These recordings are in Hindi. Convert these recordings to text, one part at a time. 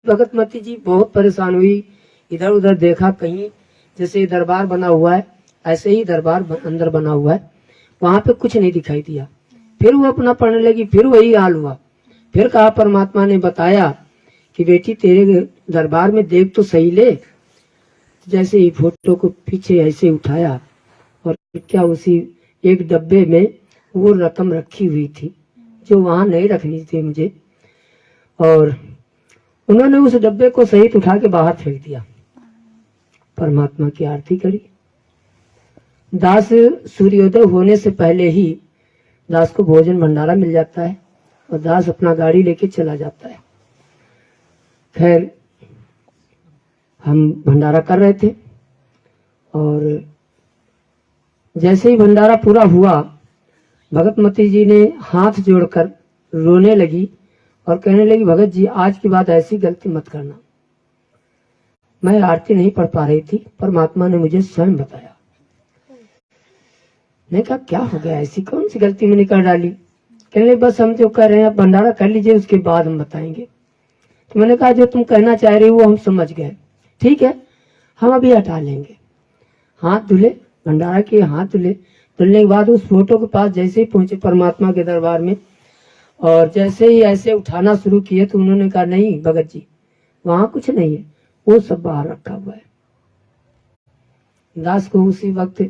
भगतमती जी बहुत परेशान हुई, इधर उधर देखा, कहीं जैसे दरबार बना हुआ है ऐसे ही दरबार अंदर बना हुआ है, वहां पे कुछ नहीं दिखाई दिया। फिर वो अपना पढ़ने लगी, फिर वही हाल हुआ। फिर कहा, परमात्मा ने बताया कि बेटी तेरे दरबार में देख तो सही ले। जैसे ही फोटो को पीछे ऐसे उठाया और क्या उसी एक डब्बे में वो रकम रखी हुई थी जो वहां नहीं रखनी थी मुझे, और उन्होंने उस डब्बे को सहित उठा के बाहर फेंक दिया। परमात्मा की आरती करी। दास सूर्योदय होने से पहले ही दास को भोजन भंडारा मिल जाता है और दास अपना गाड़ी लेके चला जाता है। खैर हम भंडारा कर रहे थे और जैसे ही भंडारा पूरा हुआ, भगतमती जी ने हाथ जोड़कर रोने लगी और कहने लगी, भगत जी आज के बाद ऐसी गलती मत करना। मैं आरती नहीं पढ़ पा रही थी, परमात्मा ने मुझे स्वयं बताया। मैं कहा क्या हो गया, ऐसी कौन सी गलती मैंने कर डाली? कहने लगे बस हम जो कह रहे हैं आप भंडारा कर लीजिए, उसके बाद हम बताएंगे। तो मैंने कहा जो तुम कहना चाह रही हो वो हम समझ गए, ठीक है हम अभी हटा लेंगे। हाथ धुले, भंडारा किए, हाथ धुले, धुलने के बाद उस फोटो के पास जैसे ही पहुंचे परमात्मा के दरबार में और जैसे ही ऐसे उठाना शुरू किए तो उन्होंने कहा नहीं भगत जी वहां कुछ नहीं है, वो सब बाहर रखा हुआ है। दास को उसी वक्त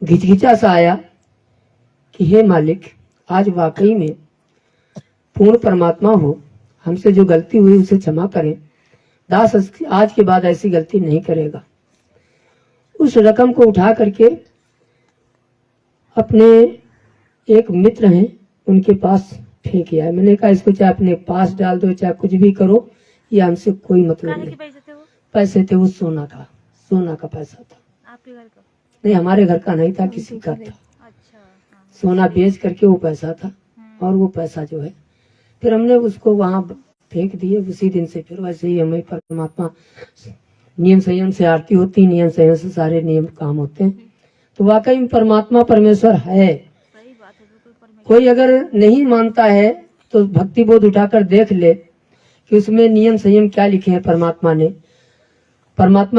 घिचघिचा सा आया कि हे मालिक आज वाकई में पूर्ण परमात्मा हो, हमसे जो गलती हुई उसे क्षमा करें। दास आज के बाद ऐसी गलती नहीं करेगा। उस रकम को उठा करके अपने एक मित्र हैं उनके पास फेंक आया। मैंने कहा इसको चाहे अपने पास डाल दो, चाहे कुछ भी करो, ये हमसे कोई मतलब नहीं। पैसे थे वो सोना का पैसा था। आपके घर का? नहीं हमारे घर का नहीं था, किसी का था। अच्छा, हाँ। सोना बेच करके वो पैसा था और वो पैसा जो है फिर हमने उसको वहां फेंक दिए। उसी दिन से फिर वैसे ही हमें परमात्मा नियम संयम से आरती होती, नियम संयम से सारे नियम काम होते हैं। तो वाकई में परमात्मा परमेश्वर है। सही बात है, बिल्कुल परमेश्वर। कोई अगर नहीं मानता है तो भक्ति बोध उठाकर देख ले कि उसमें नियम संयम क्या लिखे हैं। परमात्मा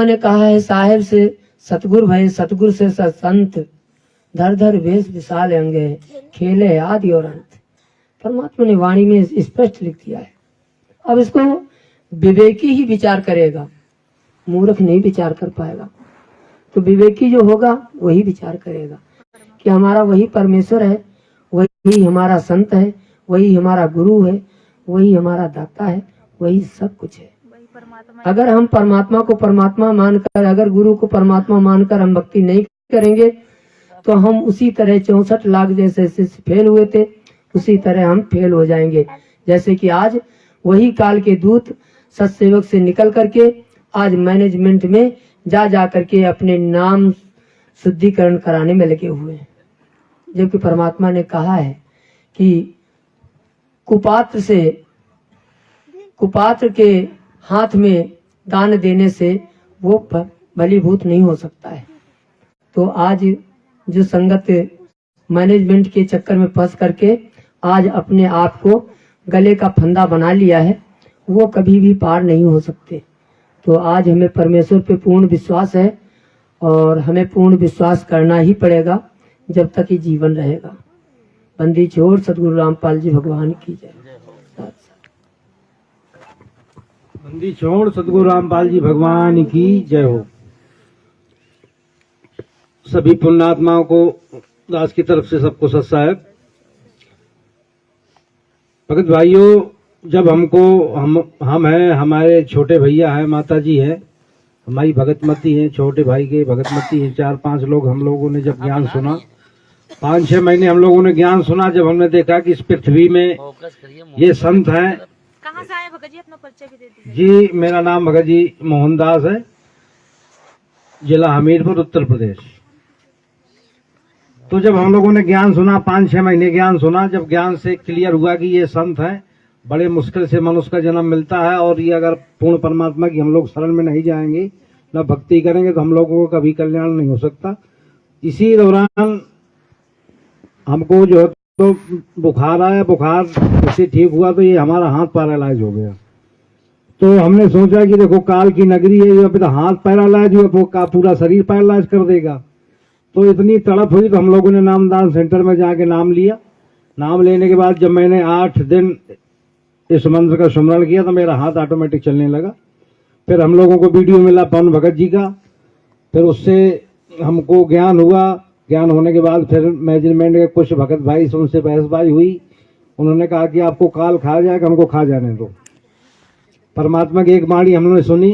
ने कहा है साहेब से सतगुरु भय, सतगुरु से संत, धर धर वेश विशाल अंगे, खेले आदि और अंत। परमात्मा ने वाणी में स्पष्ट लिख दिया है। अब इसको विवेकी ही विचार करेगा, मूर्ख नहीं विचार कर पाएगा। तो विवेकी जो होगा वही विचार करेगा कि हमारा वही परमेश्वर है, वही हमारा संत है, वही हमारा गुरु है, वही हमारा दाता है, वही सब कुछ है। अगर हम परमात्मा को परमात्मा मानकर, अगर गुरु को परमात्मा मानकर हम भक्ति नहीं करेंगे तो हम उसी तरह 64 लाख जैसे फेल हुए थे उसी तरह हम फेल हो जाएंगे। जैसे कि आज वही काल के दूत सत्सेवक से निकल करके आज मैनेजमेंट में जा करके अपने नाम शुद्धिकरण कराने में लगे हुए हैं। जबकि परमात्मा ने कहा है कि कुपात्र के हाथ में दान देने से वो भलीभूत नहीं हो सकता है। तो आज जो संगत मैनेजमेंट के चक्कर में फंस करके आज अपने आप को गले का फंदा बना लिया है, वो कभी भी पार नहीं हो सकते। तो आज हमें परमेश्वर पे पूर्ण विश्वास है और हमें पूर्ण विश्वास करना ही पड़ेगा जब तक ही जीवन रहेगा। बंदी छोड़ सतगुरु रामपाल जी भगवान की जय। बंदी छोड़ सतगुरु रामपाल जी भगवान की जय हो। सभी पुण्यात्माओं को दास की तरफ से सबको सत साहेब। भगत भाइयों, जब हमको हम हैं, हमारे छोटे भैया हैं, माता जी हैं, हमारी भगतमती हैं, छोटे भाई के भगतमती हैं, 4-5 लोग हम लोगों ने जब ज्ञान सुना, 5-6 महीने हम लोगों ने ज्ञान सुना। जब हमने देखा कि इस पृथ्वी में ये संत हैं। कहाँ से आए भगत जी, अपना परिचय भी दे दीजिए। जी मेरा नाम भगत जी मोहनदास है, जिला हमीरपुर, उत्तर प्रदेश। तो जब हम लोगों ने ज्ञान सुना, 5-6 महीने ज्ञान सुना, जब ज्ञान से क्लियर हुआ कि ये संत हैं, बड़े मुश्किल से मनुष्य का जन्म मिलता है और ये अगर पूर्ण परमात्मा की हम लोग शरण में नहीं जाएंगे, न भक्ति करेंगे, तो हम लोगों को कभी कल्याण नहीं हो सकता। इसी दौरान हमको जो तो बुखार आया, बुखार इससे ठीक हुआ तो ये हमारा हाथ पैरालाइज हो गया। तो हमने सोचा कि देखो काल की नगरी है, ये अभी तो हाथ पैरालाइज हुआ, वो का पूरा शरीर पैरालाइज कर देगा। तो इतनी तड़प हुई तो हम लोगों ने नामदान सेंटर में जाके नाम लिया। नाम लेने के बाद जब मैंने 8 दिन इस मंत्र का सुमरण किया तो मेरा हाथ ऑटोमेटिक चलने लगा। फिर हम लोगों को वीडियो मिला पवन भगत जी का, फिर उससे हमको ज्ञान हुआ। ज्ञान होने के बाद फिर मैनेजमेंट के कुछ भगत भाई से उनसे बहसबाजी हुई। उन्होंने कहा कि आपको काल खा जाएगा, हमको खा जाने दो। परमात्मा की एक वाणी हमने सुनी,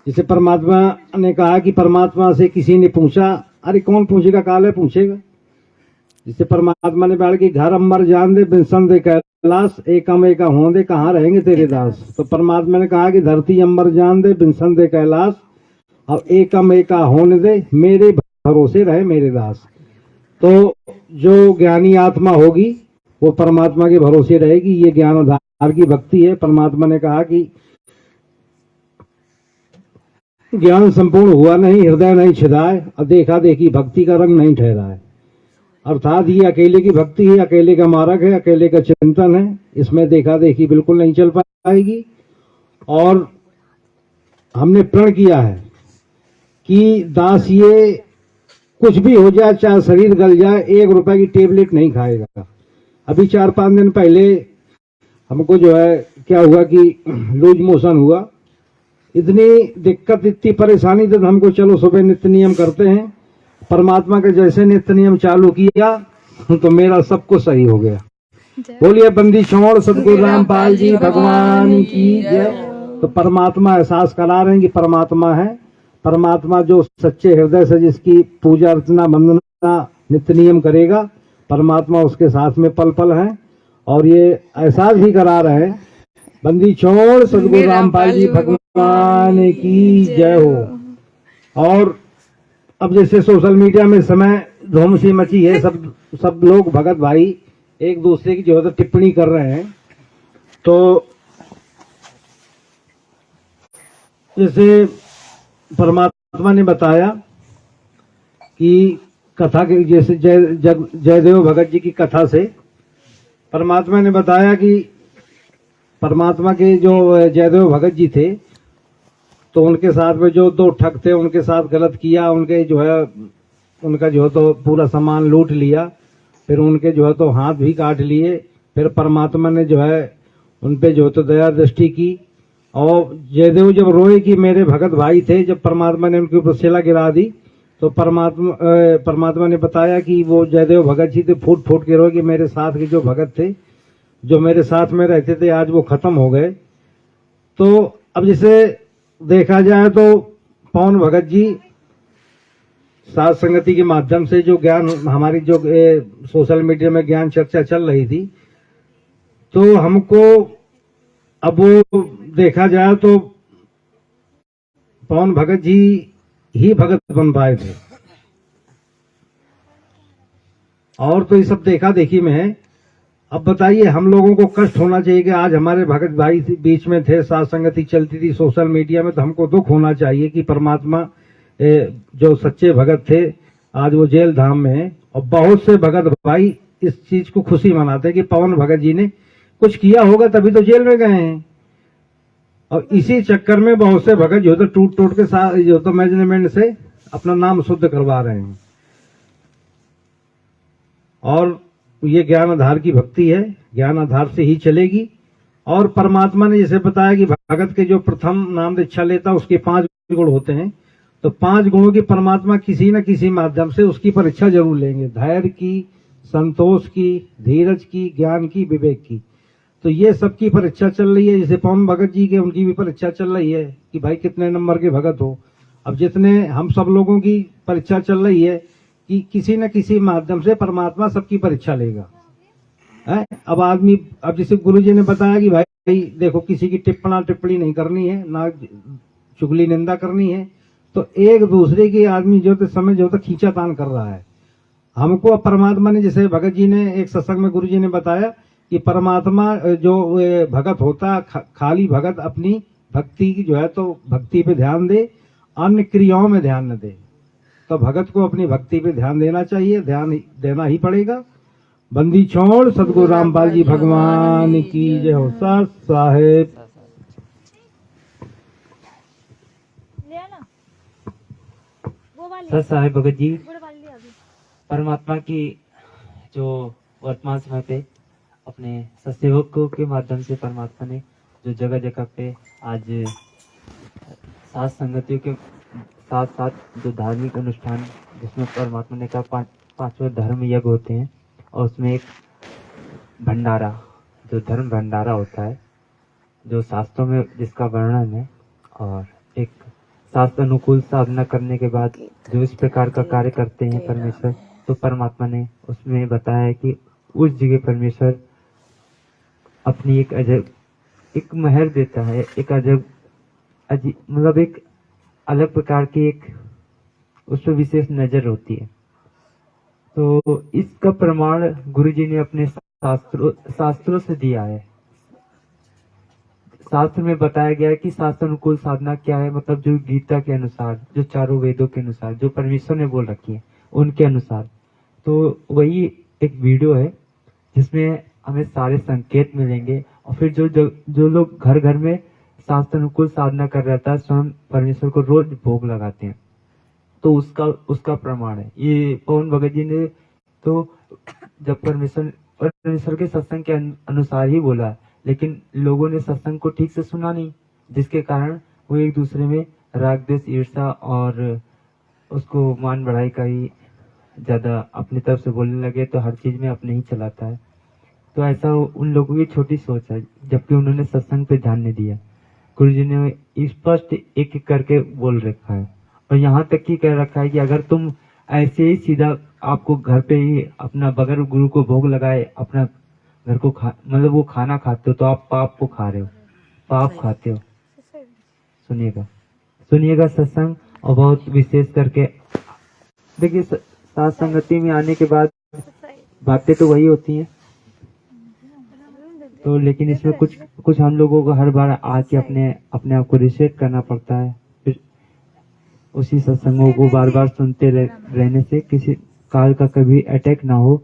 जिसे परमात्मा ने कहा कि परमात्मा से किसी ने पूछा, अरे कौन पूछेगा, काल है पूछेगा। जिसे परमात्मा ने कहा कि घर अम्बर जान दे बिनसन दे कैलाश, एकम एका हों दे कहाँ रहेंगे तेरे दास। तो परमात्मा ने कहा कि धरती अम्बर जान दे बिनसन दे कैलाश, और एकम एका होने दे मेरे भरोसे रहे मेरे दास। तो जो ज्ञानी आत्मा होगी वो परमात्मा के भरोसे रहेगी। ये ज्ञानाधार की भक्ति है। परमात्मा ने कहा कि ज्ञान संपूर्ण हुआ नहीं, हृदय नहीं छिदाए, और देखा देखी भक्ति का रंग नहीं ठहरा है। अर्थात ये अकेले की भक्ति है, अकेले का मार्ग है, अकेले का चिंतन है। इसमें देखा देखी बिल्कुल नहीं चल पाएगी। और हमने प्रण किया है कि दास ये कुछ भी हो जाए, चाहे शरीर गल जाए, 1 रुपए की टेबलेट नहीं खाएगा। अभी 4-5 दिन पहले हमको जो है क्या हुआ कि लूज मोशन हुआ। इतनी दिक्कत, इतनी परेशानी थी, तो हमको चलो सुबह नित्य नियम करते हैं। परमात्मा के जैसे नित्य नियम चालू किया तो मेरा सब कुछ सही हो गया। बोलिए बंदी छोड़ सतगुरु रामपाल जी भगवान की जय। तो परमात्मा एहसास करा रहे हैं कि परमात्मा है। परमात्मा जो सच्चे हृदय से जिसकी पूजा अर्चना वंदना नित्य नियम करेगा, परमात्मा उसके साथ में पल पल है। और ये एहसास भी करा रहे हैं, बंदी छोड़ सतगुरु रामपाल जी भगवान की जय हो। और अब जैसे सोशल मीडिया में समय धूम सी मची है, सब लोग भगत भाई एक दूसरे की जो है टिप्पणी कर रहे हैं। तो जैसे परमात्मा ने बताया कि कथा के जैसे जयदेव भगत जी की कथा से परमात्मा ने बताया कि परमात्मा के जो जयदेव भगत जी थे, तो उनके साथ में जो 2 ठग थे उनके साथ गलत किया, उनके जो है उनका जो है तो पूरा सामान लूट लिया, फिर उनके जो है तो हाथ भी काट लिए। फिर परमात्मा ने जो है उन पे जो है तो दया दृष्टि की। और जयदेव जब रोए कि मेरे भगत भाई थे, जब परमात्मा ने उनके ऊपर शिला गिरा दी, तो परमात्मा ने बताया कि वो जयदेव भगत जी थे, फूट फूट के रोए कि मेरे साथ के जो भगत थे, जो मेरे साथ में रहते थे, आज वो खत्म हो गए। तो अब जैसे देखा जाए तो पवन भगत जी साथ संगति के माध्यम से जो ज्ञान हमारी जो सोशल मीडिया में ज्ञान चर्चा चल रही थी, तो हमको अब वो देखा जाए तो पवन भगत जी ही भगत बन पाए थे। और तो ये सब देखा देखी में है। अब बताइए हम लोगों को कष्ट होना चाहिए कि आज हमारे भगत भाई बीच में थे, साथ संगति चलती थी सोशल मीडिया में, तो हमको दुख होना चाहिए कि परमात्मा जो सच्चे भगत थे आज वो जेल धाम में है। और बहुत से भगत भाई इस चीज को खुशी मनाते हैं कि पवन भगत जी ने कुछ किया होगा तभी तो जेल में गए हैं। और इसी चक्कर में बहुत से भगत जो तो टूट के साथ जो तो मैनेजमेंट से अपना नाम शुद्ध करवा रहे हैं। और ये ज्ञान आधार की भक्ति है, ज्ञान आधार से ही चलेगी। और परमात्मा ने जैसे बताया कि भगत के जो प्रथम नाम दीक्षा लेता उसके 5 गुण होते हैं, तो 5 गुणों की परमात्मा किसी न किसी माध्यम से उसकी परीक्षा जरूर लेंगे। धैर्य की, संतोष की, धीरज की, ज्ञान की, विवेक की। तो ये सबकी परीक्षा चल रही है। जैसे पवन भगत जी के उनकी भी परीक्षा चल रही है कि भाई कितने नंबर के भगत हो। अब जितने हम सब लोगों की परीक्षा चल रही है कि किसी न किसी माध्यम से परमात्मा सबकी परीक्षा लेगा है। अब जैसे गुरु जी ने बताया कि भाई देखो किसी की टिप्पणी नहीं करनी है, ना चुगली निंदा करनी है। तो एक दूसरे की आदमी जो तो समय जो तो खींचातान कर रहा है हमको। परमात्मा ने जैसे भगत जी ने एक सत्संग में गुरु जी ने बताया कि परमात्मा जो भगत होता खाली भगत अपनी भक्ति की जो है तो भक्ति पे ध्यान दे, अन्य क्रियाओं में ध्यान न दे। तो भगत को अपनी भक्ति पे ध्यान देना चाहिए, ध्यान देना ही पड़ेगा। बंदी छोड़ सतगुरु रामपाल जी भगवान की जय हो। साहब सत साई भगत जी बड़े वाली ले अभी परमात्मा की जो वर्तमान समय पे अपने सत्सेवकों के माध्यम से परमात्मा ने जो जगह जगह पे आज सात संगतियों के साथ साथ जो धार्मिक अनुष्ठान जिसमें परमात्मा ने कहा पांचवें धर्म यज्ञ होते हैं और उसमें एक भंडारा जो धर्म भंडारा होता है जो शास्त्रों में जिसका वर्णन है और एक शास्त्र अनुकूल साधना करने के बाद जो इस प्रकार का कार्य करते हैं परमेश्वर तो परमात्मा ने उसमें बताया है कि उस जगह परमेश्वर अपनी एक अजब एक महर देता है एक अजब मतलब एक अलग प्रकार की एक उस पर विशेष नजर होती है। तो इसका प्रमाण गुरुजी ने अपने शास्त्रों से दिया है। शास्त्र में बताया गया है कि शास्त्र अनुकूल साधना क्या है, मतलब जो गीता के अनुसार जो चारों वेदों के अनुसार जो परमेश्वर ने बोल रखी है उनके अनुसार। तो वही एक वीडियो है जिसमें हमें सारे संकेत मिलेंगे और फिर जो लोग घर घर में शास्त्र अनुकूल साधना कर रहता है स्वयं परमेश्वर को रोज भोग लगाते हैं तो उसका प्रमाण है। ये पवन भगत जी ने तो जब परमेश्वर के सत्संग के अनुसार ही बोला है, लेकिन लोगों ने सत्संग को ठीक से सुना नहीं, जिसके कारण वो एक दूसरे में राग द्वेष ईर्ष्या और उसको मान बढ़ाई का ही ज्यादा अपनी तरफ से बोलने लगे तो हर चीज में अपने ही चलाता है। तो ऐसा उन लोगों की छोटी सोच है, जबकि उन्होंने सत्संग पे ध्यान नहीं दिया। गुरु जी ने स्पष्ट एक एक करके बोल रखा है और यहाँ तक की कह रखा है कि अगर तुम ऐसे ही सीधा आपको घर पे ही अपना बगैर गुरु को भोग लगाए अपना घर को मतलब वो खाना खाते हो तो आप पाप को खा रहे हो, पाप खाते हो। सुनिएगा सत्संग और बहुत विशेष करके देखिए साथ संगति में आने के बाद बातें तो वही होती हैं तो लेकिन इसमें कुछ हम लोगों को हर बार आके अपने आप को रिसेट करना पड़ता है। फिर उसी सत्संगों को बार बार सुनते रहने से किसी काल का कभी अटैक ना हो।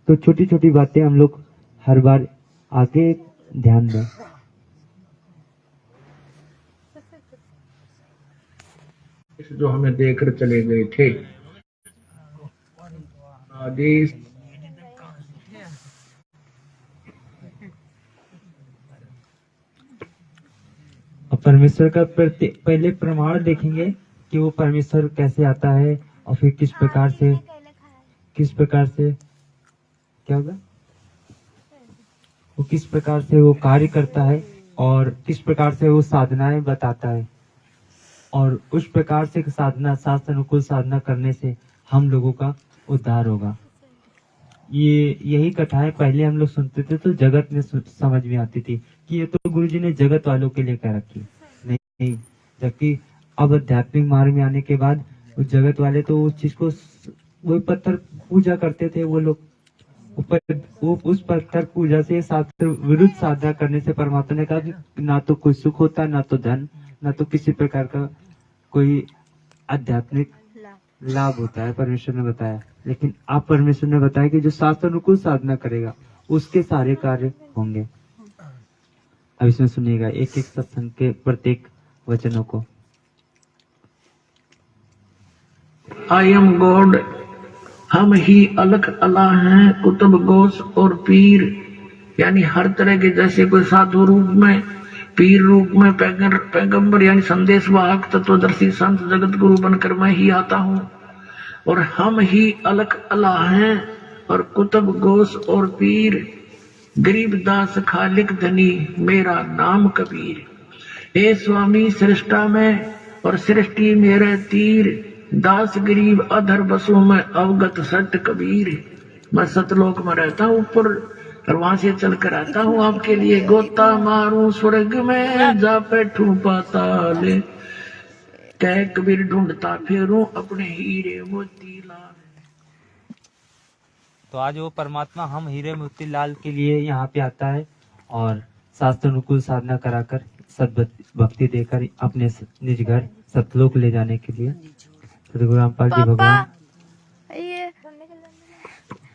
तो छोटी छोटी बातें हम लोग हर बार आके ध्यान दें। जो हमें देकर चले गए थे आदेश और परमेश्वर का पहले प्रमाण देखेंगे कि वो परमेश्वर कैसे आता है और फिर किस प्रकार से क्या होगा वो किस प्रकार से वो कार्य करता है और किस प्रकार से वो साधनाएं बताता है और उस प्रकार से साधना शास्त्र अनुकूल साधना करने से हम लोगों का उद्धार होगा। यही कथाएं पहले हम लोग सुनते थे तो जगत में समझ में आती थी कि ये तो गुरुजी ने जगत वालों के लिए कह रखी नहीं, जबकि अब आध्यात्मिक मार्ग में आने के बाद वो जगत वाले तो उस चीज को वो पत्थर पूजा करते थे। वो लोग वो उस पत्थर पूजा से शास्त्र विरुद्ध साधना करने से परमात्मा ने कहा कि ना तो कोई सुख होता ना तो धन ना तो किसी प्रकार का कोई आध्यात्मिक लाभ होता है परमेश्वर ने बताया। लेकिन आप परमेश्वर ने बताया कि जो शास्त्र अनुकूल साधना करेगा उसके सारे कार्य होंगे। अब इसमें सुनिएगा एक एक सत्संग के प्रत्येक वचनों को। आई एम गॉड, हम ही अलग अल्लाह हैं, कुतुब गौस और पीर, यानी हर तरह के जैसे कोई साधु रूप में, पीर रूप में, पैगंबर यानी संदेश वाहक, तत्वदर्शी संत जगत गुरु बनकर मैं ही आता हूँ। और हम ही अलग अल्लाह हैं और कुतुब गौस और पीर, गरीबदास खालिक धनी मेरा नाम कबीर। हे स्वामी सृष्टा में और सृष्टि मेरे तीर, दास गरीब अधर बसों में अवगत सट कबीर। मैं सतलोक में रहता हूँ ऊपर और वहां से चल कर आता हूँ आपके लिए। गोता मारूं स्वर्ग में जा बैठूं पाताल, कह कबीर ढूंढता फिरूं अपने हीरे मोती लाल। तो आज वो परमात्मा हम हीरे मोती लाल के लिए यहाँ पे आता है और शास्त्र अनुकूल साधना कराकर सद्भक्ति देकर अपने निज घर सतलोक ले जाने के लिए गुरु रामपाल जी भगवान ये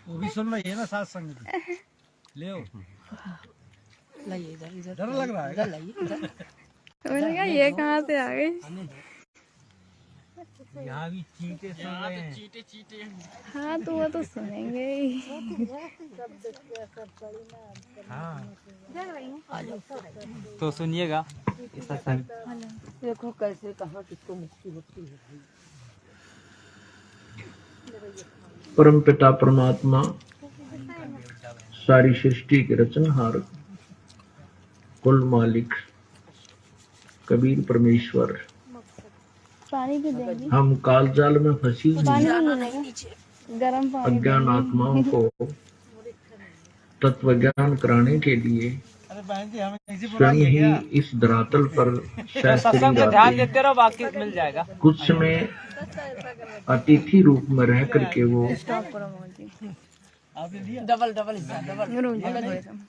वो भी सुन रही है ना साथ संग ले लाइए इधर डर लग रहा है इधर लाइए इधर। मैंने कहा ये कहाँ से आ गई। हाँ तो वो तो सुनेंगे ही। तो सुनिएगा इस सत्संग। देखो कैसे कहाँ किसको मुक्ति होती है। परम पिता परमात्मा सारी सृष्टि के रचनहार कुल मालिक कबीर परमेश्वर, पानी भी देंगे, हम काल जाल में फंसी हुई पानी भी मिलेगा, गर्म पानी। अज्ञान आत्माओं को तत्व ज्ञान कराने के लिए स्वयं ही इस धरातल पर सत्संग पे ध्यान देते रहो, बाकी मिल जाएगा। कुछ समय अतिथि रूप में रह करके वो डबल डबल हिस्सा डबल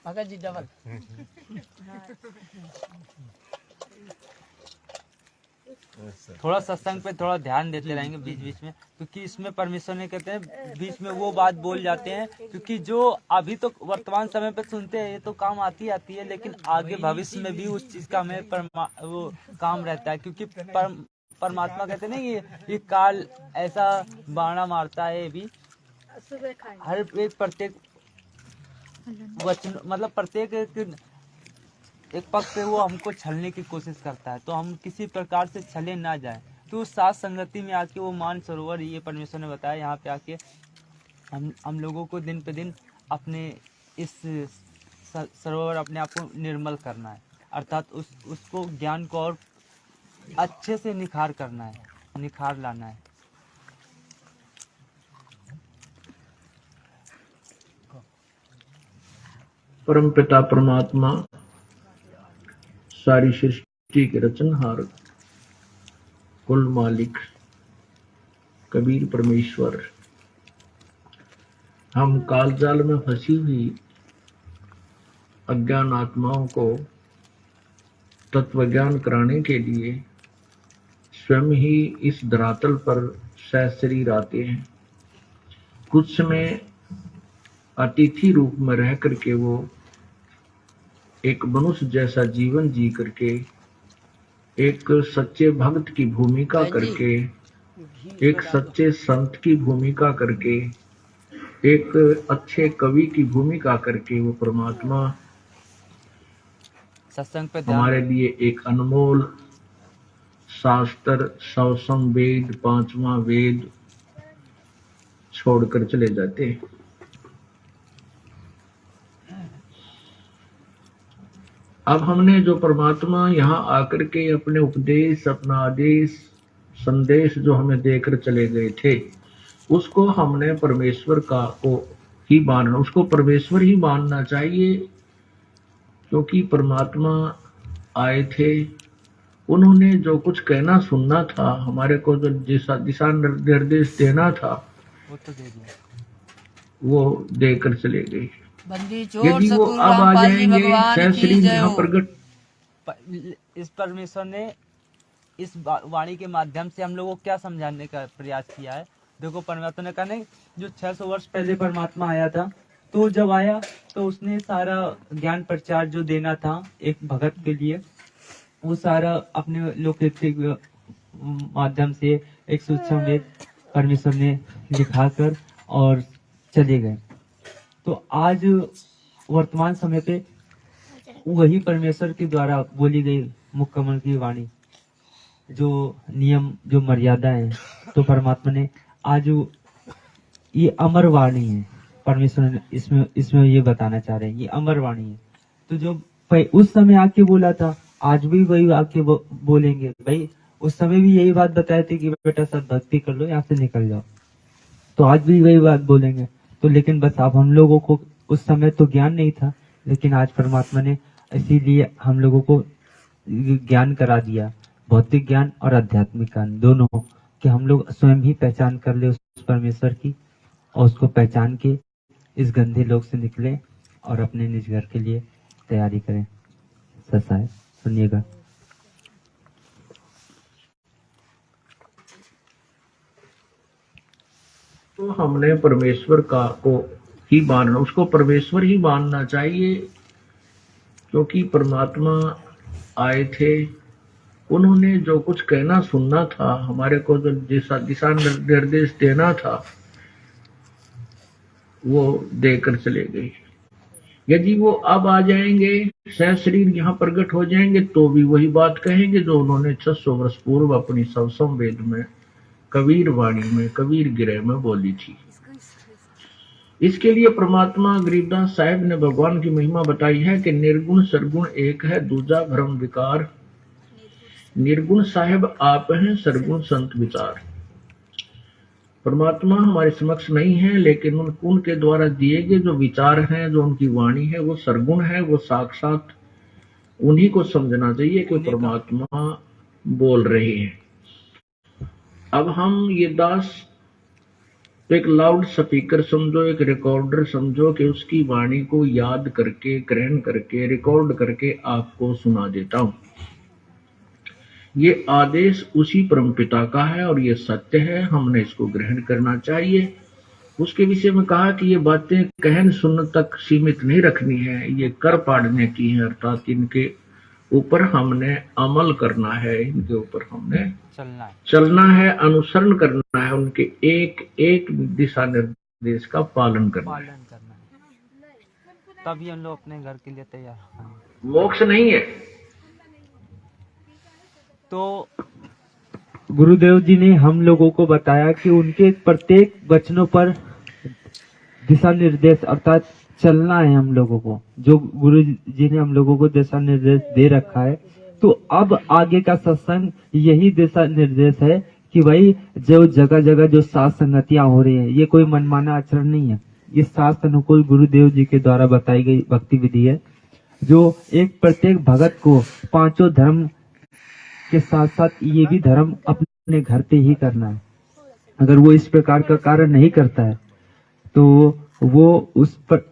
भगत जी डबल। थोड़ा सत्संग पे थोड़ा ध्यान देते रहेंगे बीच बीच में, क्योंकि इसमें परमेश्वर ने कहते हैं बीच में वो बात बोल जाते हैं, क्योंकि जो अभी तो वर्तमान समय पे सुनते हैं ये तो काम आती है, लेकिन आगे भविष्य में भी उस चीज का हमें वो काम रहता है, क्योंकि परमात्मा कहते हैं ना ये काल ऐसा बाणा मारता है। ये भी हर एक प्रत्येक वचन मतलब प्रत्येक एक पक्ष पे वो हमको छलने की कोशिश करता है, तो हम किसी प्रकार से छले ना जाए। तो उस साथ संगति में आके वो मान सरोवर, ये परमेश्वर ने बताया, यहाँ पे आके हम लोगों को दिन पे दिन अपने इस सरोवर अपने आप को निर्मल करना है, अर्थात उसको ज्ञान को और अच्छे से निखार करना है, निखार लाना है। परम पिता परमात्मा सारी सृष्टि के रचनहार कुल मालिक कबीर परमेश्वर, हम काल जाल में फंसी हुई अज्ञान आत्माओं को तत्व ज्ञान कराने के लिए स्वयं ही इस धरातल पर सहशरीर आते हैं। कुछ समय अतिथि रूप में रह करके वो एक मनुष्य जैसा जीवन जी करके, एक सच्चे भक्त की भूमिका करके, एक सच्चे संत की भूमिका करके, एक अच्छे कवि की भूमिका करके वो परमात्मा सत्संग पे हमारे लिए एक अनमोल शास्त्र सवसम वेद, पांचवा वेद छोड़कर चले जाते हैं। अब हमने जो परमात्मा यहाँ आकर के अपने उपदेश, अपना आदेश, संदेश जो हमें देकर चले गए थे, उसको हमने परमेश्वर का को ही मानना, उसको परमेश्वर ही मानना चाहिए, क्योंकि परमात्मा आए थे, उन्होंने जो कुछ कहना सुनना था, हमारे को जो दिशा निर्देश देना था वो तो दे दिया, वो देकर चले गए। बंदी चोर यदि वो अब आ जाएंगे सहस्री जहाँ प्रगट। इस परमेश्वर ने इस वाणी के माध्यम से हम लोगों को क्या समझाने का प्रयास किया है। देखो परमात्मा ने कहा नहीं, जो 600 वर्ष पहले परमात्मा आया था, तो जब आया तो उसने सारा ज्ञान प्रचार जो देना था एक भगत के लिए, वो सारा अपने लोकैतिक माध्यम से एक सूक्ष्म वेद परमेश्वर ने लिखाकर और चले गए। तो आज वर्तमान समय पे वही परमेश्वर के द्वारा बोली गई मुक्कमल की वाणी, जो नियम, जो मर्यादा है, तो परमात्मा ने आज ये अमर वाणी है। परमेश्वर ने इसमें ये बताना चाह रहे हैं, ये अमर वाणी है। तो जो उस समय आके बोला था, आज भी वही आके बोलेंगे। भाई उस समय भी यही बात बताए थे कि बेटा सब भक्ति कर लो, यहाँ से निकल जाओ, तो आज भी वही बात बोलेंगे। तो लेकिन बस अब हम लोगों को उस समय तो ज्ञान नहीं था, लेकिन आज परमात्मा ने इसीलिए हम लोगों को ज्ञान करा दिया, भौतिक ज्ञान और आध्यात्मिक ज्ञान दोनों, कि हम लोग स्वयं ही पहचान कर ले उस परमेश्वर की, और उसको पहचान के इस गंदे लोक से निकले और अपने निज घर के लिए तैयारी करें। ससा है, सुनिएगा। तो हमने परमेश्वर को ही मानना, उसको परमेश्वर ही मानना चाहिए, क्योंकि परमात्मा आए थे, उन्होंने जो कुछ कहना सुनना था, हमारे को जो दिशा निर्देश देना था, वो देकर चले गए। यदि वो अब आ जाएंगे, सह शरीर यहाँ प्रकट हो जाएंगे, तो भी वही बात कहेंगे जो उन्होंने 600 वर्ष पूर्व अपनी सवसम वेद में, कबीर वाणी में, कबीर गिरह में बोली थी। इसके लिए परमात्मा गरीबदास साहब ने भगवान की महिमा बताई है कि निर्गुण सरगुण एक है, दूजा भ्रम विकार। निर्गुण साहब आप हैं, सरगुण संत विचार। परमात्मा हमारे समक्ष नहीं है, लेकिन उनके द्वारा दिए गए जो विचार हैं, जो उनकी वाणी है, वो सरगुण है, वो साक्षात उन्हीं को समझना चाहिए कि परमात्मा बोल रहे हैं। अब हम ये दास एक लाउड स्पीकर समझो, एक रिकॉर्डर समझो कि उसकी वाणी को याद करके, ग्रहण करके, रिकॉर्ड करके आपको सुना देता हूं। ये आदेश उसी परमपिता का है और ये सत्य है, हमने इसको ग्रहण करना चाहिए। उसके विषय में कहा कि ये बातें कहन सुनने तक सीमित नहीं रखनी है, ये कर पाड़ने की है, अर्थात इनके ऊपर हमने अमल करना है, इनके ऊपर हमने चलना है, अनुसरण करना है, उनके एक एक दिशा निर्देश का पालन करना है। तभी हम लोग अपने घर के लिए तैयार। मोक्ष नहीं है। तो गुरुदेव जी ने हम लोगों को बताया कि उनके प्रत्येक वचनों पर दिशा निर्देश अर्थात चलना है हम लोगों को, जो गुरु जी ने हम लोगों को दिशा निर्देश दे रखा है। तो अब आगे का सत्संग यही दिशा निर्देश है कि भाई जो जगह जगह जो सात संगतियां हो रही है, ये कोई मनमाना आचरण नहीं है, ये शास्त्र अनुकूल गुरुदेव जी के द्वारा बताई गई भक्ति विधि है, जो एक प्रत्येक भगत को पांचों धर्म के साथ साथ ये भी धर्म अपने घर पे ही करना है। अगर वो इस प्रकार का कार्य नहीं करता है तो वो उस पर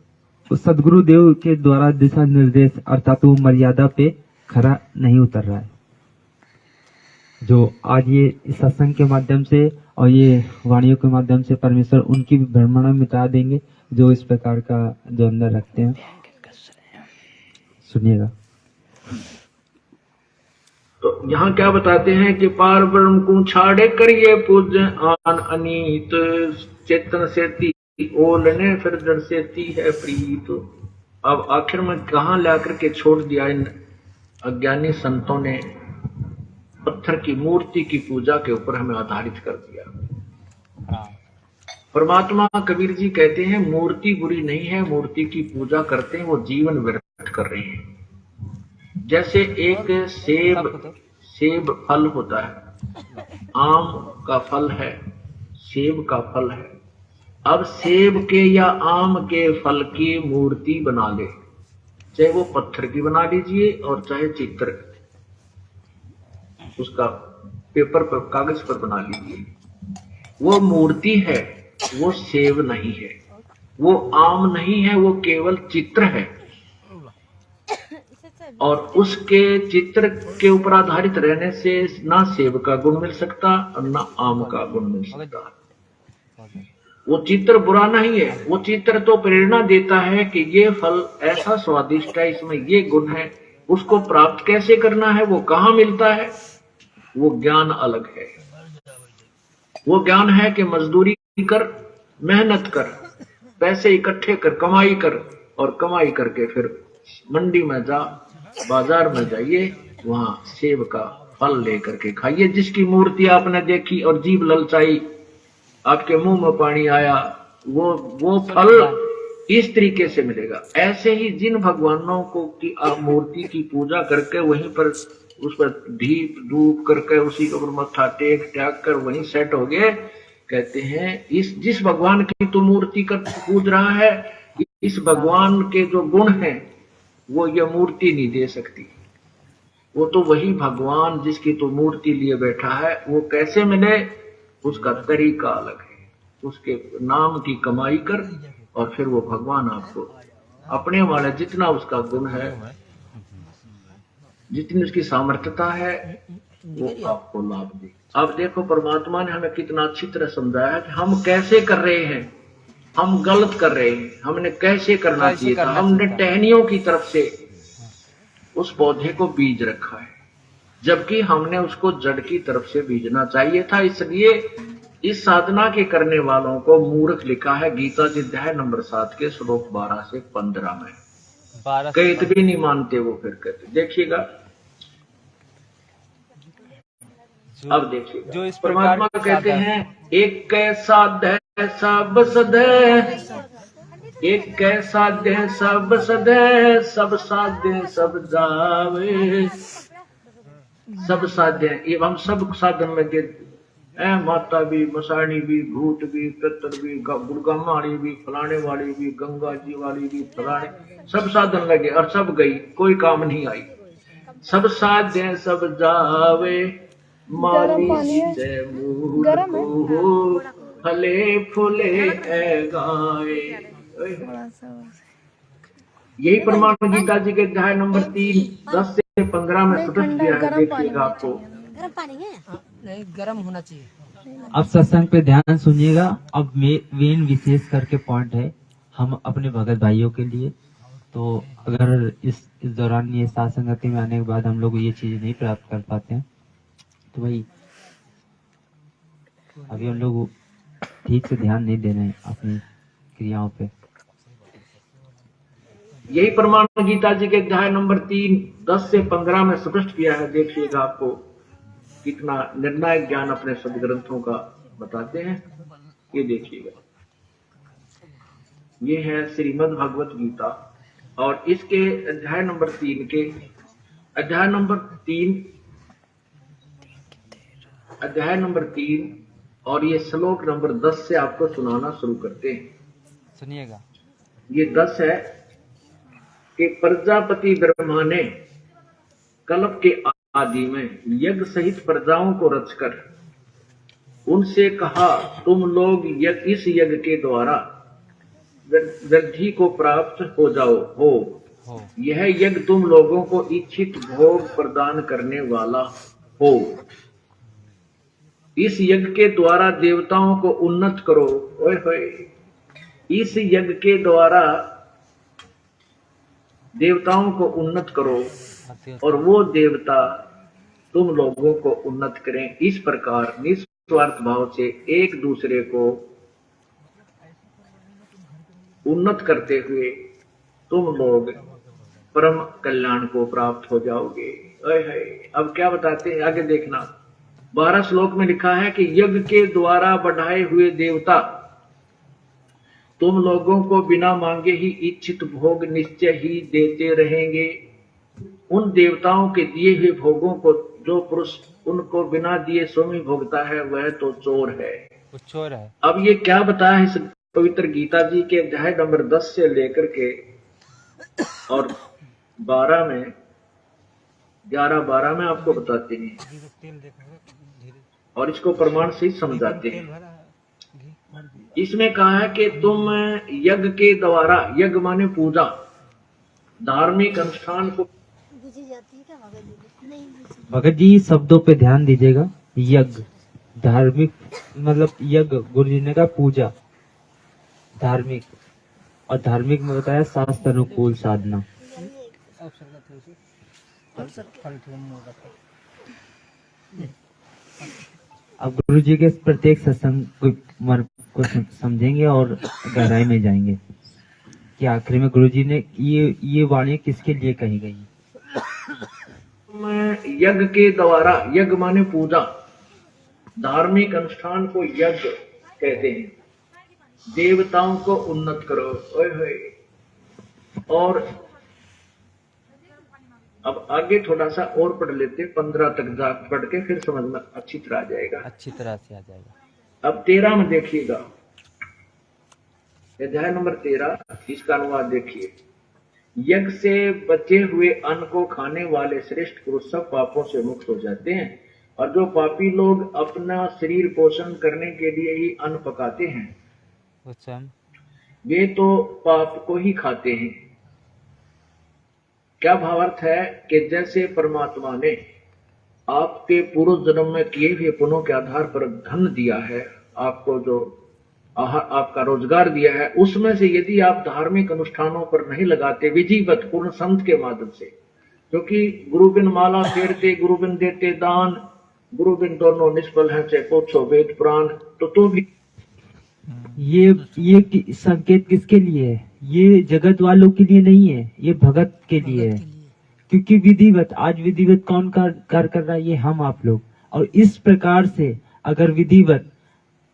सदगुरु देव के द्वारा दिशा निर्देश अर्थात वो मर्यादा पे खरा नहीं उतर रहा है। जो आज ये सत्संग के माध्यम से और ये वाणियों के माध्यम से परमेश्वर उनकी भी भ्रमणा मिटा देंगे, जो इस प्रकार का जो अंदर रखते हैं। सुनिएगा। तो यहाँ क्या बताते हैं कि पार ब्रह्म को छाड़े करिए पूज आन अनीत, चेतन सेती ओलने फिर जड़ सेती है प्रीत। अब आखिर में कहाँ लाकर के छोड़ दिया इन अज्ञानी संतों ने, पत्थर की मूर्ति की पूजा के ऊपर हमें आधारित कर दिया। परमात्मा कबीर जी कहते हैं मूर्ति बुरी नहीं है, मूर्ति की पूजा करते हैं वो जीवन व्यर्थ कर रहे हैं। जैसे एक सेब फल होता है, आम का फल है, सेब का फल है। अब सेब के या आम के फल की मूर्ति बना ले, चाहे वो पत्थर की बना लीजिए और चाहे चित्र उसका पेपर पर कागज पर बना लीजिए, वो मूर्ति है, वो सेब नहीं है, वो आम नहीं है, वो केवल चित्र है। और उसके चित्र के ऊपर आधारित रहने से ना सेब का गुण मिल सकता और ना आम का गुण मिल सकता। वो चित्र बुरा नहीं है, वो चित्र तो प्रेरणा देता है कि ये फल ऐसा स्वादिष्ट है, इसमें ये गुण है, उसको प्राप्त कैसे करना है, वो कहाँ मिलता है, वो ज्ञान अलग है। वो ज्ञान है कि मजदूरी कर, मेहनत कर, पैसे इकट्ठे कर, कमाई कर, और कमाई करके फिर मंडी में जा, बाजार में जाइए, वहां सेब का फल लेकर के खाइए। जिसकी मूर्ति आपने देखी और जीभ ललचाई, आपके मुंह में पानी आया, वो फल इस तरीके से मिलेगा। ऐसे ही जिन भगवानों को की आप मूर्ति की पूजा करके वहीं पर उस पर दीप धूप करके उसी के ऊपर मत्था टेक कर वहीं सेट हो गए, कहते हैं इस जिस भगवान की तो मूर्ति कर पूज रहा है, इस भगवान के जो गुण हैं वो ये मूर्ति नहीं दे सकती। वो तो वही भगवान जिसकी तो मूर्ति लिए बैठा है, वो कैसे मिले, उसका तरीका अलग है। उसके नाम की कमाई कर और फिर वो भगवान आपको अपने वाले जितना उसका गुण है, जितनी उसकी सामर्थ्यता है, वो आपको लाभ दे। अब देखो परमात्मा ने हमें कितना अच्छी तरह समझाया कि हम कैसे कर रहे हैं, हम गलत कर रहे हैं, हमने कैसे करना चाहिए था। हमने टहनियों की तरफ से उस पौधे को बीज रखा है। जबकि हमने उसको जड़ की तरफ से बीजना चाहिए था। इसलिए इस साधना के करने वालों को मूर्ख लिखा है गीता जी अध्याय नंबर 7 के श्लोक 12 से 15 में। कहते भी नहीं मानते वो, फिर कहते देखिएगा। अब देखिएगा, जो इस परमात्मा कहते हैं एक कैसा दे सब सदे, एक कैसा दे सब सदे, सब साधे सब जावे, सब साध्य ये हम सब साधन में दे, माता भी, मसाणी भी, भूत भी, पितर भी, गुड़गामाणी भी, फलाने वाली भी, गंगा जी वाली भी, फलाने सब साधन लगे और सब गई, कोई काम नहीं आई। सब साध्य सब जावे, मानी से मूर्ख फले फूले गाए। यही प्रमाण गीता जी के अध्याय नंबर 3 10 से 15 में स्पष्ट किया है। देखिएगा आपको नहीं, गर्म होना चाहिए। अब सत्संग पे ध्यान सुनिएगा। अब मेन विशेष करके पॉइंट है हम अपने भगत भाइयों के लिए। तो अगर इस दौरान ये साथ संगति में आने के बाद हम लोग ये चीज नहीं प्राप्त कर पाते हैं तो भाई अभी हम लोग ठीक से ध्यान नहीं दे रहे हैं अपनी क्रियाओं पे। यही प्रमाण गीता जी के अध्याय नंबर 3 10 से 15 में स्पष्ट किया है। देखिएगा आपको कितना निर्णायक ज्ञान अपने सदग्रंथों का बताते हैं। ये देखिएगा, ये है श्रीमद् भगवत गीता और इसके अध्याय नंबर 3 के अध्याय नंबर 3 और ये श्लोक नंबर 10 से आपको सुनाना शुरू करते हैं। सुनिएगा, ये 10 है कि प्रजापति ब्रह्मा ने कल्प के आदि में यज्ञ सहित प्रजाओं को रचकर उनसे कहा, तुम लोग इस यज्ञ के द्वारा वृद्धि को प्राप्त हो जाओ हो। यह यज्ञ तुम लोगों को इच्छित भोग प्रदान करने वाला हो। इस यज्ञ के द्वारा देवताओं को उन्नत करो। ओए होए, इस यज्ञ के द्वारा देवताओं को उन्नत करो और वो देवता तुम लोगों को उन्नत करें। इस प्रकार निस्वार्थ भाव से एक दूसरे को उन्नत करते हुए तुम लोग परम कल्याण को प्राप्त हो जाओगे। अब क्या बताते हैं आगे देखना। 12 श्लोक में लिखा है कि यज्ञ के द्वारा बढ़ाए हुए देवता तुम लोगों को बिना मांगे ही इच्छित भोग निश्चय ही देते रहेंगे। उन देवताओं के दिए हुए भोगों को जो पुरुष उनको बिना दिए स्वयं भोगता है वह तो चोर है, वो चोर है। अब ये क्या बताया इस पवित्र गीता जी के अध्याय नंबर 10 से लेकर के और 12 में 11-12 में आपको बताते हैं और इसको प्रमाण से समझाते हैं। इसमें कहा है कि तुम यज्ञ के द्वारा, यज्ञ माने पूजा, धार्मिक अनुष्ठान को। भगत जी शब्दों पे ध्यान दीजिएगा। यज्ञ धार्मिक मतलब यज्ञ गुरु जी ने कहा पूजा, धार्मिक, और धार्मिक में बताया शास्त्र अनुकूल साधना। अब गुरु जी के प्रत्येक सत्संग को समझेंगे और गहराई में जाएंगे कि आखिर में गुरु जी ने ये वाणी किसके लिए कही गई। यज्ञ के द्वारा, यज्ञ माने पूजा, धार्मिक अनुष्ठान को यज्ञ कहते हैं। देवताओं को उन्नत करो। ओए होए। और अब आगे थोड़ा सा और पढ़ लेते, 15 तक पढ़ के फिर समझ में अच्छी तरह आ जाएगा, अच्छी तरह से आ जाएगा। अब 13 में देखिएगा, अध्याय नंबर 13, इसका अनुवाद देखिए। यज्ञ से बचे हुए अन्न को खाने वाले श्रेष्ठ पुरुष सब पापों से मुक्त हो जाते हैं, और जो पापी लोग अपना शरीर पोषण करने के लिए ही अन्न पकाते हैं वे तो पाप को ही खाते हैं। क्या भावार्थ है कि जैसे परमात्मा ने आपके पूर्व जन्म में किए हुए पुण्यों के आधार पर धन दिया है, आपको जो आपका रोजगार दिया है, उसमें से यदि आप धार्मिक अनुष्ठानों पर नहीं लगाते विधिवत पूर्ण संत के माध्यम से, क्योंकि गुरु बिन माला फेरते, गुरु बिन देते दान, गुरु बिन दोनों निष्फल है, चाहे पूछो वेद पुराण। तो भी ये संकेत किसके लिए है? ये जगत वालों के लिए नहीं है, ये भगत के लिए है। क्योंकि विधिवत, आज विधिवत कौन कार्य कर रहा है? ये हम आप लोग। और इस प्रकार से अगर विधिवत,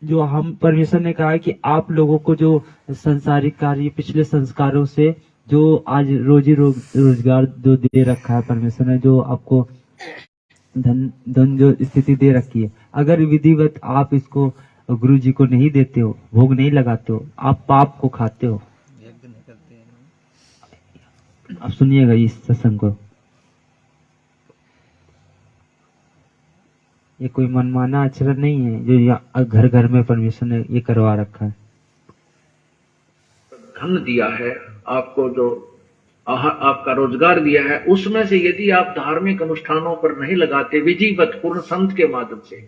जो हम परमेश्वर ने कहा है कि आप लोगों को जो संसारिक कार्य, पिछले संस्कारों से जो आज रोजगार जो दे रखा है परमेश्वर ने, जो आपको धन जो स्थिति दे रखी है, अगर विधिवत आप इसको गुरु जी को नहीं देते हो, भोग नहीं लगाते हो, आप पाप को खाते हो। आप सुनिएगा इस सत्संग को, ये कोई मनमाना आचरण नहीं है जो घर घर में परमेश्वर ने ये करवा रखा है। धन दिया है आपको, जो आपका रोजगार दिया है, उसमें से यदि आप धार्मिक अनुष्ठानों पर नहीं लगाते विधिवत पूर्ण संत के माध्यम से,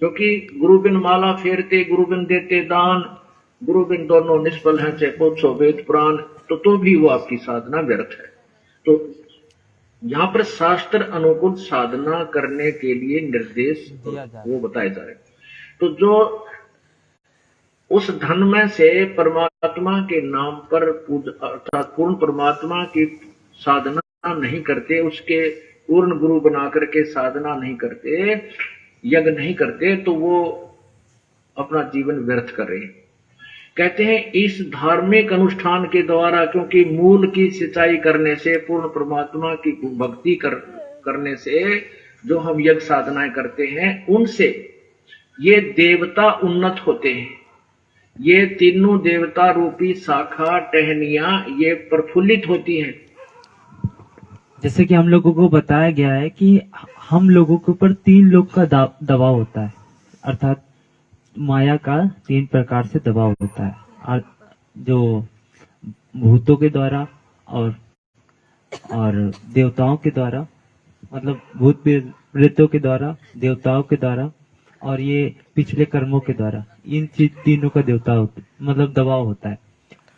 क्योंकि गुरु बिन माला फेरते, गुरु बिन देते दान, गुरु बिन दोनों निष्फल है, चाहे पूछो वेद पुराण। तो भी वो आपकी साधना व्यर्थ है। तो यहाँ पर शास्त्र अनुकूल साधना करने के लिए निर्देश वो बताए जा रहे। तो जो उस धन में से परमात्मा के नाम पर पूजा, अर्थात पूर्ण परमात्मा की साधना नहीं करते, उसके पूर्ण गुरु बना करके साधना नहीं करते, यज्ञ नहीं करते, तो वो अपना जीवन व्यर्थ कर रहे हैं। कहते हैं इस धार्मिक अनुष्ठान के द्वारा, क्योंकि मूल की सिंचाई करने से, पूर्ण परमात्मा की भक्ति करने से जो हम यज्ञ साधनाएं करते हैं, उनसे ये देवता उन्नत होते हैं। ये तीनों देवता रूपी शाखा टहनियां ये प्रफुल्लित होती हैं। जैसे कि हम लोगों को बताया गया है कि हम लोगों के ऊपर 3 लोग का दबाव होता है, अर्थात माया का 3 प्रकार से दबाव होता है, और जो भूतों के द्वारा और देवताओं के द्वारा, मतलब भूत प्रेतों के द्वारा, देवताओं के द्वारा और ये पिछले कर्मों के द्वारा, इन तीनों का मतलब दबाव होता है।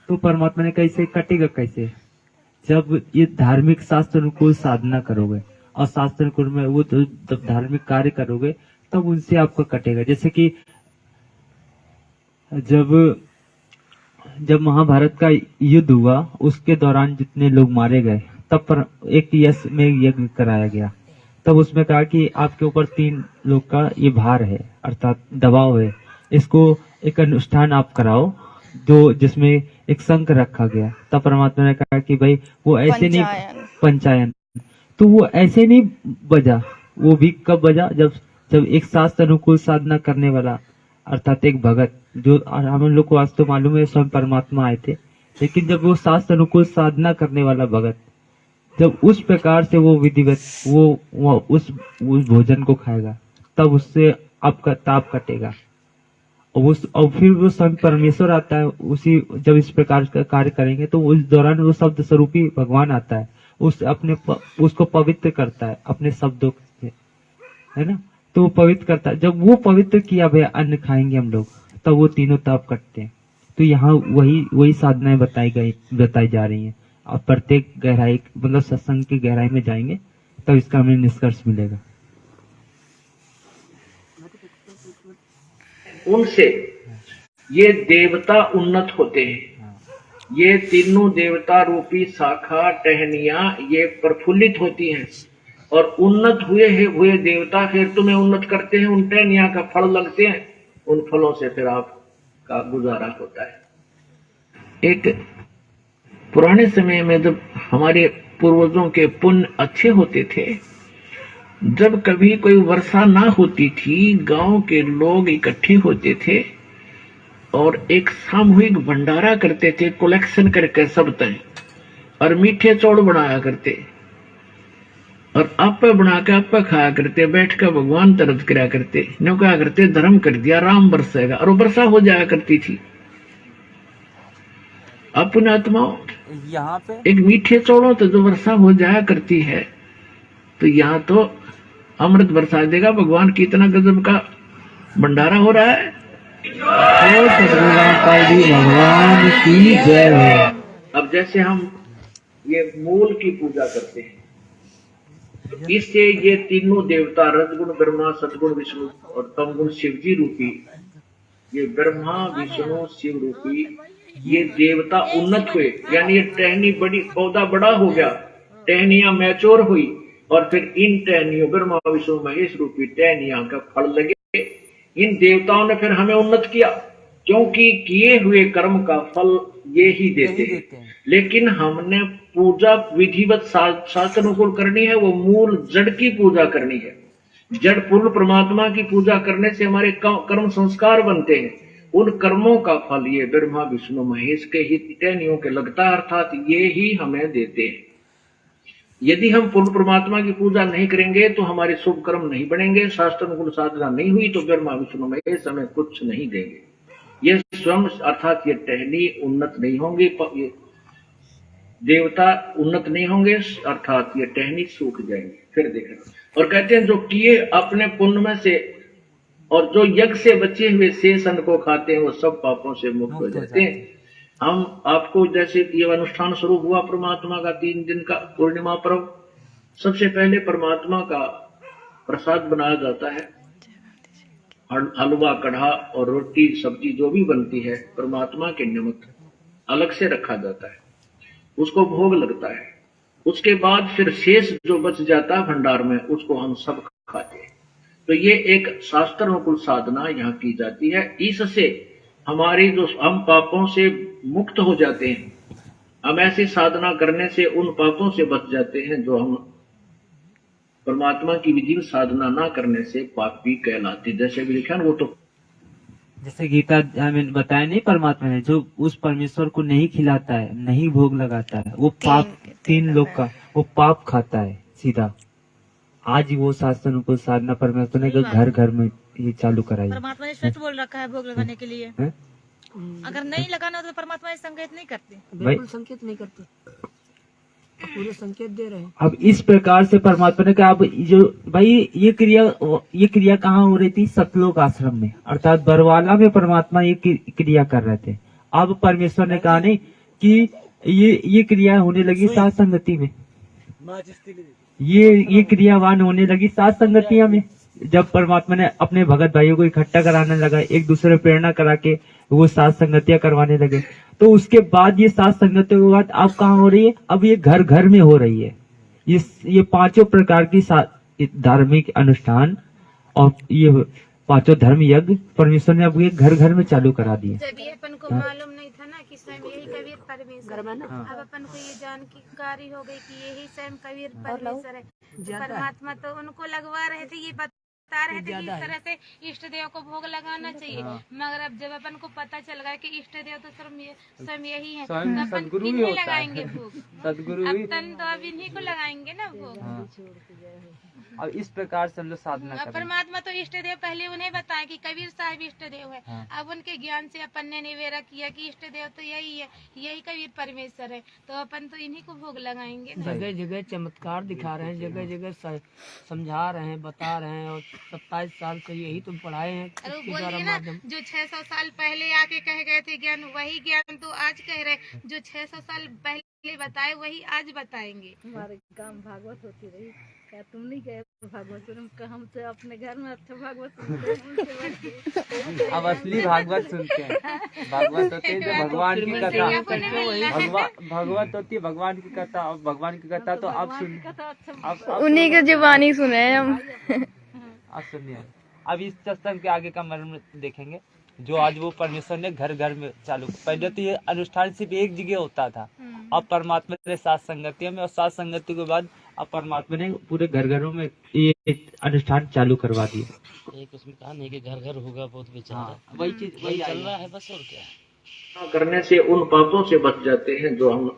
तो परमात्मा ने कैसे कटेगा? कैसे? जब ये धार्मिक शास्त्र अनुकूल साधना करोगे और शास्त्र अनुकूल में वो धार्मिक कार्य करोगे, तब उनसे आपको कटेगा। जैसे कि जब महाभारत का युद्ध हुआ, उसके दौरान जितने लोग मारे गए, तब पर एक यश में यज्ञ कराया गया। तब उसमें कहा कि आपके ऊपर 3 लोग का ये भार है, अर्थात दबाव है, इसको एक अनुष्ठान आप कराओ, जो जिसमें एक शंख रखा गया। तब परमात्मा ने कहा कि भाई वो ऐसे नहीं, पंचायन, तो वो ऐसे नहीं बजा। वो भी कब बजा? जब एक शास्त्र अनुकूल साधना करने वाला, अर्थात एक भगत, जो हम लोग को आज तो मालूम है स्वयं परमात्मा आए थे, लेकिन जब वो शास्त्र अनुकूल साधना करने वाला भगत, जब उस प्रकार से वो विधिवत वो उस भोजन को खाएगा, तब उससे आपका ताप कटेगा। और फिर वो स्वयं परमेश्वर आता है, उसी जब इस प्रकार का कार्य करेंगे तो उस दौरान वो शब्द स्वरूपी भगवान आता है, उसको पवित्र करता है अपने शब्दों से, है ना? तो वो पवित्र करता है। जब वो पवित्र किया भैया अन्न खाएंगे हम लोग, तब वो तीनों ताप कटते हैं। तो यहाँ वही साधनाएं बताई जा रही हैं। और प्रत्येक गहराई, मतलब सत्संग की गहराई में जाएंगे तब इसका हमें निष्कर्ष मिलेगा। उनसे ये देवता उन्नत होते हैं। ये तीनों देवता रूपी शाखा टहनियां ये प्रफुल्लित होती हैं, और उन्नत हुए देवता फिर तुम्हें उन्नत करते हैं। उन टहनियां का फल लगते हैं, उन फलों से फिर आपका गुजारा होता है। एक पुराने समय में जब हमारे पूर्वजों के पुण्य अच्छे होते थे, जब कभी कोई वर्षा ना होती थी, गांव के लोग इकट्ठे होते थे और एक सामूहिक भंडारा करते थे, कलेक्शन करके सब तय, और मीठे चौड़ बनाया करते और आपे बना के आपे खाया करते, बैठ कर भगवान तरफ करा करते, न्यों कहा करते धर्म कर दिया राम बरसेगा, और वर्षा हो जाया करती थी। अपने आत्माओं यहाँ पे एक मीठे चौड़ों तो जो वर्षा हो जाया करती है, तो यहाँ तो अमृत बरसा देगा भगवान। कितना गजब का भंडारा हो रहा है। भगवान की जय हो। अब जैसे हम ये मूल की पूजा करते हैं, इससे ये तीनों देवता रजगुण ब्रह्मा, सदगुण विष्णु और तमगुण शिव जी रूपी, ये ब्रह्मा विष्णु शिव रूपी ये देवता उन्नत हुए। यानी ये टहनी बड़ी, पौधा बड़ा हो गया, टहनियां मैच्योर हुई और फिर इन टहनियों ब्रह्मा विष्णु महेश रूपी टहनियां का फल लगे। इन देवताओं ने फिर हमें उन्नत किया, क्योंकि किए हुए कर्म का फल ये ही देते हैं। लेकिन हमने पूजा विधिवत शास्त्रानुकूल करनी है, वो मूल जड़ की पूजा करनी है। जड़ पूर्ण परमात्मा की पूजा करने से हमारे कर्म संस्कार बनते हैं। उन कर्मों का फल ये ब्रह्मा विष्णु महेश के ही टहनियों के लगता है, अर्थात ये ही हमें देते हैं। यदि हम पूर्ण परमात्मा की पूजा नहीं करेंगे तो हमारे शुभ कर्म नहीं बनेंगे, शास्त्रानुकूल साधना नहीं हुई तो ब्रह्मा विष्णु महेश हमें कुछ नहीं देंगे। ये स्वयं अर्थात ये टहनी उन्नत नहीं होंगे, ये देवता उन्नत नहीं होंगे, अर्थात ये टहनी सूख जाएंगे। फिर देखें और कहते हैं जो किए अपने पुण्य में से और जो यज्ञ से बचे हुए शेष अन्न को खाते हैं वो सब पापों से मुक्त हो जाते हैं। हम आपको जैसे ये अनुष्ठान स्वरूप हुआ परमात्मा का 3 दिन का पूर्णिमा पर्व, सबसे पहले परमात्मा का प्रसाद बनाया जाता है। हलवा, कढ़ा और रोटी सब्जी जो भी बनती है परमात्मा के निमित्त अलग से रखा जाता है, उसको भोग लगता है। उसके बाद फिर शेष जो बच जाता है भंडार में उसको हम सब खाते हैं। तो ये एक शास्त्रानुकूल साधना यहाँ की जाती है। इससे हमारी जो हम पापों से मुक्त हो जाते हैं। हम ऐसी साधना करने से उन पापों से बच जाते हैं जो हम परमात्मा की विधि में साधना ना करने से पापी कहलाते। जैसे भी लिखा वो तो जैसे गीता हमें बताया नहीं, परमात्मा ने जो उस परमेश्वर को नहीं खिलाता है, नहीं भोग लगाता है, वो पाप 3 लोग का वो पाप खाता है सीधा। आज वो शास्त्रानुकूल साधना परमेश्वर ने घर घर में ये चालू कराई। परमात्मा ने स्पष्ट बोल रखा है भोग लगाने के लिए। है? अगर नहीं लगाना तो परमात्मा ये संकेत नहीं करते। बिल्कुल संकेत नहीं करते, पूरे संकेत दे रहे हैं। अब इस प्रकार से परमात्मा ने कहा अब जो भाई ये क्रिया कहाँ हो रही थी? सतलोक आश्रम में, अर्थात बरवाला में परमात्मा ये क्रिया कर रहे थे। अब परमेश्वर ने कहा नहीं कि ये क्रिया होने लगी सात संगति में, ये क्रियावान होने लगी सात संगतियां में। जब परमात्मा ने अपने भगत भाइयों को इकट्ठा कराने लगा, एक दूसरे प्रेरणा करा के वो सात संगतियां करवाने लगे, तो उसके बाद ये सात संगतियों के बाद अब कहाँ हो रही है? अब ये घर घर में हो रही है। ये 5 प्रकार की धार्मिक अनुष्ठान और ये 5 धर्म यज्ञ परमेश्वर ने अब ये घर घर में चालू करा दिए। जब ये अपन को मालूम नहीं था ना कि स्वयं यही कबीर परमेश्वर, अब अपन को ये जानकारी हो गई कि यही स्वयं कबीर परमेश्वर है। परमात्मा तो उनको लगवा रहे थे, ये बता रहे थे कि इस तरह से इष्ट देव को भोग लगाना चाहिए। मगर अब जब अपन को पता चल गया कि इष्ट देव तो स्वयं यही है, तो अपन किन्हीं लगाएंगे भोग? सदगुरु अब तन तो अब इन्हीं को लगाएंगे ना भोग। और इस प्रकार से हम लोग साधना अब परमात्मा तो इष्ट देव पहले उन्हें बताया कि कबीर साहब इष्ट देव है। अब उनके ज्ञान से अपन ने निवेरा किया कि इष्ट देव तो यही है, यही कबीर परमेश्वर है, तो अपन तो इन्हीं को भोग लगाएंगे ना। जगह जगह चमत्कार दिखा रहे हैं, जगह जगह समझा रहे हैं, बता रहे हैं, और 27 साल से यही तो पढ़ाए हैं। अरे वो बोलिए ना, जो 600 साल पहले आके कह गए थे ज्ञान, वही ज्ञान तो आज कह रहे, जो 600 साल पहले बताए वही आज बताएंगे। हमारे काम भागवत होती रही, क्या तुम नहीं कहे भागवत? हम तो अपने घर में अच्छा भागवत सुनते हैं। अब असली भागवत सुनते हैं। भागवत होती है जो भगवान की कथा, भागवत होती है भगवान की कथा। अब भगवान की कथा तो आप सुन, उन्हीं की जुबानी सुने हम। आप सुनिए। अब इस सत्संग के आगे का मर्म देखेंगे, जो आज वो परमेश्वर ने घर घर में चालू। पहले तो ये अनुष्ठान सिर्फ एक जगह होता था, अब परमात्मा ने 7 संगतियों में, और 7 संगति के बाद अब परमात्मा ने पूरे घर घरों में ये अनुष्ठान चालू करवा दिया। एक उसमें कहा नहीं कि घर घर होगा बहुत बेचारा, वही चीज वही चल रहा है बस, और क्या। करने से उन पापों से बच जाते हैं जो हम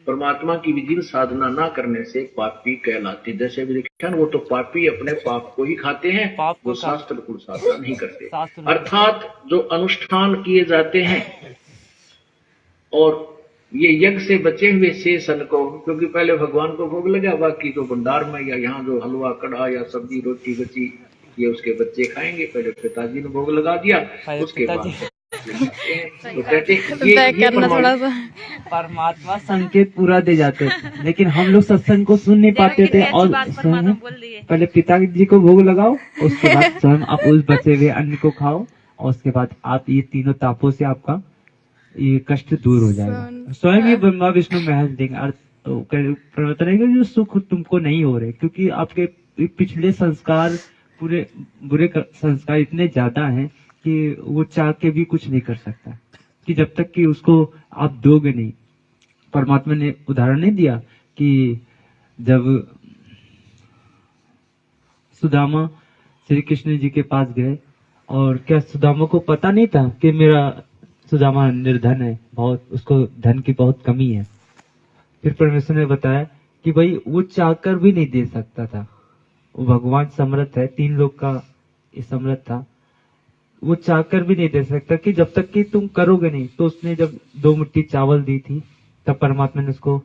परमात्मा की विधि में साधना ना करने से पापी कहलाते। जैसे भी लिखा वो तो पापी अपने पाप को ही खाते हैं, पाप को वो शास्त्रानुकूल साधना नहीं करते। शास्त्र अर्थात जो अनुष्ठान किए जाते हैं और ये यज्ञ से बचे हुए शेष अन्न को, क्योंकि पहले भगवान को भोग लगा, बाकी जो भंडार में या यहाँ जो हलवा, कढ़ा या सब्जी रोटी बची ये उसके बच्चे खाएंगे। पहले पिताजी ने भोग लगा दिया, उसके बाद खाते हैं। तो कहते हैं ये परमात्मा परमात्मा संकेत पूरा दे जाते हैं, लेकिन हम लोग सत्संग को सुन नहीं पाते थे। और परमात्मा बोल दिए। पहले पिताजी को भोग लगाओ, उसके बाद स्वयं आप उस बचे हुए अन्न को खाओ, और उसके बाद आप ये तीनों तापों से आपका ये कष्ट दूर हो जाएगा। स्वयं ये ब्रह्मा विष्णु महेश देंगे। प्रवर्तन है कि जो सुख तुमको नहीं हो रहे, क्योंकि आपके पिछले संस्कार पूरे बुरे संस्कार इतने ज्यादा हैं कि वो चाह के भी कुछ नहीं कर सकता, कि जब तक कि उसको आप दोगे नहीं। परमात्मा ने उदाहरण नहीं दिया कि जब सुदामा श्री कृष्ण जी के पास गए, और क्या सुदामा को पता नहीं था कि मेरा सुदामा निर्धन है, बहुत उसको धन की बहुत कमी है। फिर परमेश्वर ने बताया कि भाई वो चाहकर भी नहीं दे सकता था, वो भगवान समर्थ है, 3 लोग का ये समर्थ था, वो चाहकर भी नहीं दे सकता कि जब तक कि तुम करोगे नहीं। तो उसने जब 2 मुट्ठी चावल दी थी, तब परमात्मा ने उसको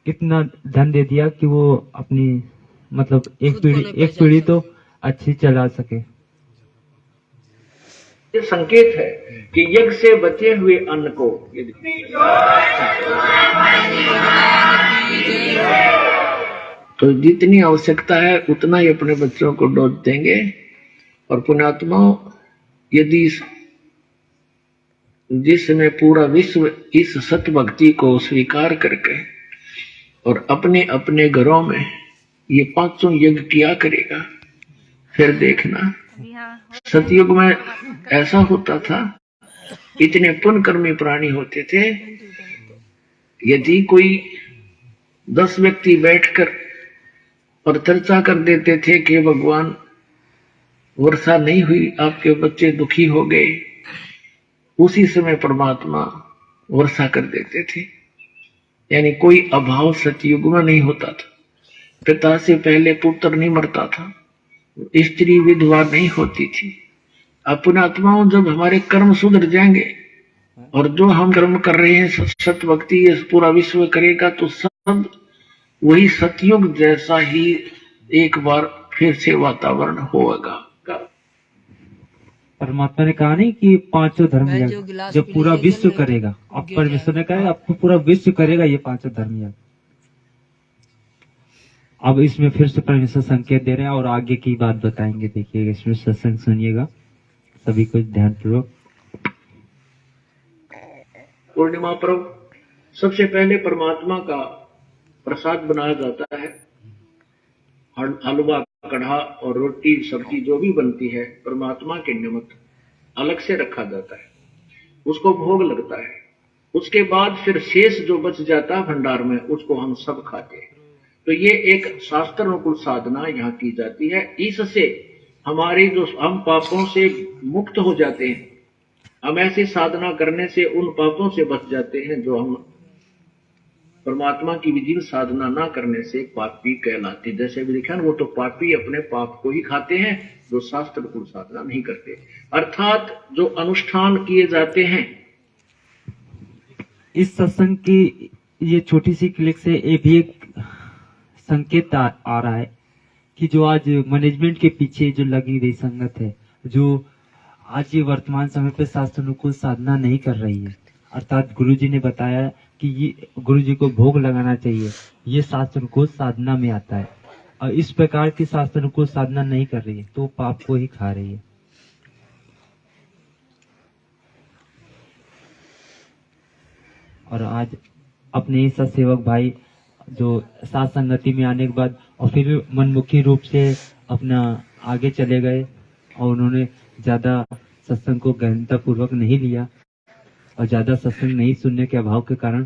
इतना धन दे दिया कि वो अपनी मतलब एक पीढ़ी तो अच्छी चला सके। ये संकेत है कि यज्ञ से बचे हुए अन्न को तो जितनी आवश्यकता है उतना ही अपने बच्चों को डोज देंगे। और पुण्यात्मा, यदि जिसमें पूरा विश्व इस सत्य भक्ति को स्वीकार करके और अपने अपने घरों में ये 500 यज्ञ किया करेगा, फिर देखना सतयुग में ऐसा होता था, इतने पुण्यकर्मी प्राणी होते थे, यदि कोई 10 व्यक्ति बैठकर और चर्चा कर देते थे कि भगवान वर्षा नहीं हुई, आपके बच्चे दुखी हो गए, उसी समय परमात्मा वर्षा कर देते थे। यानी कोई अभाव सतयुग में नहीं होता था। पिता से पहले पुत्र नहीं मरता था, स्त्री विधवा नहीं होती थी। अपना आत्माओं, जब हमारे कर्म सुधर जाएंगे और जो हम कर्म कर रहे हैं सत्य भक्ति ये पूरा विश्व करेगा, तो सब वही सतयुग जैसा ही एक बार फिर से वातावरण होगा। परमात्मा ने कहा नहीं कि 5 धर्म यज्ञ जब पूरा विश्व करेगा, अब परमेश्वर ने कहा आपको पूरा विश्व करेगा ये 5 धर्म यज्ञ। अब इसमें फिर से परमेश्वर संकेत दे रहे हैं और आगे की बात बताएंगे। देखिएगा, इसमें सत्संग सुनिएगा सभी को ध्यानपूर्वक। पूर्णिमा पर्व सबसे पहले परमात्मा का प्रसाद बनाया जाता है। हलवा, कढ़ा और रोटी सब्जी जो भी बनती है परमात्मा के निमित्त अलग से रखा जाता है, उसको भोग लगता है। उसके बाद फिर शेष जो बच जाता है भंडार में, उसको हम सब खाते हैं। तो ये एक शास्त्र अनुकूल साधना यहाँ की जाती है। इससे हमारे जो हम पापों से मुक्त हो जाते हैं। हम ऐसी साधना करने से उन पापों से बच जाते हैं जो हम परमात्मा की विधि साधना ना करने से पापी कहलाते। जैसे भी लिखा, वो तो पापी अपने पाप को ही खाते हैं जो शास्त्र अनुकूल साधना नहीं करते। अर्थात जो अनुष्ठान किए जाते हैं। इस सत्संग की ये छोटी सी क्लिक से ये भी एक संकेत आ रहा है कि जो आज मैनेजमेंट के पीछे जो लगी रही संगत है, जो आज ये वर्तमान समय पे शास्त्र अनुकूल साधना नहीं कर रही है, अर्थात गुरुजी ने बताया कि ये गुरुजी को भोग लगाना चाहिए, ये शास्त्र अनुकूल साधना में आता है। और इस प्रकार की शास्त्र अनुकूल साधना नहीं कर रही है तो पाप को ही खा रही है। और आज अपने सत्सेवक भाई जो साथ संगति में आने के बाद और फिर मनमुखी रूप से अपना आगे चले गए और उन्होंने ज्यादा सत्संग को गहनता पूर्वक नहीं लिया और ज्यादा सत्संग नहीं सुनने के अभाव के कारण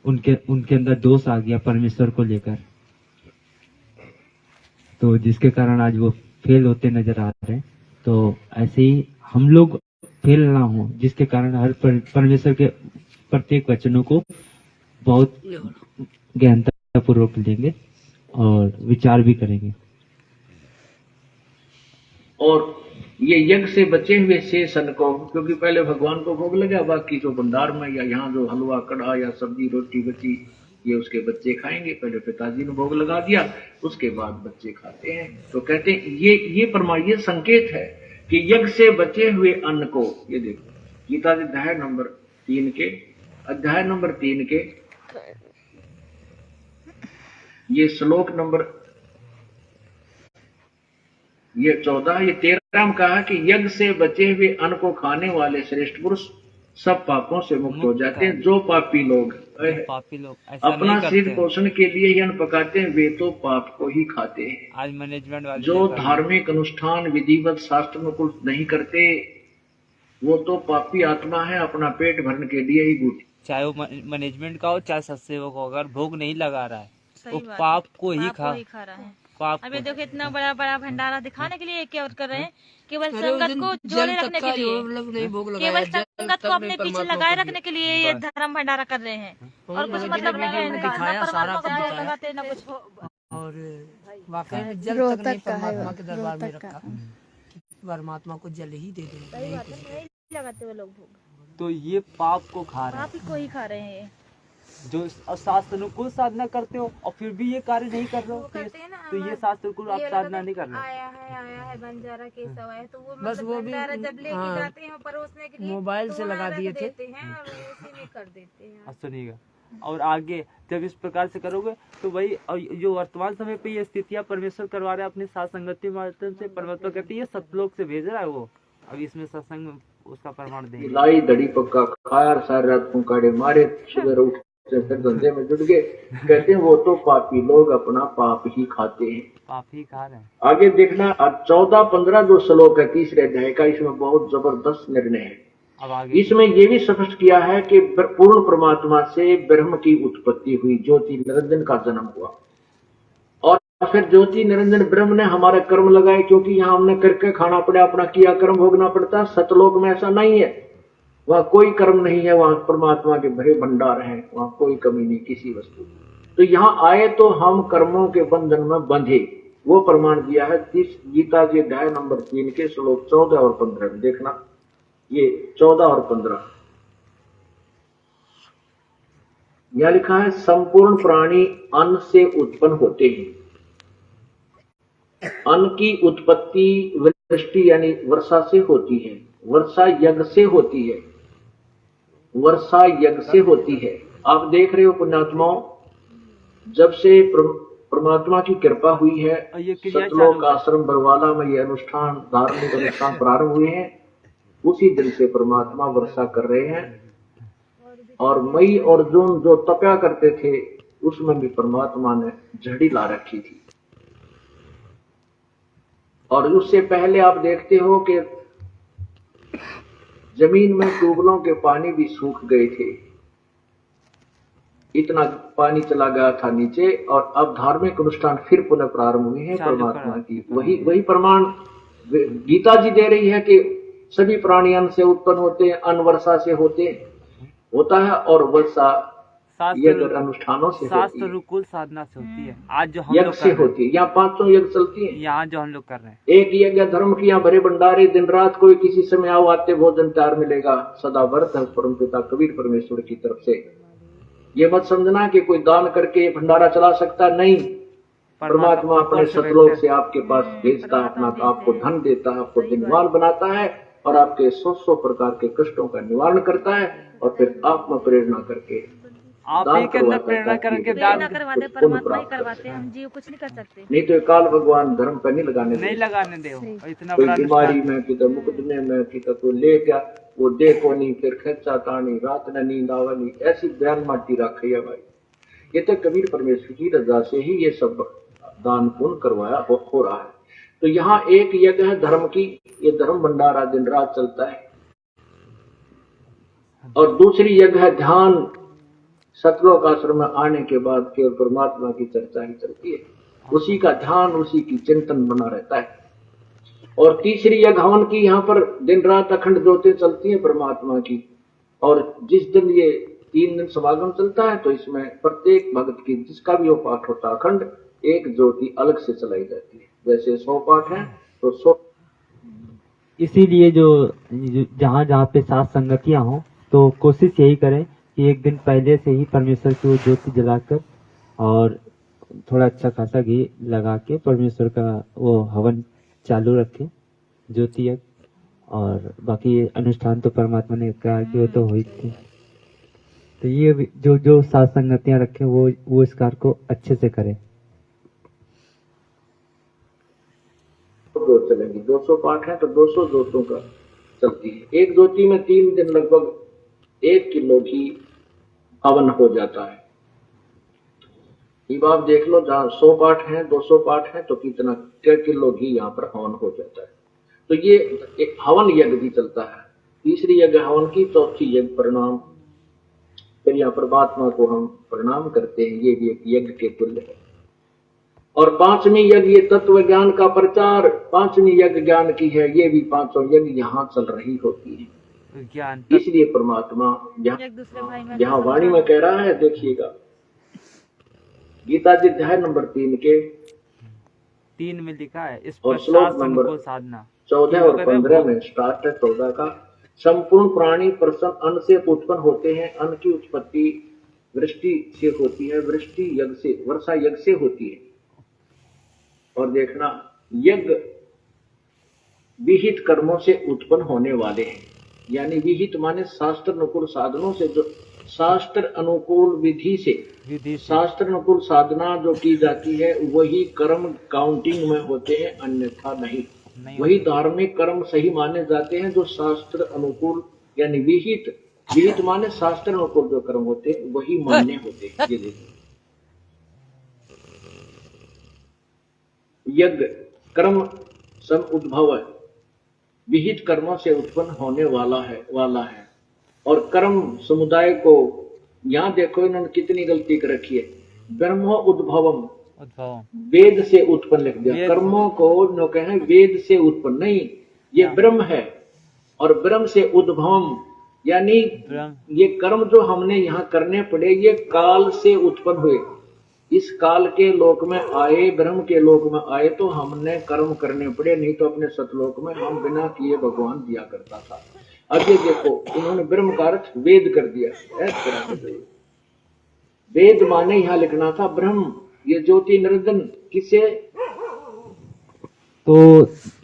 उनके अंदर दोष आ गया परमेश्वर को लेकर, तो जिसके कारण आज वो फेल होते नजर आ रहे हैं। तो ऐसे ही हम लोग फेल ना हो, जिसके कारण हर परमेश्वर के प्रत्येक वचनों को बहुत गहनता पूर्वक लेंगे और विचार भी करेंगे। और ये यज्ञ से बचे हुए शेष अन्न को, क्योंकि पहले भगवान को भोग लगा, बाकी जो भंडार में या यहाँ जो हलवा, कढ़ा या सब्जी रोटी बची ये उसके बच्चे खाएंगे। पहले पिताजी ने भोग लगा दिया, उसके बाद बच्चे खाते हैं। तो कहते हैं ये संकेत है कि यज्ञ से बचे हुए अन्न को, ये देखो गीता जी अध्याय नंबर 3 के ये श्लोक नंबर ये 14 ये 13 में कहा कि यज्ञ से बचे हुए अन्न को खाने वाले श्रेष्ठ पुरुष सब पापों से मुक्त हो जाते हैं। जो पापी लोग ऐसा अपना नहीं शरीर करते। पोषण के लिए ही अन्न पकाते हैं वे तो पाप को ही खाते हैं। आज मैनेजमेंट वाले जो धार्मिक अनुष्ठान विधिवत शास्त्र में कुछ नहीं करते वो तो पापी आत्मा है, अपना पेट भरने के लिए ही बूटी। चाहे वो मैनेजमेंट का हो चाहे सत्सेवक हो, अगर भोग नहीं लगा रहा है सही वो बात पाप को ही पाप खा को ही खा रहा है। पाप अब ये को। देखो इतना बड़ा बड़ा भंडारा दिखाने के लिए क्या कर रहे हैं? केवल संगत को जोड़े रखने के लिए, केवल संगत को अपने पीछे लगाए रखने के लिए ये धर्म भंडारा कर रहे हैं और कुछ मतलब नहीं है इनका। ना परमात्मा को जोड़ लगाते ना कुछ। और वाकई में जल तक नहीं परमात्मा के दरबार में रखा, परमात्मा को जल ही दे देंगे। नहीं लगाते वो लोग भोग, तो ये पाप को खा रहे हैं। पाप ही को ही खा रहे हैं। जो शास्त्र अनुकूल साधना करते हो और फिर भी ये कार्य नहीं कर रहे हो, करते हैं ना, तो ये शास्त्र अनुकूल आप ये साधना लोग नहीं कर रहे हो। आया है बंजारा केसव आया तो वो बस वो भी भंडारा जब लेके हाँ, जाते हैं परोसने के लिए मोबाइल तो से वहाँ लगा रख दिए थे। देते हैं और उसी में कर देते हैं। अब सुनिएगा, और आगे जब इस प्रकार से करोगे तो वही जो वर्तमान समय पे ये स्थितियाँ परमेश्वर करवा रहा है अपने साथ संगति के माध्यम से। परमात्मा कहती है सतलोक से भेज रहा है वो। अब इसमें सत्संग में उसका प्रमाण देंगे। लाई दड़ी पक्का खाया, सारी रात पुकारे मारे, सुबह उठ फिर धंधे में जुट गए। कहते हैं वो तो पापी लोग अपना पाप ही खाते हैं। पाप ही खा रहे हैं। आगे देखना 14-15 जो श्लोक है तीसरे अध्याय का, इसमें बहुत जबरदस्त निर्णय है। अब आगे इसमें ये भी स्पष्ट किया है कि पूर्ण परमात्मा से ब्रह्म की उत्पत्ति हुई, ज्योति निरंजन का जन्म हुआ और फिर ज्योति निरंजन ब्रह्म ने हमारे कर्म लगाए, क्योंकि यहाँ हमने करके खाना पड़ा, अपना किया कर्म भोगना पड़ता। सतलोक में ऐसा नहीं है, वहाँ कोई कर्म नहीं है, वहाँ परमात्मा के भरे भंडार हैं, वहाँ कोई कमी नहीं किसी वस्तु की। तो यहाँ आए तो हम कर्मों के बंधन में बंधे, वो प्रमाण दिया है गीता जी अध्याय नंबर 3 के श्लोक 14 और 15 में। देखना ये 14 और 15 यह लिखा है, संपूर्ण प्राणी अन्न से उत्पन्न होते हैं। अन्न की उत्पत्ति वृष्टि यानी वर्षा से होती है, वर्षा यज्ञ से होती है, वर्षा यज्ञ से होती है। आप देख रहे हो पुण्यात्माओं, जब से परमात्मा की कृपा हुई है, सतलोक आश्रम बरवाला में ये अनुष्ठान धार्मिक अनुष्ठान प्रारंभ हुए हैं, उसी दिन से परमात्मा वर्षा कर रहे हैं। और मई और जून जो तपया करते थे उसमें भी परमात्मा ने झड़ी ला रखी थी। और उससे पहले आप देखते हो कि जमीन में ट्यूबवेलों के पानी भी सूख गए थे, इतना पानी चला गया था नीचे। और अब धार्मिक अनुष्ठान फिर पुनः प्रारंभ हुए हैं परमात्मा की। वही प्रमाण गीता जी दे रही है कि सभी प्राणी अन्न से उत्पन्न होते हैं, अन्न वर्षा से होता है और वर्षा यज्ञ अनुष्ठानों से होती है, शास्त्र अनुकूल साधना से होती है। आज जो हम यज्ञ लोग से होती है। यहाँ 500 यज्ञ चलती है, यहाँ जो हम लोग कर रहे हैं। एक यज्ञ धर्म की यहाँ भरे भंडारे, दिन रात कोई किसी समय आओ आते भोजन तैयार मिलेगा, सदा व्रत है परम पिता कबीर परमेश्वर की तरफ से। ये मत समझना कि कोई दान करके भंडारा चला सकता, नहीं। परमात्मा अपने सतलोक से आपके पास भेजता है, अपना आपको धन देता है, आपको धनवान बनाता है और आपके 100 प्रकार के कष्टों का निवारण करता है और फिर आत्म प्रेरणा करके आप ही के अंदर प्रेरणा करके प्रेरणा करवाते, परमात्मा ही करवाते हैं, हम जीव कुछ नहीं कर सकते। नहीं तो काल भगवान धर्म पर नहीं लगाने नहीं लगाने दे। इतना कोई बड़ा बीमारी में कितना मुकदमे में कितना कोई ले गया, वो देखो नहीं, फिर खेचा तानी, रात न नींद आवनी, ऐसी बयान माटी रखी है भाई। ये तो कबीर परमेश्वर की रजा से ही ये सब दान पुण्य करवाया हो रहा है। तो यहाँ एक यज्ञ है धर्म की, ये धर्म भंडारा दिन रात चलता है। और दूसरी यज्ञ है ध्यान, सतलोक आश्रम में आने के बाद केवल परमात्मा की चर्चा ही चलती है, उसी का ध्यान उसी की चिंतन बना रहता है। और तीसरी यज्ञ हवन की, यहाँ पर दिन रात अखंड ज्योति चलती है परमात्मा की। और जिस दिन ये 3 दिन समागम चलता है तो इसमें प्रत्येक भक्त की जिसका भी वो पाठ होता है अखंड, एक ज्योति अलग से चलाई जाती है। जैसे 100 पाठ है तो 100। इसीलिए जो जहाँ जहाँ पे साथ संगतियाँ हो तो कोशिश यही करें कि एक दिन पहले से ही परमेश्वर की वो ज्योति जलाकर और थोड़ा अच्छा खासा घी लगा के परमेश्वर का वो हवन चालू रखें, ज्योति यज्ञ। और बाकी अनुष्ठान तो परमात्मा ने कहा कि वो तो हुई थी। तो ये जो जो साथ संगतियां रखें वो इस कार्य को अच्छे से करें। दो चलेंगी, 200 पाठ है तो 200 जोतों का चलती है। एक जोती में 3 दिन लगभग 1 किलो घी हवन हो जाता है। अब आप देख लो, जहाँ 100 पाठ है 200 पाठ है तो कितना 1 किलो घी यहाँ पर हवन हो जाता है। तो ये एक हवन यज्ञ भी चलता है। तीसरी यज्ञ हवन की, चौथी यज्ञ प्रणाम। फिर यहाँ परमात्मा को हम प्रणाम करते हैं, ये भी एक यज्ञ के तुल्य है। और 5वीं यज्ञ ये तत्व ज्ञान का प्रचार, 5वीं यज्ञ ज्ञान की है। ये भी 500 यज्ञ यहाँ चल रही होती है ज्ञान। इसलिए परमात्मा यहाँ वाणी में कह रहा है, देखिएगा गीता जी अध्याय नंबर 3 के 3 में लिखा है, इस और पर श्लोक नंबर साधना 14 और 15 में स्टार्ट है 14 का। संपूर्ण प्राणी प्रसन्न अन्न से उत्पन्न होते हैं। अन्न की उत्पत्ति वृष्टि से होती है, वृष्टि यज्ञ से, वर्षा यज्ञ से होती है। और देखना, यज्ञ विहित कर्मों से उत्पन्न होने वाले हैं। यानी विहित माने शास्त्र अनुकूल साधनों से, जो शास्त्र अनुकूल विधि से शास्त्र अनुकूल साधना जो की जाती है वही कर्म काउंटिंग में होते हैं, अन्यथा नहीं। वही धार्मिक कर्म सही माने जाते हैं जो शास्त्र अनुकूल, यानी विहित माने शास्त्र अनुकूल जो कर्म होते हैं वही मान्य होते हैं। ये देखिए, यज्ञ कर्म सम उद्भव है, विहित कर्मों से उत्पन्न होने वाला है। और कर्म समुदाय को, यहाँ देखो इन्होंने कितनी गलती कर रखी है। ब्रह्मो उद्भवम, वेद से उत्पन्न लिख दिया। कर्मों को न कहें वेद से उत्पन्न, नहीं, ये ब्रह्म है। और ब्रह्म से उद्भवम, यानी ये कर्म जो हमने यहाँ करने पड़े ये काल से उत्पन्न हुए। इस काल के लोक में आए, ब्रह्म के लोक में आए तो हमने कर्म करने पड़े, नहीं तो अपने सतलोक में हम बिना किए भगवान दिया करता था। अब ये देखो, इन्होंने ब्रह्म का अर्थ वेद कर दिया। वेद माने यहाँ लिखना था ब्रह्म, ये ज्योति निरंजन किसे। तो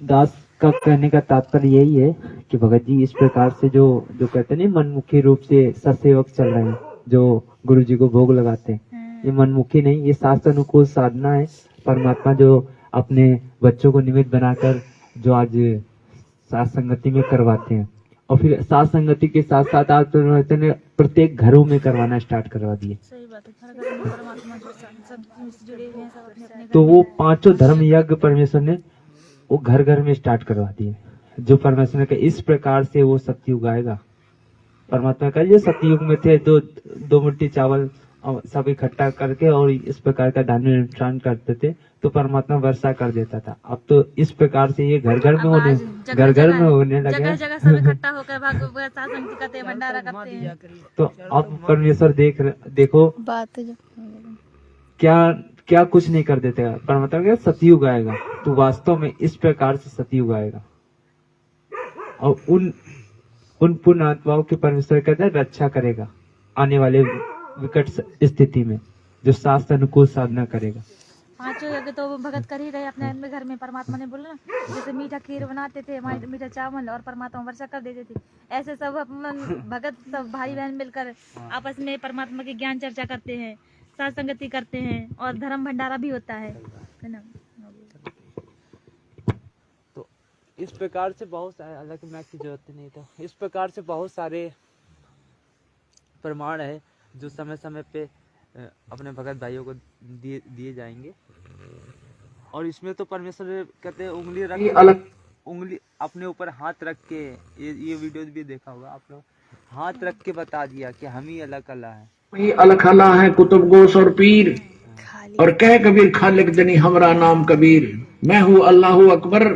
दास का कहने का तात्पर्य यही है कि भगत जी इस प्रकार से जो कहते हैं मनमुखी रूप से ससेवक चल रहे हैं, जो गुरु जी को भोग लगाते हैं, ये मनमुखी नहीं, ये शास्त्र अनुकूल साधना है। परमात्मा जो अपने बच्चों को निमित्त बनाकर जो आज साथ संगति में करवाते हैं, और फिर साथ संगति के साथ साथ आज ने प्रत्येक घरों में करवाना स्टार्ट करवा दिए। सही बात है, घर घर में परमात्मा जो सब जुड़े हुए हैं, सब अपने अपने तो वो 5 धर्म यज्ञ परमेश्वर ने वो घर घर में स्टार्ट करवा दिए। जो परमेश्वर ने कहा इस प्रकार से वो सतयुग आएगा। परमात्मा का जो सतयुग में थे, 2 मुट्ठी चावल सब इकट्ठा करके और इस प्रकार का धार्मिक अनुष्ठान करते थे तो परमात्मा वर्षा कर देता था। अब तो इस प्रकार से ये घर घर में होने लगे, जगह जगह सब इकट्ठा होकर भागवत शासन करते हैं, भंडारा करते हैं। तो अब परमेश्वर देखो बात क्या कुछ नहीं कर देते। परमात्मा का सतयुग आएगा तो वास्तव में इस प्रकार से सतयुग आएगा और उन पुण्य आत्माओं की परमेश्वर कहता है रक्षा करेगा आने वाले विकट स्थिति में, जो शास्त्र अनुकूल साधना करेगा। 5 यज्ञ तो भगत कर ही रहे अपने घर में। परमात्मा ने बोला ना, जैसे मीठा खीर बनाते थे, मीठा चावल, और परमात्मा वर्षा कर देते थे। ऐसे सब भगत सब भाई बहन मिलकर आपस में परमात्मा की ज्ञान चर्चा करते हैं, साथ संगति करते हैं, और धर्म भंडारा भी होता है ना। तो इस प्रकार से बहुत सारे, अलग मैक की जरूरत नहीं था, इस प्रकार से बहुत सारे प्रमाण है जो समय समय पे अपने भगत भाइयों को दिए जाएंगे। और इसमें तो परमेश्वर कहते हैं उंगली अपने ऊपर हाथ रख के, ये वीडियो भी देखा होगा आप लोग, हाथ रख के बता दिया कि हम ही अलग अल्लाह है। ये अलग अल्लाह है, कुतुब गोस और पीर। और कह कबीर खालिक जनी हमरा नाम कबीर, मैं हूँ अल्लाह अकबर,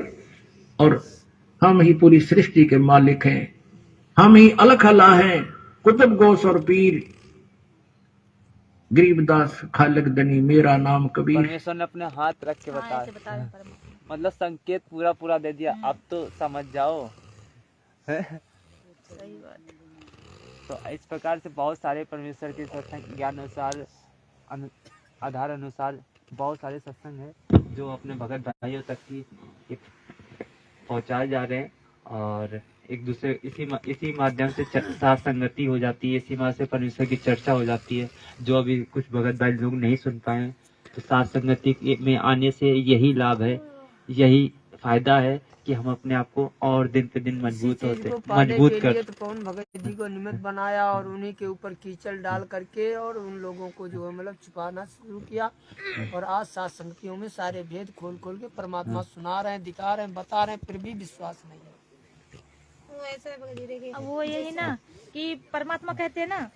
और हम ही पूरी सृष्टि के मालिक हैं। हम ही अलग अल्लाह हैं, कुतुब गोस और पीर, गरीबदास खालिक दनी मेरा नाम कबीर। परमेश्वर ने अपने हाथ रख के बताया, मतलब संकेत पूरा दे दिया। अब तो समझ जाओ। सही बात। तो इस प्रकार से बहुत सारे परमेश्वर के सत्संग ज्ञान अनुसार, आधार अनुसार बहुत सारे सत्संग है जो अपने भगत भाइयों तक की पहुंचाए जा रहे हैं। और एक दूसरे इसी माध्यम से साथ संगति हो जाती है, इसी माध्यम से परमेश्वर की चर्चा हो जाती है। जो अभी कुछ भगत भाई लोग नहीं सुन पाए, तो साथ संगति में आने से यही लाभ है, यही फायदा है कि हम अपने आप को और दिन पे दिन मजबूत कर। तो पवन भगत जी को निमित्त बनाया और उन्हीं के ऊपर कीचड़ डाल करके और उन लोगों को जो है मतलब छुपाना शुरू किया। और आज सात संगतियों में सारे भेद खोल खोल के परमात्मा सुना रहे हैं, दिखा रहे हैं, बता रहे हैं, फिर भी विश्वास नहीं है। अब वो यही ना कि परमात्मा कहते हैं ना,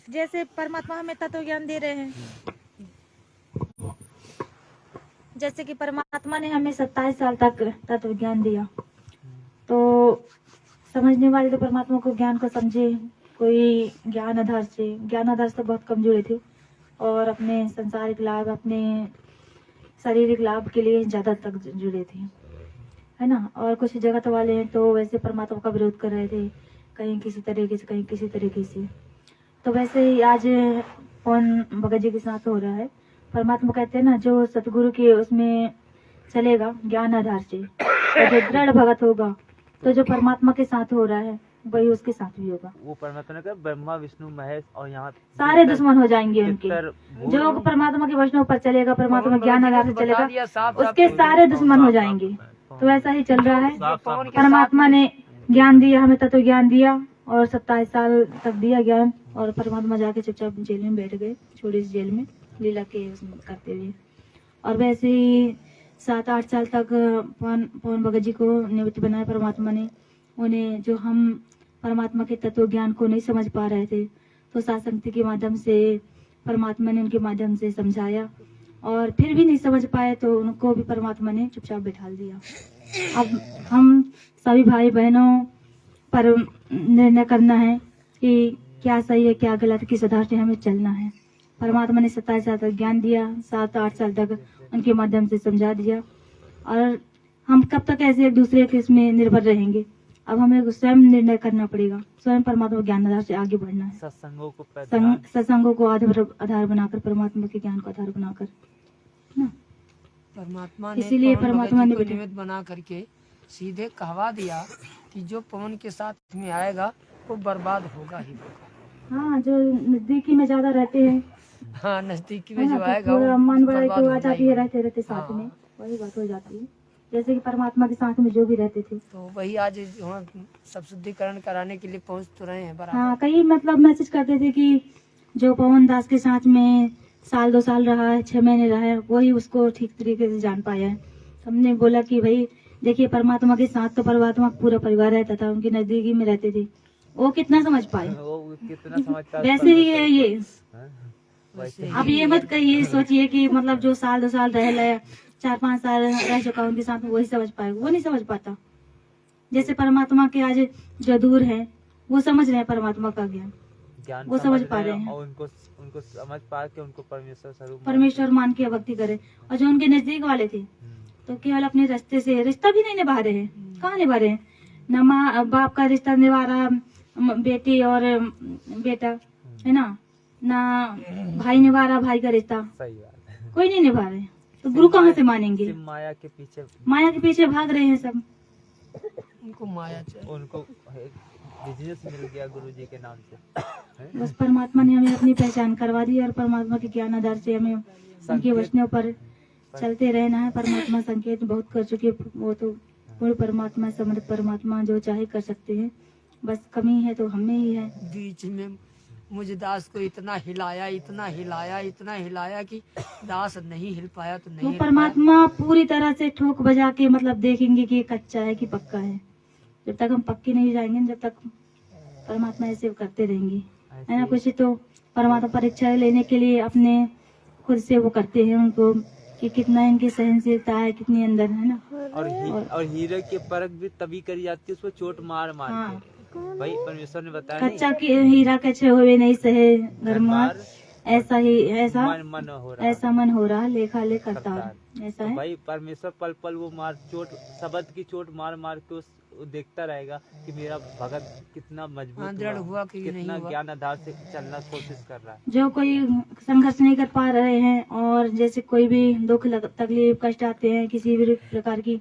जैसे परमात्मा हमें तत्व ज्ञान दे रहे हैं, जैसे कि परमात्मा ने हमें 27 साल तक तत्व ज्ञान दिया, तो समझने वाले तो परमात्मा को ज्ञान को समझे। कोई ज्ञान आधार से बहुत कम जुड़े थे और अपने संसारिक लाभ, अपने शारीरिक लाभ के लिए ज्यादा तक जुड़े थे, है ना। और कुछ जगत वाले हैं तो वैसे परमात्मा का विरोध कर रहे थे, कहीं किसी तरीके से, कहीं किसी तरीके से। तो वैसे ही आज पवन भगत जी के साथ हो रहा है। परमात्मा कहते हैं ना, जो सतगुरु के उसमें चलेगा ज्ञान आधार से, तो जो दृढ़ भगत होगा, तो जो परमात्मा के साथ हो रहा है वही उसके साथ भी होगा। वो परमात्मा ने कहा ब्रह्मा विष्णु महेश और यहाँ सारे दुश्मन हो जाएंगे उनके। जो परमात्मा के वचनों पर चलेगा, परमात्मा ज्ञान आधार से चलेगा, उसके सारे दुश्मन हो जाएंगे। तो ऐसा ही चल रहा है। परमात्मा ने ज्ञान दिया, हमें तत्व ज्ञान दिया और 27 साल तक दिया ज्ञान, और परमात्मा जाके चुपचाप जेल में बैठ गए, छोटी सी जेल में लीला के करते हुए। और वैसे ही 7-8 साल तक पवन भगत जी को निमित्त बनाया परमात्मा ने। उन्हें जो हम परमात्मा के तत्व ज्ञान को नहीं समझ पा रहे थे, तो सत्संग के माध्यम से परमात्मा ने उनके माध्यम से समझाया, और फिर भी नहीं समझ पाए तो उनको भी परमात्मा ने चुपचाप बैठा दिया। अब हम सभी भाई बहनों पर निर्णय करना है कि क्या सही है, क्या गलत, किस आधार से हमें चलना है। परमात्मा ने 27 साल तक ज्ञान दिया, 7-8 साल तक उनके माध्यम से समझा दिया, और हम कब तक ऐसे एक दूसरे के इसमें निर्भर रहेंगे। अब हमें स्वयं निर्णय करना पड़ेगा, स्वयं परमात्मा ज्ञान आधार से आगे बढ़ना है। सत्संगों को आधार बनाकर, परमात्मा के ज्ञान को आधार बनाकर, ना। परमात्मा ने इसीलिए परमात्मा ने निमित्त बना करके सीधे कहवा दिया कि जो पवन के साथ में आएगा वो बर्बाद होगा ही होगा। हाँ, जो नजदीकी में ज्यादा रहते हैं, हाँ, नजदीकी में जो आएगा वो मन बड़ा बर्बाद तो हो आ जाती है, जाएगा। रहते साथ में, वही बात हो जाती है। जैसे कि परमात्मा के साथ में जो भी रहते थे, तो वही आज हम सब शुद्धिकरण कराने के लिए पहुंच तो रहे हैं बराबर। हाँ, कई मतलब मैसेज करते थे कि जो पवन दास के साथ में 1-2 साल रहा है, 6 महीने रहा है, वही उसको ठीक तरीके से जान पाया है। हमने बोला कि भाई देखिए, परमात्मा के साथ तो परमात्मा पूरा परिवार रहता था, उनकी नजदीकी में रहते थे, वो कितना समझ पाए। वैसे ही है ये। अब ये मत कहिए, सोचिए कि मतलब जो 1-2 साल रह लिया, 4-5 साल रह चुका उनके साथ में, वही समझ पाएगा, वो नहीं समझ पाता। जैसे परमात्मा के आज जो दूर है वो समझ रहे हैं परमात्मा का ज्ञान, वो समझ पा रहे हैं, और उनको समझ पा के उनको परमेश्वर मान के भक्ति करे। और जो उनके नजदीक वाले थे तो केवल अपने रास्ते से रिश्ता भी नहीं निभा रहे हैं। कहाँ निभा रहे हैं? न माँ बाप का रिश्ता निभा रहा, बेटी और बेटा, है ना, ना भाई निभा रहा भाई का रिश्ता, कोई नहीं निभा रहे। तो गुरु कहाँ से मानेंगे? माया के पीछे भाग रहे हैं सब। उनको माया चाहिए, उनको बिजनेस मिल गया गुरु जी के नाम से। बस परमात्मा ने हमें अपनी पहचान करवा दी, और परमात्मा के ज्ञान आधार से हमें उनके वचनों पर चलते रहना है। परमात्मा संकेत बहुत कर चुके, वो तो पूर्ण परमात्मा, समर्थ परमात्मा, जो चाहे कर सकते हैं। बस कमी है तो हमें ही है। बीच में मुझे दास को इतना हिलाया, इतना हिलाया, इतना हिलाया कि दास नहीं हिल पाया तो नहीं वो हिल परमात्मा पूरी तरह से ठोक बजा के मतलब देखेंगे कि कच्चा है कि पक्का है। जब तक हम पक्के नहीं जाएंगे, जब तक परमात्मा ऐसे करते रहेंगे, है ना। कुछ तो परमात्मा परीक्षा लेने के लिए अपने खुद से वो करते हैं उनको कि कितना इनकी सहनशीलता है, कितनी अंदर है ना। और हीरे की परख भी तभी करी जाती है उसको चोट मार मार हाँ। के। भाई परमेश्वर ने बताया कच्चा की हीरा कच्चे हुए नहीं सहे घर मार, ऐसा ही ऐसा मन हो रहा लेखा ले करतार, ऐसा है। भाई परमेश्वर पल पल वो मार चोट, शब्द की चोट मार मार के वो देखता रहेगा कि मेरा भगत कितना मजबूत दृढ़ हुआ कि कितना ज्ञान आधार से चलना कोशिश कर रहा है। जो कोई संघर्ष नहीं कर पा रहे हैं, और जैसे कोई भी दुख तकलीफ कष्ट आते हैं, किसी भी प्रकार की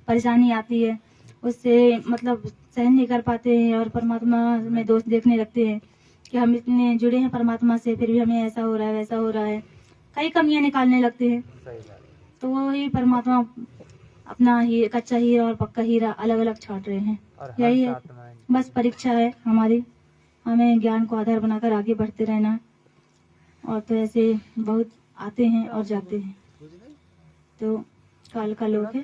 परेशानी आती है, उससे मतलब सहन नहीं कर पाते हैं और परमात्मा में दोष देखने लगते हैं कि हम इतने जुड़े हैं परमात्मा से, फिर भी हमें ऐसा हो रहा है वैसा हो रहा है, कई कमियां निकालने लगते हैं। तो वही परमात्मा अपना ही कच्चा हीरा और पक्का हीरा अलग अलग छाट रहे हैं। यही है, बस परीक्षा है हमारी, हमें ज्ञान को आधार बनाकर आगे बढ़ते रहना है। और तो ऐसे बहुत आते हैं और जाते हैं, तो काल का लोग है।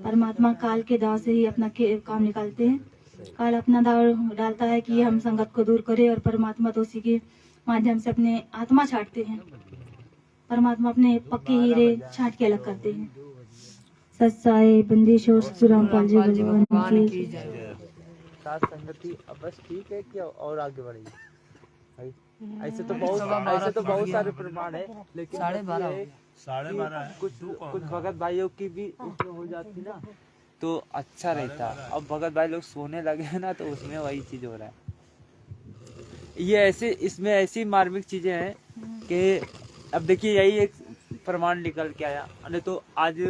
परमात्मा काल के दाव से ही अपना काम निकालते हैं। काल अपना दाव डालता है कि हम संगत को दूर करे, और परमात्मा तो उसी के माध्यम से अपने आत्मा छाटते हैं। परमात्मा अपने पक्के हीरे छाट के अलग करते हैं। सत्साई बंदीशोर ससुराम पाल जी भगवान की साथ संगति अब बस ठीक है कि और आगे बढ़ेगी भाई। ऐसे तो बहुत सारे प्रमाण है, लेकिन 12:30 कुछ भगत भाइयों की भी उसमें हो जाती ना तो अच्छा रहता। अब भगत भाई लोग सोने लगे हैं ना, तो उसमें वही चीज हो रहा है। ये ऐसे इसमें ऐसी मार्मिक चीजें हैं कि अब देखिए यही एक प्रमाण निकल के आया, नहीं तो आज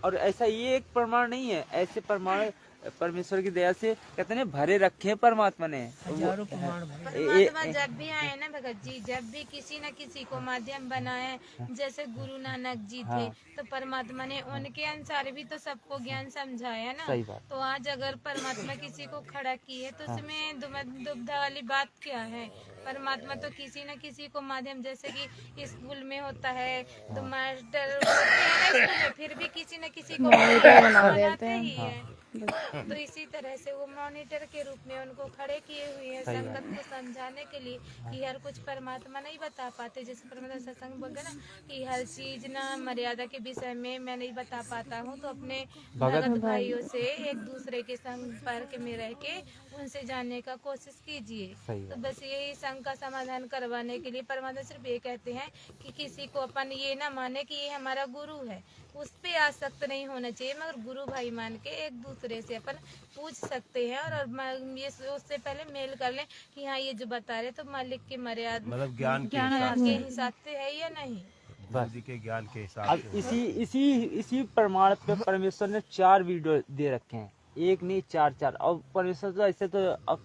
और ऐसा ये एक प्रमाण नहीं है, ऐसे प्रमाण परमेश्वर की दया से कहते हैं भरे रखे हैं परमात्मा ने। परमात्मा जब भी आए ना भगत जी, जब भी किसी न किसी को माध्यम बनाए, जैसे गुरु नानक जी थे, तो परमात्मा ने उनके अनुसार भी तो सबको ज्ञान समझाया ना। तो आज अगर परमात्मा किसी को खड़ा किए तो उसमें दुविधा वाली बात क्या है। परमात्मा तो किसी न किसी को माध्यम, जैसे कि स्कूल में होता है तो मास्टर होते हैं ना, फिर भी किसी न किसी को बनाते ही है। तो इसी तरह से वो मॉनिटर के रूप में उनको खड़े किए हुए हैं संगत को समझाने के लिए कि हर कुछ परमात्मा नहीं बता पाते। जैसे परमात्मा सत्संग बोलते ना कि हर चीज ना मर्यादा के विषय में मैं नहीं बता पाता हूँ, तो अपने भगत भाइयों से एक दूसरे के संपर्क में रह के उनसे जानने का कोशिश कीजिए। तो बस यही संग का समाधान करवाने के लिए परमात्मा सिर्फ ये कहते हैं कि किसी को अपन ये ना माने कि ये हमारा गुरु है, उस पे आसक्त नहीं होना चाहिए, मगर गुरु भाई मान के एक दूसरे से अपन पूछ सकते हैं और ये उससे पहले मेल कर लें कि हाँ ये जो बता रहे तो मालिक की मर्यादा मतलब ज्ञान के हिसाब से है या नहीं, के ज्ञान के हिसाब अब इसी प्रमाण पे परमेश्वर ने 4 वीडियो दे रखे हैं, एक नहीं 4 और परमेश्वर तो ऐसे तो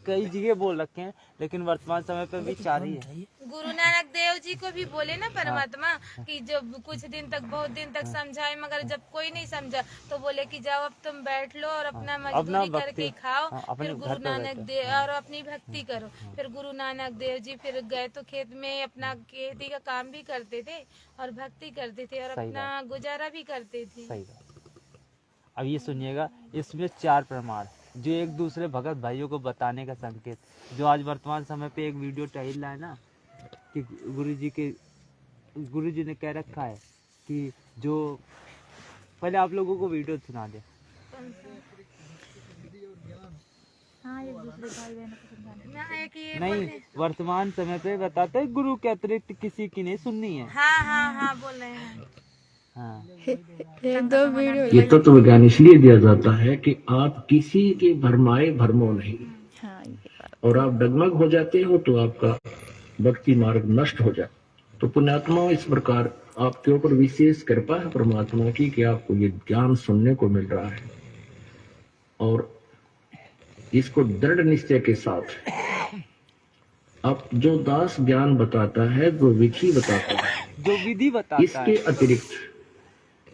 कई जगह बोल रखे हैं, लेकिन वर्तमान समय पे भी 4 ही है। गुरु नानक देव जी को भी बोले ना परमात्मा कि जब कुछ दिन तक बहुत दिन तक समझाए, मगर जब कोई नहीं समझा तो बोले कि जाओ अब तुम बैठ लो और अपना मजदूरी करके खाओ, फिर गुरु नानक देव और अपनी भक्ति करो। फिर गुरु नानक देव जी फिर गए तो खेत में अपना खेती का काम भी करते थे और भक्ति करते थे और अपना गुजारा भी करते थे। अब ये सुनिएगा, इसमें 4 प्रमाण जो एक दूसरे भगत भाइयों को बताने का संकेत, जो आज वर्तमान समय पे एक वीडियो टहल रहा है ना कि गुरुजी ने कह रखा है कि जो पहले आप लोगों को वीडियो सुना दे। नहीं, वर्तमान समय पे बताते हैं गुरु के अतिरिक्त किसी की नहीं सुननी है। हाँ बोल रहे हैं। ये तत्व विज्ञान इसलिए दिया जाता है कि आप किसी के भरमाए भरमो नहीं, और आप डगमग हो जाते हो तो आपका भक्ति मार्ग नष्ट हो जाए। तो पुण्यात्मा इस प्रकार आपके ऊपर विशेष कृपा है परमात्मा की कि आपको ये ज्ञान सुनने को मिल रहा है, और इसको दृढ़ निश्चय के साथ अब जो दास ज्ञान बताता है, जो विधि बताता है, जो विधि बताता है, इसके अतिरिक्त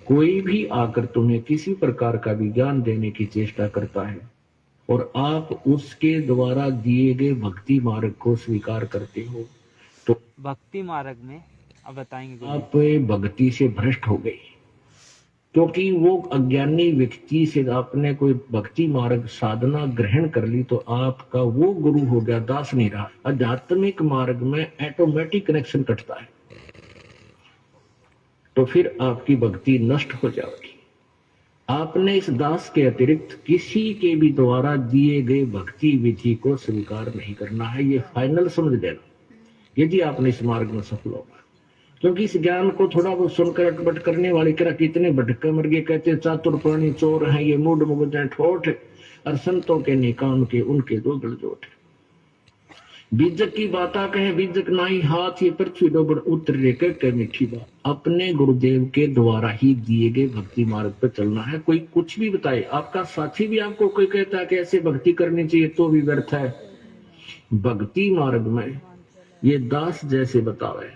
कोई भी आकर तुम्हें किसी प्रकार का भी ज्ञान देने की चेष्टा करता है और आप उसके द्वारा दिए गए भक्ति मार्ग को स्वीकार करते हो, तो भक्ति मार्ग में अब बताएंगे आप भक्ति से भ्रष्ट हो गए, क्योंकि वो अज्ञानी व्यक्ति से आपने कोई भक्ति मार्ग साधना ग्रहण कर ली तो आपका वो गुरु हो गया, दास नहीं रहा। आध्यात्मिक मार्ग में ऑटोमेटिक कनेक्शन कटता है, तो फिर आपकी भक्ति नष्ट हो जाएगी। आपने इस दास के अतिरिक्त किसी के भी द्वारा दिए गए भक्ति विधि को स्वीकार नहीं करना है, ये फाइनल समझ लेना, यदि आपने इस मार्ग में सफल होगा। क्योंकि इस ज्ञान को थोड़ा बहुत सुनकर अटपट करने वाले करा कितने भटके मर गए, कहते चातुर प्राणी चोर हैं, ये मूड मुगद ठोठ, और संतों के निकाम के उनके दो गलजोट। बीजक की बाता कहे बीजक नाई हाथ, ये पृथ्वी डोबर उतर के मीठी बात। अपने गुरुदेव के द्वारा ही दिए गए भक्ति मार्ग पर चलना है। कोई कुछ भी बताए, आपका साथी भी आपको कोई कहता है कि ऐसे भक्ति करनी चाहिए, तो भी व्यर्थ है। भक्ति मार्ग में ये दास जैसे बतावे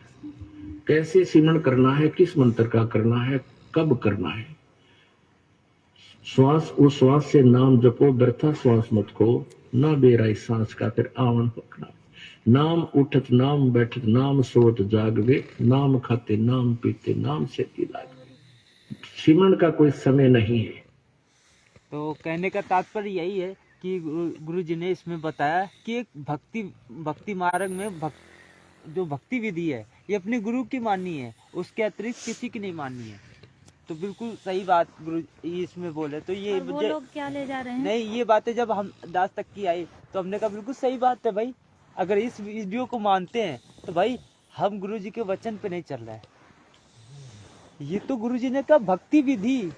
कैसे सिमरण करना है, किस मंत्र का करना है, कब करना है। श्वास उश्वास से नाम जपो, व्यर्था श्वास मत खो, ना बेराई सांस का फिर आवन पकड़ा। नाम उठत नाम बैठत नाम सोत जागवे, नाम खाते नाम पीते नाम से लागवे। सिमरण का कोई समय नहीं है। तो कहने का तात्पर्य यही है कि गुरु जी ने इसमें बताया कि एक भक्ति मार्ग में जो भक्ति विधि है ये अपने गुरु की माननी है, उसके अतिरिक्त किसी की नहीं माननी है। तो बिल्कुल सही बात गुरु जी इसमें बोले। तो ये वो लोग क्या ले जा रहे हैं? नहीं, ये बातें जब हम दास तक की आई तो हमने कहा बिल्कुल सही बात है भाई। अगर इस वीडियो को मानते हैं तो भाई हम गुरु जी के वचन पे नहीं चल रहे हैं। ये तो गुरु जी ने कहा भक्ति विधि।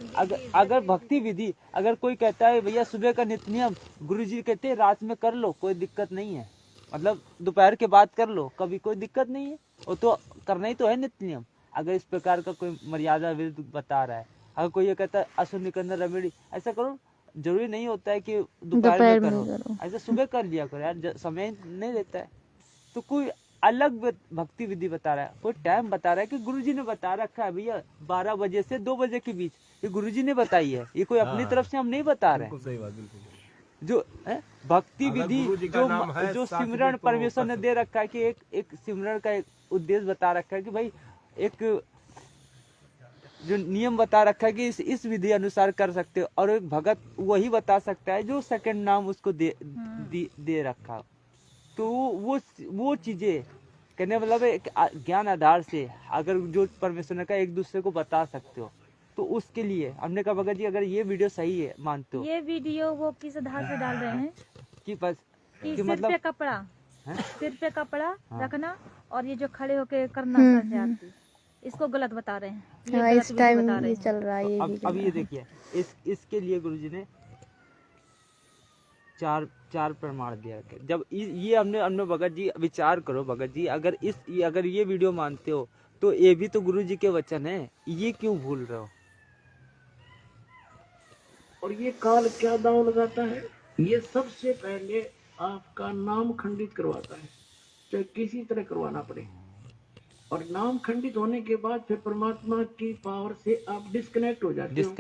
अगर भक्ति विधि अगर कोई कहता है भैया सुबह का नित्य नियम, गुरु जी कहते हैं रात में कर लो, कोई दिक्कत नहीं है, मतलब दोपहर के बाद कर लो, कभी कोई दिक्कत नहीं है, वो तो करना ही तो है नित्य नियम। अगर इस प्रकार का कोई मर्यादा विरुद्ध बता रहा है, अगर कोई ये कहता है असुर निकंदन रमेड़ी ऐसा करो, जरूरी नहीं होता है कि दोपहर में करो, ऐसा सुबह कर लिया करो यार, समय नहीं रहता है। तो कोई अलग भक्ति विधि बता रहा है, कोई टाइम बता रहा है कि गुरुजी ने बता रखा है भैया 12 बजे से 2 बजे के बीच, ये गुरुजी ने बताई है, ये कोई अपनी तरफ से हम नहीं बता रहे हैं। सही बात, बिल्कुल। जो भक्ति विधि जो सिमरन परमेश्वर ने दे रखा है कि एक सिमरन का एक उद्देश्य बता रखा है कि भाई एक जो नियम बता रखा है कि इस विधि अनुसार कर सकते हो, और एक भगत वही बता सकता है जो सेकंड नाम उसको दे रखा। तो वो चीजें कहने मतलब एक ज्ञान आधार से अगर जो परमेश्वर ने कहा एक दूसरे को बता सकते हो, तो उसके लिए हमने कहा भगत जी अगर ये वीडियो सही है मानते हो, ये वीडियो वो किस आधार पे डाल रहे हैं कि बस कि कि मतलब सिर पे कपड़ा रखना और ये जो खड़े होके करना सर से आरती, इसको गलत बता रहे हैं। हाँ, इस टाइम ये चल रहा है। अब ये देखिए इसके लिए गुरुजी ने चार प्रमाण दिया रखे। जब ये हमने भगत जी विचार करो भगत जी, अगर ये वीडियो मानते हो तो ये भी तो गुरु जी के वचन है, ये क्यों भूल रहे हो? और ये काल क्या दांव लगाता है, ये सबसे पहले आपका नाम खंडित करवाता है, चाहे किसी तरह करवाना पड़े। और नाम खंडित होने के बाद फिर परमात्मा की पावर से आप डिस्कनेक्ट हो जाते हो,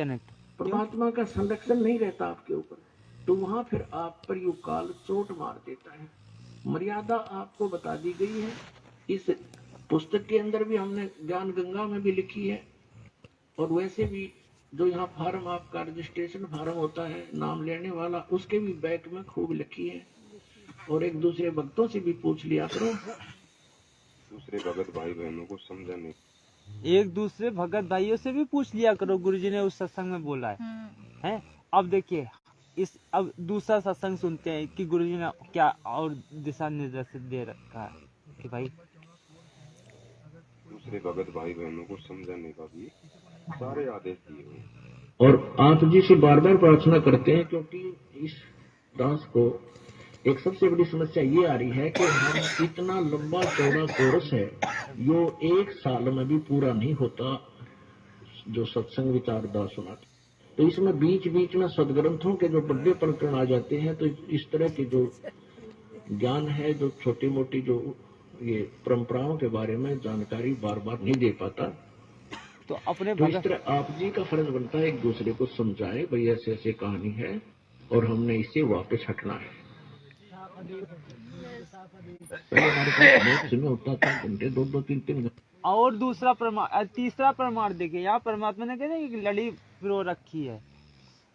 परमात्मा का संरक्षण नहीं रहता आपके ऊपर, तो वहां फिर आप पर यू काल चोट मार देता है। मर्यादा आपको बता दी गई है, इस पुस्तक के अंदर भी हमने ज्ञान गंगा में भी लिखी है, और वैसे भी जो यहाँ फार्म आपका रजिस्ट्रेशन फार्म होता है नाम लेने वाला, उसके भी बैक में खूब लिखी है। और एक दूसरे भक्तों से भी पूछ लिया करो, दूसरे भगत भाई बहनों को समझाने, एक दूसरे भगत भाइयों से भी पूछ लिया करो, गुरुजी ने उस सत्संग में बोला है। अब देखिए अब दूसरा सत्संग सुनते हैं कि गुरुजी ने क्या और दिशा निर्देश दे रखा है कि भाई दूसरे भगत भाई बहनों को समझाने का भी सारे आदेश दिए हुए। और आप जी से बार बार प्रार्थना करते हैं, क्योंकि इस दास को एक सबसे बड़ी समस्या ये आ रही है कि हम इतना लंबा चौड़ा कोर्स है, यो 1 साल में भी पूरा नहीं होता जो सत्संग विचार दास सुनाते। तो इसमें बीच में सदग्रंथों के जो बड़े प्रकरण आ जाते हैं, तो इस तरह के जो ज्ञान है, जो छोटी मोटी जो ये परंपराओं के बारे में जानकारी बार बार नहीं दे पाता। तो अपने तो इस तरह आप जी का फर्ज बनता है एक दूसरे को समझाए, भाई ऐसे ऐसे कहानी है और हमने इससे वापस हटना है। पहले हमारे पास बहुत समय होता था, घंटे 2-2, 3-3 घंटे। और दूसरा प्रमाण, तीसरा प्रमाण देखिए, यहाँ परमात्मा ने कहते हैं लड़ी पिरो रखी है,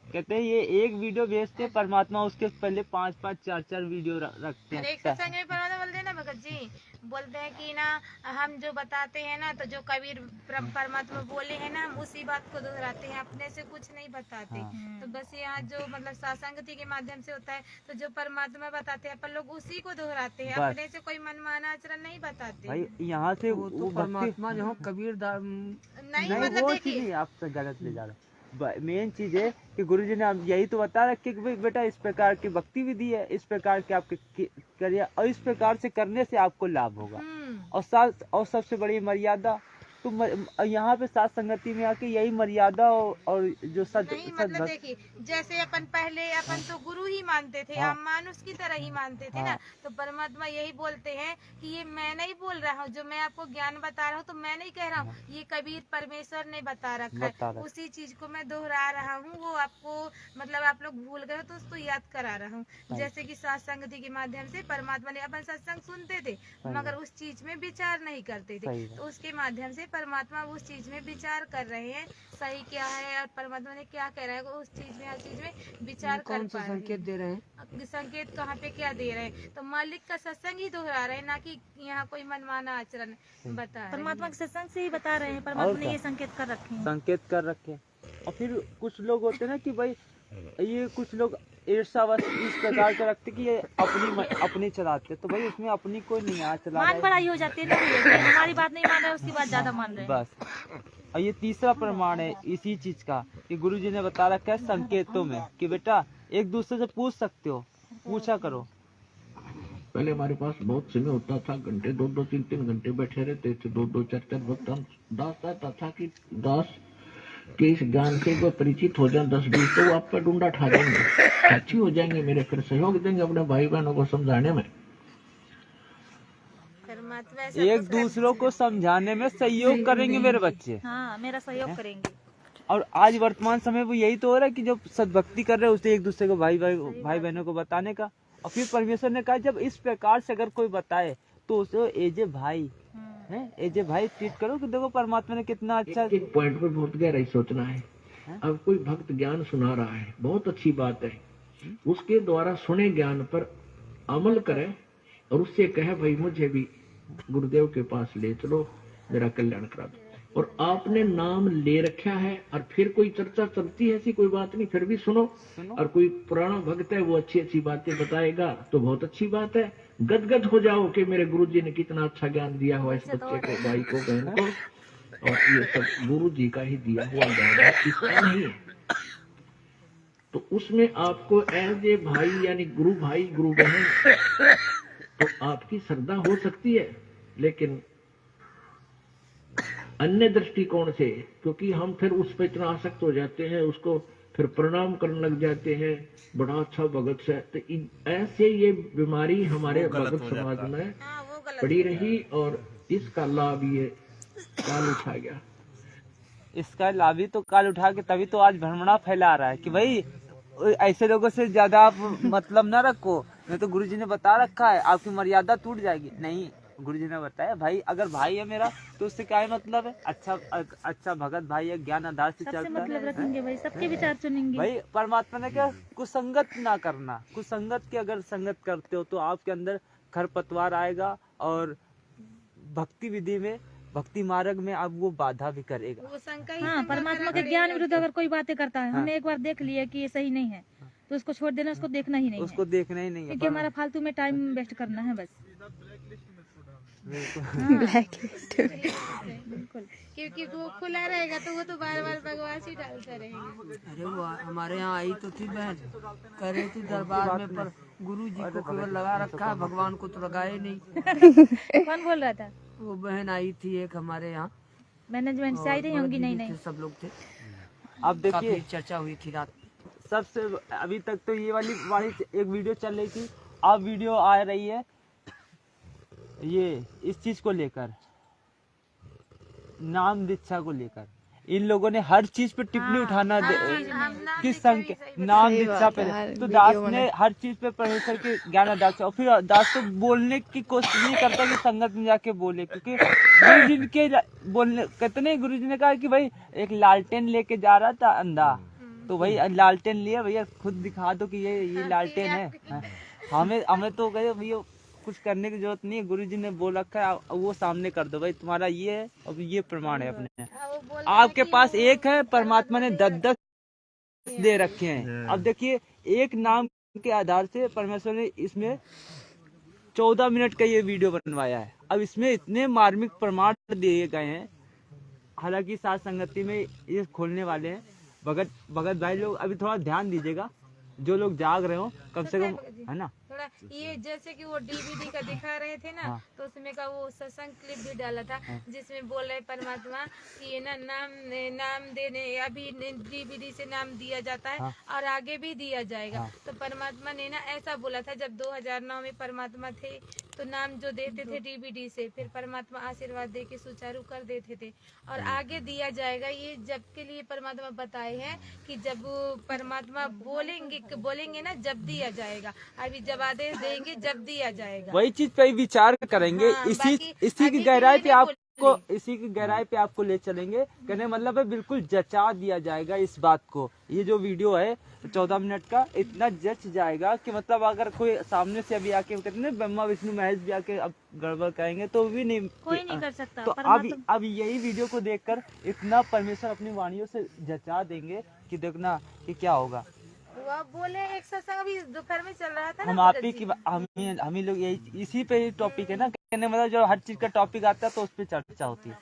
कहते हैं ये एक वीडियो भेजते परमात्मा उसके पहले 5-5, 4-4 वीडियो रखते हैं। एक सत्संग में बोलते हैं ना भगत जी, बोलते हैं कि ना हम जो बताते हैं ना, तो जो कबीर परमात्मा बोले हैं ना, हम उसी बात को दोहराते हैं, अपने से कुछ नहीं बताते। तो बस यहाँ जो मतलब सत्संगति के माध्यम से होता है, तो जो परमात्मा बताते हैं अपन लोग उसी को दोहराते हैं, अपने से कोई मनमाना आचरण नहीं बताते भाई। यहाँ से वो तो परमात्मा जो कबीर नहीं मतलब देखिए आपसे गलत ले जा रहे, मेन चीज है कि गुरुजी ने अब यही तो बता रखे कि भाई बेटा इस प्रकार की भक्ति विधि है, इस प्रकार के आपके करिए और इस प्रकार से करने से आपको लाभ होगा। और सबसे बड़ी मर्यादा तो यहाँ पे साथ संगति में आके यही मर्यादा और जो नहीं मतलब देखिए, जैसे अपन पहले अपन तो गुरु ही मानते थे, हम मानुष की तरह ही मानते थे ना, तो परमात्मा यही बोलते हैं कि ये मैं नहीं बोल रहा हूँ, जो मैं आपको ज्ञान बता रहा हूँ तो मैं नहीं कह रहा हूँ, ये कबीर परमेश्वर ने बता रखा है, उसी चीज को मैं दोहरा रहा हूँ। वो आपको मतलब आप लोग भूल गए तो उसको याद करा रहा हूँ। जैसे कि सत्संगति के माध्यम से परमात्मा ने, अपन सत्संग सुनते थे मगर उस चीज में विचार नहीं करते थे, तो उसके माध्यम से परमात्मा उस चीज में विचार कर रहे हैं, सही क्या है और परमात्मा ने क्या कह रहा है, उस चीज में हर चीज में विचार कर पा रहे हैं। संकेत दे रहे हैं, संकेत कहाँ पे क्या दे रहे हैं, तो मालिक का सत्संग ही दोहरा रहे हैं, ना कि यहाँ कोई मनमाना आचरण बता रहे हैं। परमात्मा के सत्संग से ही बता रहे हैं, परमात्मा ने ये संकेत कर रखे हैं। संकेत कर रखे। और फिर कुछ लोग होते हैं ना कि भाई ये कुछ लोग ईर्ष्यावश इस प्रकार का रखते कि ये अपनी चलाते, तो भाई उसमें अपनी कोई नहीं आ चला मान पढ़ाई हो जाती है ना, हमारी बात नहीं मान रहे, उसकी बात ज्यादा मान रहे हैं बस। और ये तीसरा प्रमाण है इसी चीज का कि गुरुजी ने बता रखा है संकेतों में कि बेटा एक दूसरे से पूछ सकते हो, पूछा करो। पहले हमारे पास बहुत समय होता था, घंटे 2-2 3-3 घंटे बैठे रहते थे, 2-2 4-4 वक्त। हम दास आता था कि दास के इस ज्ञान से कोई परिचित हो जाए 10-20 तो वो आपका डूंडा ठा देंगे, अच्छी हो जाएंगे, मेरे फिर सहयोग देंगे अपने भाई बहनों को समझाने में। एक दूसरों को समझाने में सहयोग करेंगे मेरे बच्चे। हाँ, मेरा सहयोग करेंगे। और आज वर्तमान समय में यही तो हो रहा है कि जो सद्भक्ति कर रहे हैं उसे एक दूसरे को भाई बहनों को बताने का। और फिर परमेश्वर ने कहा जब इस प्रकार से अगर कोई बताए तो उसे एजे भाई एजे भाई ट्रीट करो कि देखो परमात्मा ने कितना अच्छा। एक पॉइंट पर बहुत गहराई सोचना है। अब कोई भक्त ज्ञान सुना रहा है, बहुत अच्छी बात है, उसके द्वारा सुने ज्ञान पर अमल करे और उससे कहे भाई मुझे भी गुरुदेव के पास ले चलो, मेरा कल्याण करा दो। और आपने नाम ले रखा है और फिर कोई चर्चा चलती है, ऐसी कोई बात नहीं, फिर भी सुनो। और कोई पुराना भक्त है वो अच्छी अच्छी बातें बताएगा तो बहुत अच्छी बात है, गदगद हो जाओ कि मेरे गुरुजी ने कितना अच्छा ज्ञान दिया हुआ इस बच्चे को, भाई को, बहन को, और ये सब गुरुजी का ही दिया हुआ ज्ञान है, इसका नहीं है। तो उसमें आपको एज ए भाई यानी गुरु भाई गुरु बहन तो आपकी श्रद्धा हो सकती है, लेकिन अन्य दृष्टिकोण से, क्योंकि हम फिर उस पर इतना आसक्त हो जाते हैं, उसको फिर प्रणाम करने लग जाते हैं, बड़ा अच्छा भगत से, तो ऐसे ये बीमारी हमारे भगत समाज में पड़ी रही और इसका लाभ ये काल उठा गया। इसका लाभ ही तो काल उठा के तभी तो आज भ्रमणा फैला रहा है कि भाई ऐसे लोगों से ज्यादा आप मतलब ना रखो, नहीं तो गुरुजी ने बता रखा है आपकी मर्यादा टूट जाएगी। नहीं, गुरुजी ने बताया भाई अगर भाई है मेरा तो उससे क्या मतलब है, अच्छा भगत भाई है, ज्ञान आधार से चलता है, मतलब रखेंगे भाई, सबके विचार चुनेंगे भाई। परमात्मा ने क्या कुसंगत ना करना, कुसंगत की अगर संगत करते हो तो आपके अंदर खरपतवार आएगा और भक्ति विधि में, भक्ति मार्ग में अब वो बाधा भी करेगा। हाँ, परमात्मा के ज्ञान विरुद्ध अगर कोई बातें करता है, हमने एक बार देख लिया कि ये सही नहीं है तो उसको छोड़ देना, उसको देखना ही नहीं है, उसको देखना ही नहीं है, क्योंकि हमारा फालतू में टाइम वेस्ट करना है बस। ब्लैकलिस्ट बिल्कुल, क्योंकि वो खुला रहेगा तो वो तो बार बार बकवास ही डालता रहेगा। अरे वो हमारे यहाँ आई तो थी बहन, कह रही थी दरबार में पर गुरु जी को केवल लगा रखा है, भगवान को तो लगाए नहीं। कौन बोल रहा था? वो बहन आई थी एक हमारे यहाँ, मैनेजमेंट से आई रही होंगी। नहीं, सब लोग थे। अब देखिए चर्चा हुई थी रात। सबसे अभी तक तो ये वाली एक वीडियो चल रही थी, अब वीडियो आ रही है ये इस चीज को लेकर, नाम दीक्षा को लेकर। इन लोगों ने हर चीज पे टिप्पणी उठाना किस संख्या नाम दीक्षा पे, तो दास ने हर चीज पे परमेश्वर के ज्ञान आधार से, और फिर दास तो बोलने की कोशिश नहीं करता कि संगत में जाके बोले, क्योंकि गुरुजी के बोलने कितने गुरुजी ने कहा कि भाई एक लालटेन लेके जा रहा था अंधा, तो भाई लालटेन लिया भैया खुद दिखा दो कि ये लालटेन है। हमें तो कहे भैया कुछ करने की जरूरत नहीं है, गुरुजी ने बोल रखा है वो सामने कर दो भाई, तुम्हारा ये है और ये प्रमाण है अपने। आपके पास एक है, परमात्मा ने 10 दे रखे हैं। अब देखिए एक नाम के आधार से परमेश्वर ने इसमें 14 मिनट का ये वीडियो बनवाया है। अब इसमें इतने मार्मिक प्रमाण दिए गए हैं, हालांकि साथ संगति में ये खोलने वाले हैं, भगत भाई लोग अभी थोड़ा ध्यान दीजिएगा, जो लोग जाग रहे हो कम से कम, है ना। थोड़ा ये जैसे कि वो डीवीडी का दिखा रहे थे ना, तो उसमें का वो सत्संग क्लिप भी डाला था, जिसमें बोल रहे परमात्मा कि ये ना नाम देने, अभी डीवीडी से नाम दिया जाता है और आगे भी दिया जाएगा। तो परमात्मा ने ना ऐसा बोला था, जब 2009 में परमात्मा थे तो नाम जो देते थे डीवीडी से, फिर परमात्मा आशीर्वाद दे के सुचारू कर देते थे और आगे दिया जाएगा। ये जब के लिए परमात्मा बताए हैं कि जब परमात्मा बोलेंगे ना, जब दिया जाएगा। अभी जब आदेश देंगे, जब दिया जाएगा। वही चीज पे विचार करेंगे। इसी की गहराई पे इसी की गहराई पे आपको ले चलेंगे। कहने मतलब है बिल्कुल जचा दिया जाएगा इस बात को। ये जो वीडियो है 14 मिनट का, इतना जच जाएगा कि मतलब अगर कोई सामने से अभी आके कहते हैं ब्रह्मा विष्णु महेश भी आके अब गड़बड़ करेंगे तो भी नहीं, कोई नहीं कर सकता। तो अब यही वीडियो को देखकर इतना परमेश्वर अपनी वाणियों से जचा देंगे कि देखना कि क्या होगा। वो बोले एक सत्संग अभी दोपहर में चल रहा था, हम आप ही की हम ही लोग यही इसी पे ही टॉपिक है ना, कहने मतलब जो हर चीज का टॉपिक आता है तो उस पे चर्चा होती है।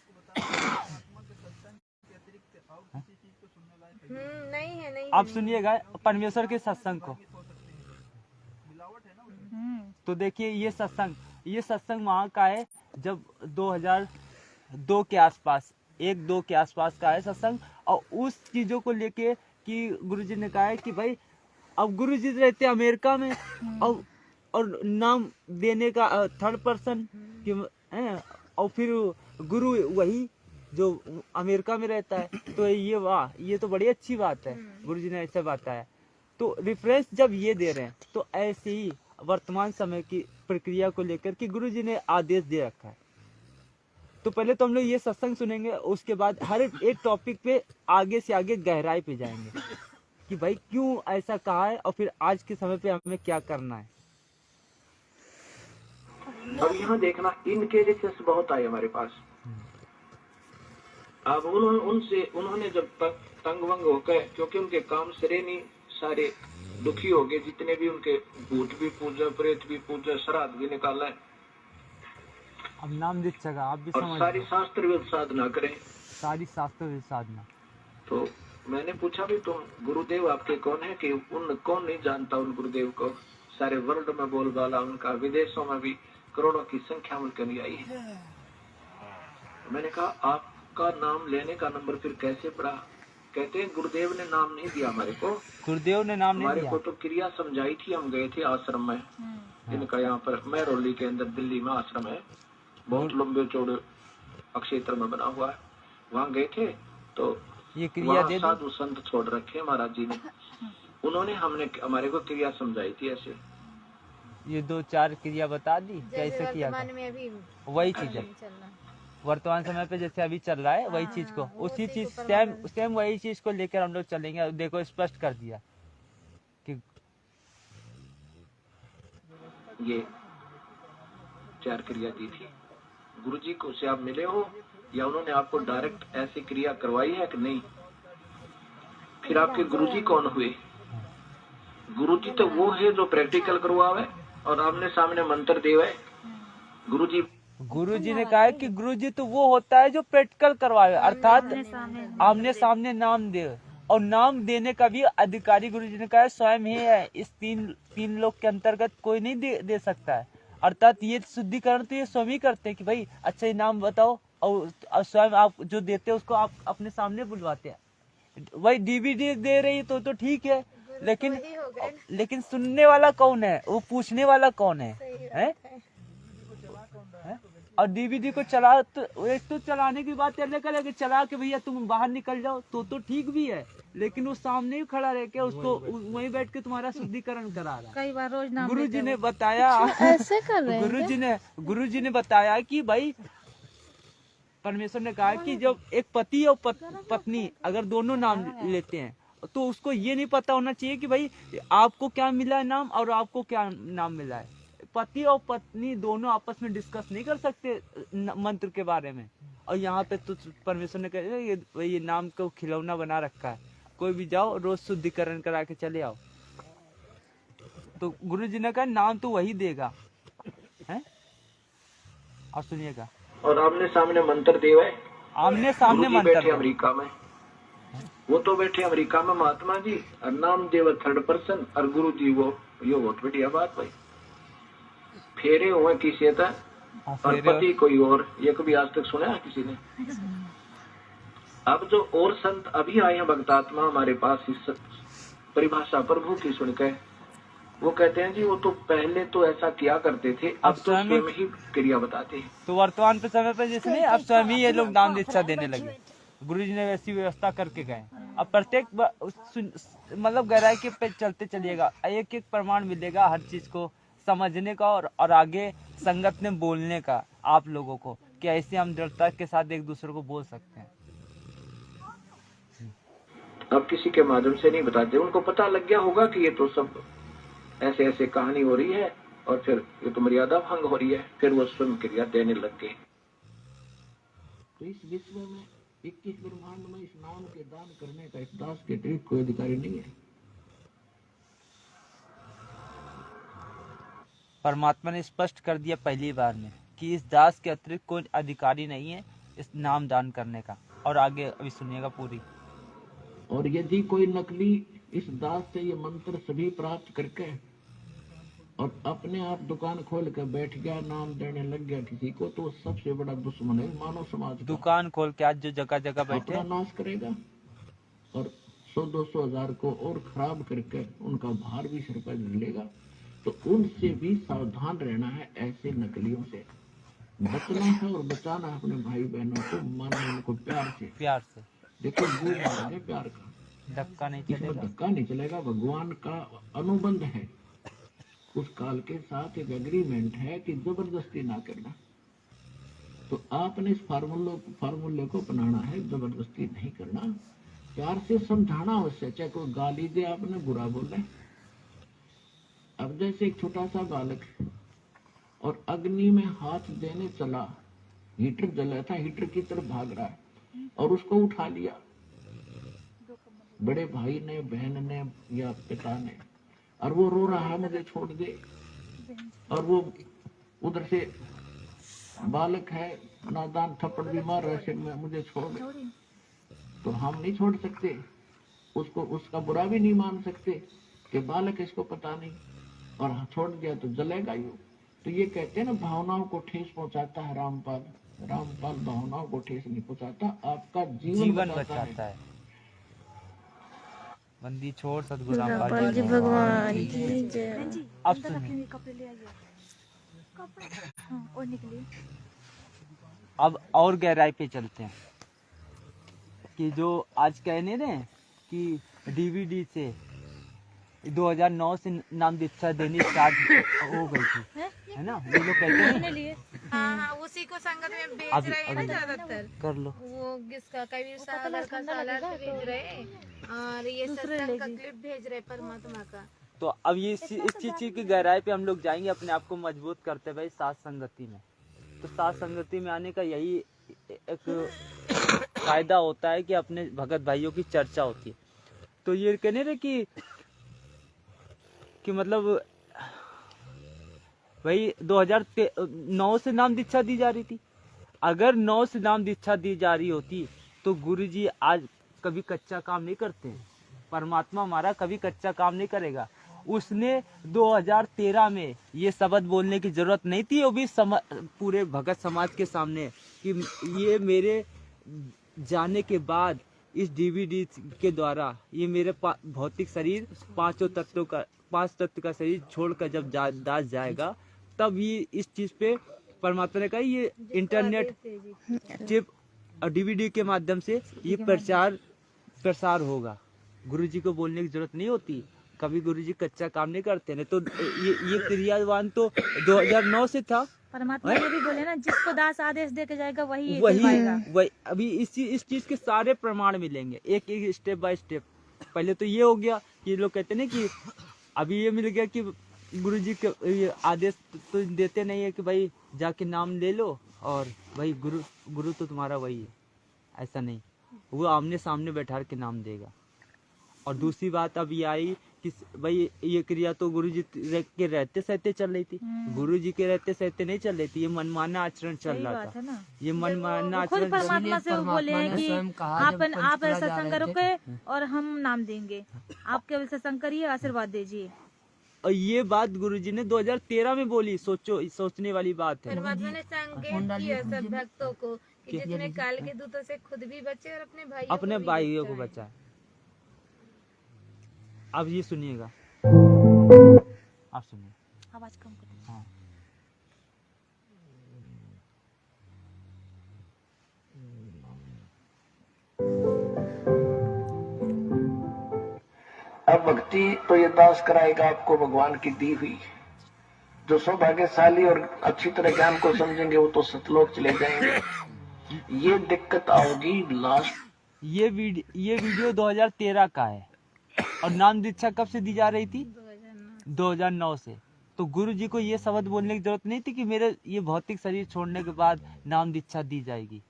नहीं आप सुनिएगा परमेश्वर के सत्संग को, तो देखिए ये सत्संग वहाँ का है जब 2002 के आसपास, 1-2 के आसपास का है सत्संग। और उस चीजों को लेके कि गुरुजी ने कहा है कि भाई अब गुरुजी रहते अमेरिका में और नाम देने का थर्ड पर्सन और फिर गुरु वही जो अमेरिका में रहता है, तो ये वाह, ये तो बड़ी अच्छी बात है। गुरुजी ने ऐसा बताया, तो रेफरेंस जब ये दे रहे हैं तो ऐसे ही वर्तमान समय की प्रक्रिया को लेकर कि गुरुजी ने आदेश दे रखा है। तो पहले तो हम लोग ये सत्संग सुनेंगे, उसके बाद हर एक टॉपिक पे आगे से आगे गहराई पे जाएंगे कि भाई क्यों ऐसा कहा है और फिर आज के समय पे हमें क्या करना है। अब यहाँ देखना, इनके जैसे बहुत आए हमारे पास। अब उन्होंने जब तक तंग वंग होकर, क्योंकि उनके काम सिरे नहीं, सारे दुखी हो गए, जितने भी उनके भूत भी पूजा, प्रेत भी पूजा, श्राद्ध भी निकाला है। अब नाम दीक्षा का आप भी और सारी शास्त्र साधना करें, सारी शास्त्र साधना। तो मैंने पूछा भी तुम गुरुदेव आपके कौन है, कि कौन नहीं जानता उन गुरुदेव को, सारे वर्ल्ड में बोलबाला उनका, विदेशों में भी करोड़ों की संख्या उनके लिए आई है। मैंने कहा आपका नाम लेने का नंबर फिर कैसे पड़ा? कहते हैं गुरुदेव ने नाम नहीं दिया हमारे को, गुरुदेव ने नाम नहीं दिया, हमारे को तो क्रिया समझाई थी। हम गए थे आश्रम में, इनका यहाँ पर महरौली के अंदर दिल्ली में आश्रम है, बहुत लंबे चौड़े अक्षेत्र में बना हुआ है। वहाँ गए थे तो ये क्रिया साधु संत छोड़ रखे महाराज जी ने, उन्होंने हमारे को क्रिया समझाई थी। ऐसे ये 2-4 क्रिया बता दी कैसे किया था। वही चीज है वर्तमान समय पे जैसे अभी चल रहा है, वही चीज को, उसी चीज सेम वही चीज को लेकर हम लोग चलेंगे। देखो स्पष्ट कर दिया कि ये 4 क्रिया दी थी। गुरुजी को से आप मिले हो या उन्होंने आपको डायरेक्ट ऐसी क्रिया करवाई है कि नहीं? फिर आपके गुरुजी कौन हुए? गुरुजी तो वो है जो प्रैक्टिकल करवावे और आमने सामने मंत्र देवे। गुरुजी ने कहा है कि गुरुजी तो वो होता है जो प्रैक्टिकल करवावे, अर्थात आमने सामने नाम दे, और नाम देने का भी अधिकारी गुरुजी ने कहा है स्वयं ही है। इस तीन लोग के अंतर्गत कोई नहीं दे सकता है। अर्थात ये शुद्धिकरण तो ये स्वयं ही करते हैं कि भाई अच्छा ये नाम बताओ, और स्वयं आप जो देते हैं उसको आप अपने सामने बुलवाते हैं। वही डीवीडी दे रही तो ठीक है, लेकिन सुनने वाला कौन है, वो पूछने वाला कौन है? और डीवीडी को चला तो एक तो चलाने की बात अलग है, कि चला के भैया तुम बाहर निकल जाओ तो ठीक भी है, लेकिन वो सामने ही खड़ा रह के उसको वहीं बैठ के तुम्हारा शुद्धिकरण करा रहा है। कई बार रोज नाम गुरुजी ने बताया, ऐसे कर रहे हैं गुरुजी ने बताया कि भाई परमेश्वर ने कहा कि जब एक पति और पत्नी अगर दोनों नाम लेते हैं तो उसको ये नहीं पता होना चाहिए कि भाई आपको क्या मिला है नाम और आपको क्या नाम मिला है। पति और पत्नी दोनों आपस में डिस्कस नहीं कर सकते मंत्र के बारे में। और यहाँ पे तो परमेश्वर ने कहा ये नाम को खिलौना बना रखा है, कोई भी जाओ रोज शुद्धिकरण करा के चले आओ। तो गुरु जी ने कहा नाम तो वही देगा है। और सुनिएगा, और आमने सामने मंत्र देवा है, आमने सामने मंत्र बैठे अमेरिका में, वो तो बैठे अमेरिका में महात्मा जी, और नामदेव थर्ड पर्सन, और गुरु जी वो, ये बहुत बढ़िया बात भाई। फेरे हुए किसी था और पति कोई और, ये कभी आज तक सुना है किसी ने? अब जो और संत अभी आए हैं भक्तात्मा हमारे पास, इस परिभाषा प्रभु की सुनकर वो कहते हैं जी वो तो पहले तो ऐसा किया करते थे, अब तो स्वयं ही क्रिया बताते हैं। तो वर्तमान पे समय पे जिसने अब स्वयं ही ये लोग नाम दीक्षा देने लगे। गुरु जी ने वैसी व्यवस्था करके गए। अब प्रत्येक मतलब गहराई के पे चलते चलिएगा, एक एक प्रमाण मिलेगा हर चीज को समझने का और आगे संगत में बोलने का आप लोगों को, कि ऐसे हम दृढ़ता के साथ एक दूसरे को बोल सकते हैं। अब किसी के माध्यम से नहीं बताते, उनको पता लग गया होगा कि ये तो सब ऐसे ऐसे कहानी हो रही है और फिर ये तो मर्यादा भंग हो रही है, फिर वो स्वयं क्रिया देने लग गए। तो इस विश्व में 21 ब्रह्मांड में इस नाम के दान करने का इस दास के अतिरिक्त कोई अधिकारी नहीं है। परमात्मा ने स्पष्ट कर दिया पहली बार में कि इस दास के अतिरिक्त कोई अधिकारी नहीं है इस नाम दान करने का। और आगे अभी सुनिएगा पूरी। और यदि कोई नकली इस दास से ये मंत्र सभी प्राप्त करके और अपने आप दुकान खोल कर बैठ गया, नाम देने लग गया किसी को, तो सबसे बड़ा दुश्मन है मानव समाज का। दुकान खोल के आज जो जगह जगह बैठे अपना नाश करेगा और 100-200 हजार को और खराब करके उनका भार भी सिर पर लेगा। तो उनसे भी सावधान रहना है, ऐसे नकलियों से बचना है और बचाना है अपने भाई बहनों को, मानना उनको प्यार से। देखो गुरु है प्यार का, धक्का नहीं इसमें चलेगा, धक्का नहीं चलेगा। भगवान का अनुबंध है, उस काल के साथ एक एग्रीमेंट है कि जबरदस्ती ना करना। तो आपने इस फार्मूले को अपनाना है, जबरदस्ती नहीं करना, प्यार से समझाना अवश्य। चाहे कोई गाली दे, आपने बुरा बोले। अब जैसे एक छोटा सा बालक और अग्नि में हाथ देने चला, हीटर जला था, हीटर की तरफ भाग रहा है और उसको उठा लिया बड़े भाई ने, बहन ने या पिता ने, और वो रो रहा है मुझे छोड़ दे, और वो उधर से बालक है नादान थप्पड़ भी मार रहा है में, मुझे छोड़ दे। तो हम नहीं छोड़ सकते उसको, उसका बुरा भी नहीं मान सकते कि बालक इसको पता नहीं और छोड़ दिया तो जलेगा यूं। तो ये कहते हैं ना, भावनाओं को ठेस पहुंचाता है रामपाल भावनाओं को ठेस नहीं पहुंचाता, आपका जीवन बचाता है। बंदी छोड़ सतगुरु रामपाल जी भगवान की जय। अब सुनिए, कपड़े ले आइए, और निकलिए। अब और गहराई पे चलते हैं कि जो आज कहने रहे कि डीवीडी से 2009 से नाम दीक्षा देनी स्टार्ट हो गई थी, है ना? ये लोग कहते हैं हाँ, उसी को संगत में बेच रहे हैं ना ज्यादातर। कर लो वो किसका कबीर सागर का सालार भेज रहे हैं और ये सत्संग का क्लिप भेज रहे परमात्मा का। तो अब ये इस चीज की गहराई पे हम लोग जाएंगे, अपने आप को मजबूत करते हुए साथ संगति में। तो साथ संगति में आने का यही एक फायदा होता है कि अपने भगत भाइयों की चर्चा होती है। तो ये कहने रहे कि मतलब वही 2009 से नाम दीक्षा दी जा रही थी। अगर 9 से नाम दीक्षा दी जा रही होती तो गुरुजी आज कभी कच्चा काम नहीं करते हैं। परमात्मा हमारा कभी कच्चा काम नहीं करेगा। उसने 2013 में ये शब्द बोलने की जरूरत नहीं थी, वो भी पूरे भगत समाज के सामने, कि ये मेरे जाने के बाद इस डीवीडी के द्वारा ये मेरे भौतिक शरीर 5 तत्व का शरीर छोड़कर जब दास जाएगा, तब ये इस चीज पे परमात्मा ने कहा ये इंटरनेट चिप और डीवीडी के माध्यम से ये प्रसार होगा। गुरुजी को बोलने की जरूरत नहीं होती, कभी गुरुजी कच्चा काम नहीं करते। नहीं तो ये क्रियावान तो 2009 से था। परमात्मा ये भी बोले ना, जिसको दास आदेश दे के जाएगा वही अभी इस चीज के सारे प्रमाण मिलेंगे, एक एक स्टेप बाय स्टेप। पहले तो ये हो गया कि लोग कहते हैं कि अभी ये मिल गया कि गुरुजी के आदेश तो देते नहीं है कि भाई जाके नाम ले लो और भाई गुरु तो तुम्हारा वही है। ऐसा नहीं, वो आमने सामने बैठा के नाम देगा। और दूसरी बात अब ये आई किस भाई ये क्रिया तो गुरुजी के रहते सहते चल रही थी, गुरुजी के रहते सहते नहीं चल रही थी, ये मनमाना आचरण चल सही रहा बात था। है ना। ये मनमाना खुद आचरण परमात्मा से वो बोले हैं कि आप सत्संग करोगे और हम नाम देंगे, आप केवल सत्संग करिए, आशीर्वाद दीजिए। और ये बात गुरुजी ने 2013 में बोली। सोचो, सोचने वाली बात है। परमात्मा ने संकेत किया सब भक्तों को कि जितने काल के दूतों से खुद भी बचे और अपने भाइयों को भी बचाए। अब ये सुनिएगा, आप सुनिए, आवाज कम करो। हाँ। अब भक्ति तो ये दास कराएगा आपको भगवान की दी हुई। जो सौभाग्यशाली और अच्छी तरह ज्ञान को समझेंगे वो तो सतलोक चले जाएंगे। ये दिक्कत आओगी लास्ट। ये वीडियो 2013 का है और नाम दीक्षा कब से दी जा रही थी? 2009 से। तो गुरु जी को ये शब्द बोलने की जरूरत नहीं थी कि मेरे ये भौतिक शरीर छोड़ने के बाद नाम दीक्षा दी जाएगी,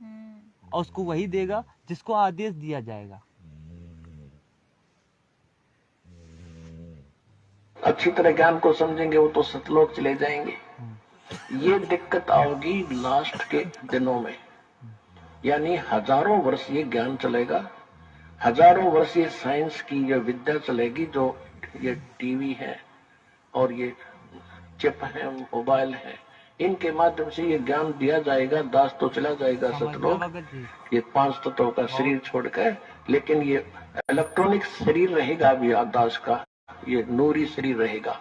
और उसको वही देगा जिसको आदेश दिया जाएगा। अच्छी तरह ज्ञान को समझेंगे वो तो सतलोक चले जाएंगे। ये दिक्कत आओगी लास्ट के दिनों में, यानी हजारों वर्ष ये ज्ञान चलेगा, हजारों वर्ष ये साइंस की ये विद्या चलेगी। जो ये टीवी है और ये चिप है, मोबाइल है, इनके माध्यम से ये ज्ञान दिया जाएगा। दास तो चला जाएगा सतलोक, ये 5 तत्वों का शरीर छोड़कर, लेकिन ये इलेक्ट्रॉनिक शरीर रहेगा भी दास का, ये नूरी शरीर रहेगा।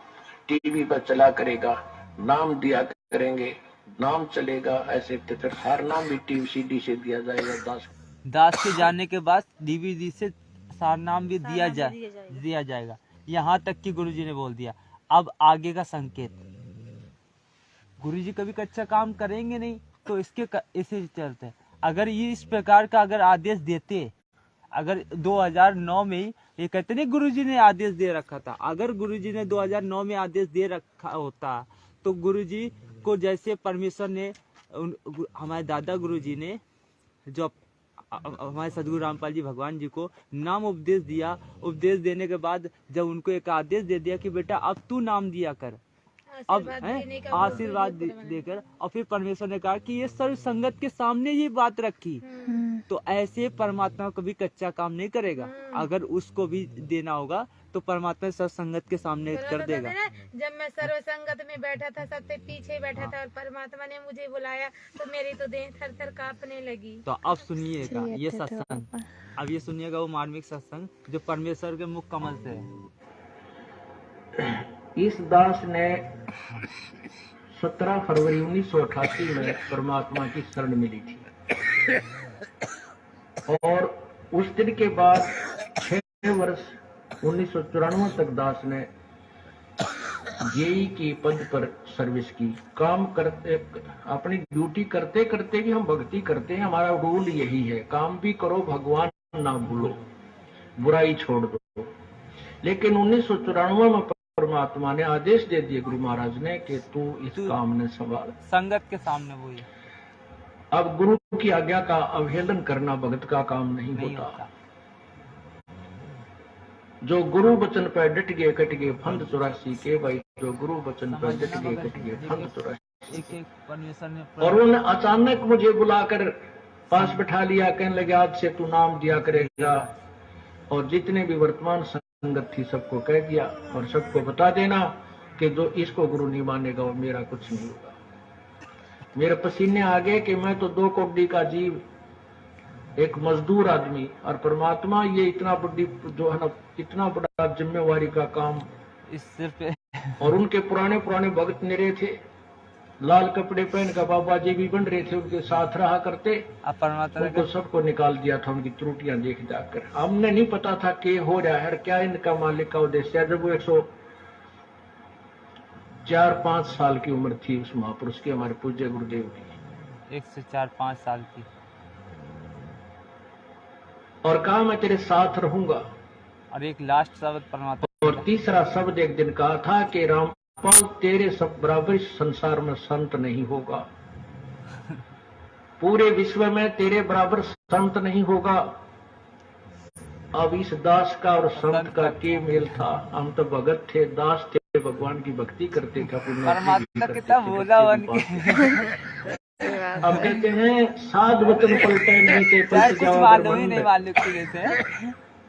टीवी पर चला करेगा, नाम दिया करेंगे, नाम चलेगा। ऐसे तो फिर हर नाम भी टीवी सीडी से दिया जाएगा। दास के जाने के बाद डीवीडी से सार नाम भी दिया जाएगा। यहाँ तक कि गुरुजी ने बोल दिया। अब आगे का संकेत, गुरुजी कभी कच्चा काम करेंगे नहीं, तो इसे चलते अगर ये इस प्रकार का अगर आदेश देते, अगर 2009 में ही ये कहते नहीं गुरुजी ने आदेश दे रखा था, अगर गुरुजी ने 2009 में आदेश दे रखा होता तो गुरुजी को जैसे परमेश्वर ने हमारे दादा गुरुजी ने जो हमारे सदगुरु रामपाल जी भगवान जी को नाम उपदेश दिया, उपदेश देने के बाद जब उनको एक आदेश दे दिया कि बेटा अब तू नाम दिया कर, अब आशीर्वाद देकर, और फिर परमेश्वर ने कहा कि ये सर्व संगत के सामने ये बात रखी, तो ऐसे परमात्मा को भी कच्चा काम नहीं करेगा। अगर उसको भी देना होगा तो परमात्मा सर्व संगत के सामने कर देगा। जब मैं सर्व संगत में बैठा था, सबसे पीछे बैठा था और परमात्मा ने मुझे बुलाया तो मेरी तो देह थर थर कांपने लगी। तो अब सुनिएगा ये सत्संग, अब ये सुनिएगा वो मार्मिक सत्संग जो परमेश्वर के मुख कमल से है। इस दास ने 17 फरवरी 1988 में परमात्मा की शरण मिली थी, और उस दिन के बाद 6 वर्ष 1994 तक दास ने जेई की पद पर सर्विस की। काम करते, अपनी ड्यूटी करते करते भी हम भक्ति करते हैं। हमारा रूल यही है, काम भी करो, भगवान ना भूलो, बुराई छोड़ दो। लेकिन 1994 में परमात्मा ने आदेश दे दिए गुरु महाराज ने कि तू इस काम ने संभाल, संगत के सामने वो है। अब गुरु की आज्ञा का अवहेलन करना भगत का काम नहीं होता। जो गुरु वचन पर डट गए कट गए फंद 84 के भाई, जो गुरु वचन पर डट गए कट गए फंद 84। और उन्होंने अचानक मुझे बुलाकर पास बैठा लिया, कहने लगे आज से तू नाम दिया करेगा, और जितने भी वर्तमान संगत थी सबको कह दिया, और सबको बता देना कि जो इसको गुरु नहीं मानेगा वो मेरा कुछ नहीं होगा। मेरे पसीने आ गए कि मैं तो 2 कौड़ी का जीव, एक मजदूर आदमी, और परमात्मा ये इतना बड़ी जो है ना, इतना बड़ा जिम्मेवारी का काम इस सिर पे। और उनके पुराने भक्त निरे थे, लाल कपड़े पहन कर बाबा जी भी बन रहे थे, उनके साथ रहा करते। उनको सबको निकाल दिया था उनकी त्रुटियां देख जाकर। हमने नहीं पता था कि हो रहा है क्या इनका मालिक का उद्देश्य है। जब वो 104-5 साल की उम्र थी उस महापुरुष की, हमारे पूज्य गुरुदेव की, 104-5 साल की, और कहा मैं तेरे साथ रहूंगा। और एक लास्ट शब्द परमात्मा, और तीसरा शब्द एक दिन कहा था कि रामपाल तेरे सब बराबर इस संसार में संत नहीं होगा, पूरे विश्व में तेरे बराबर संत नहीं होगा। अब इस दास का और संत का के मेल था। हम तो भगत थे, दास थे, भगवान की भक्ति करते थे, परमात्मा कितना बोला बन के। अब कहते हैं साध वचन पलटे नहीं थे, पलट कुछ जाओ मालूम ही नहीं मालूम की जैसे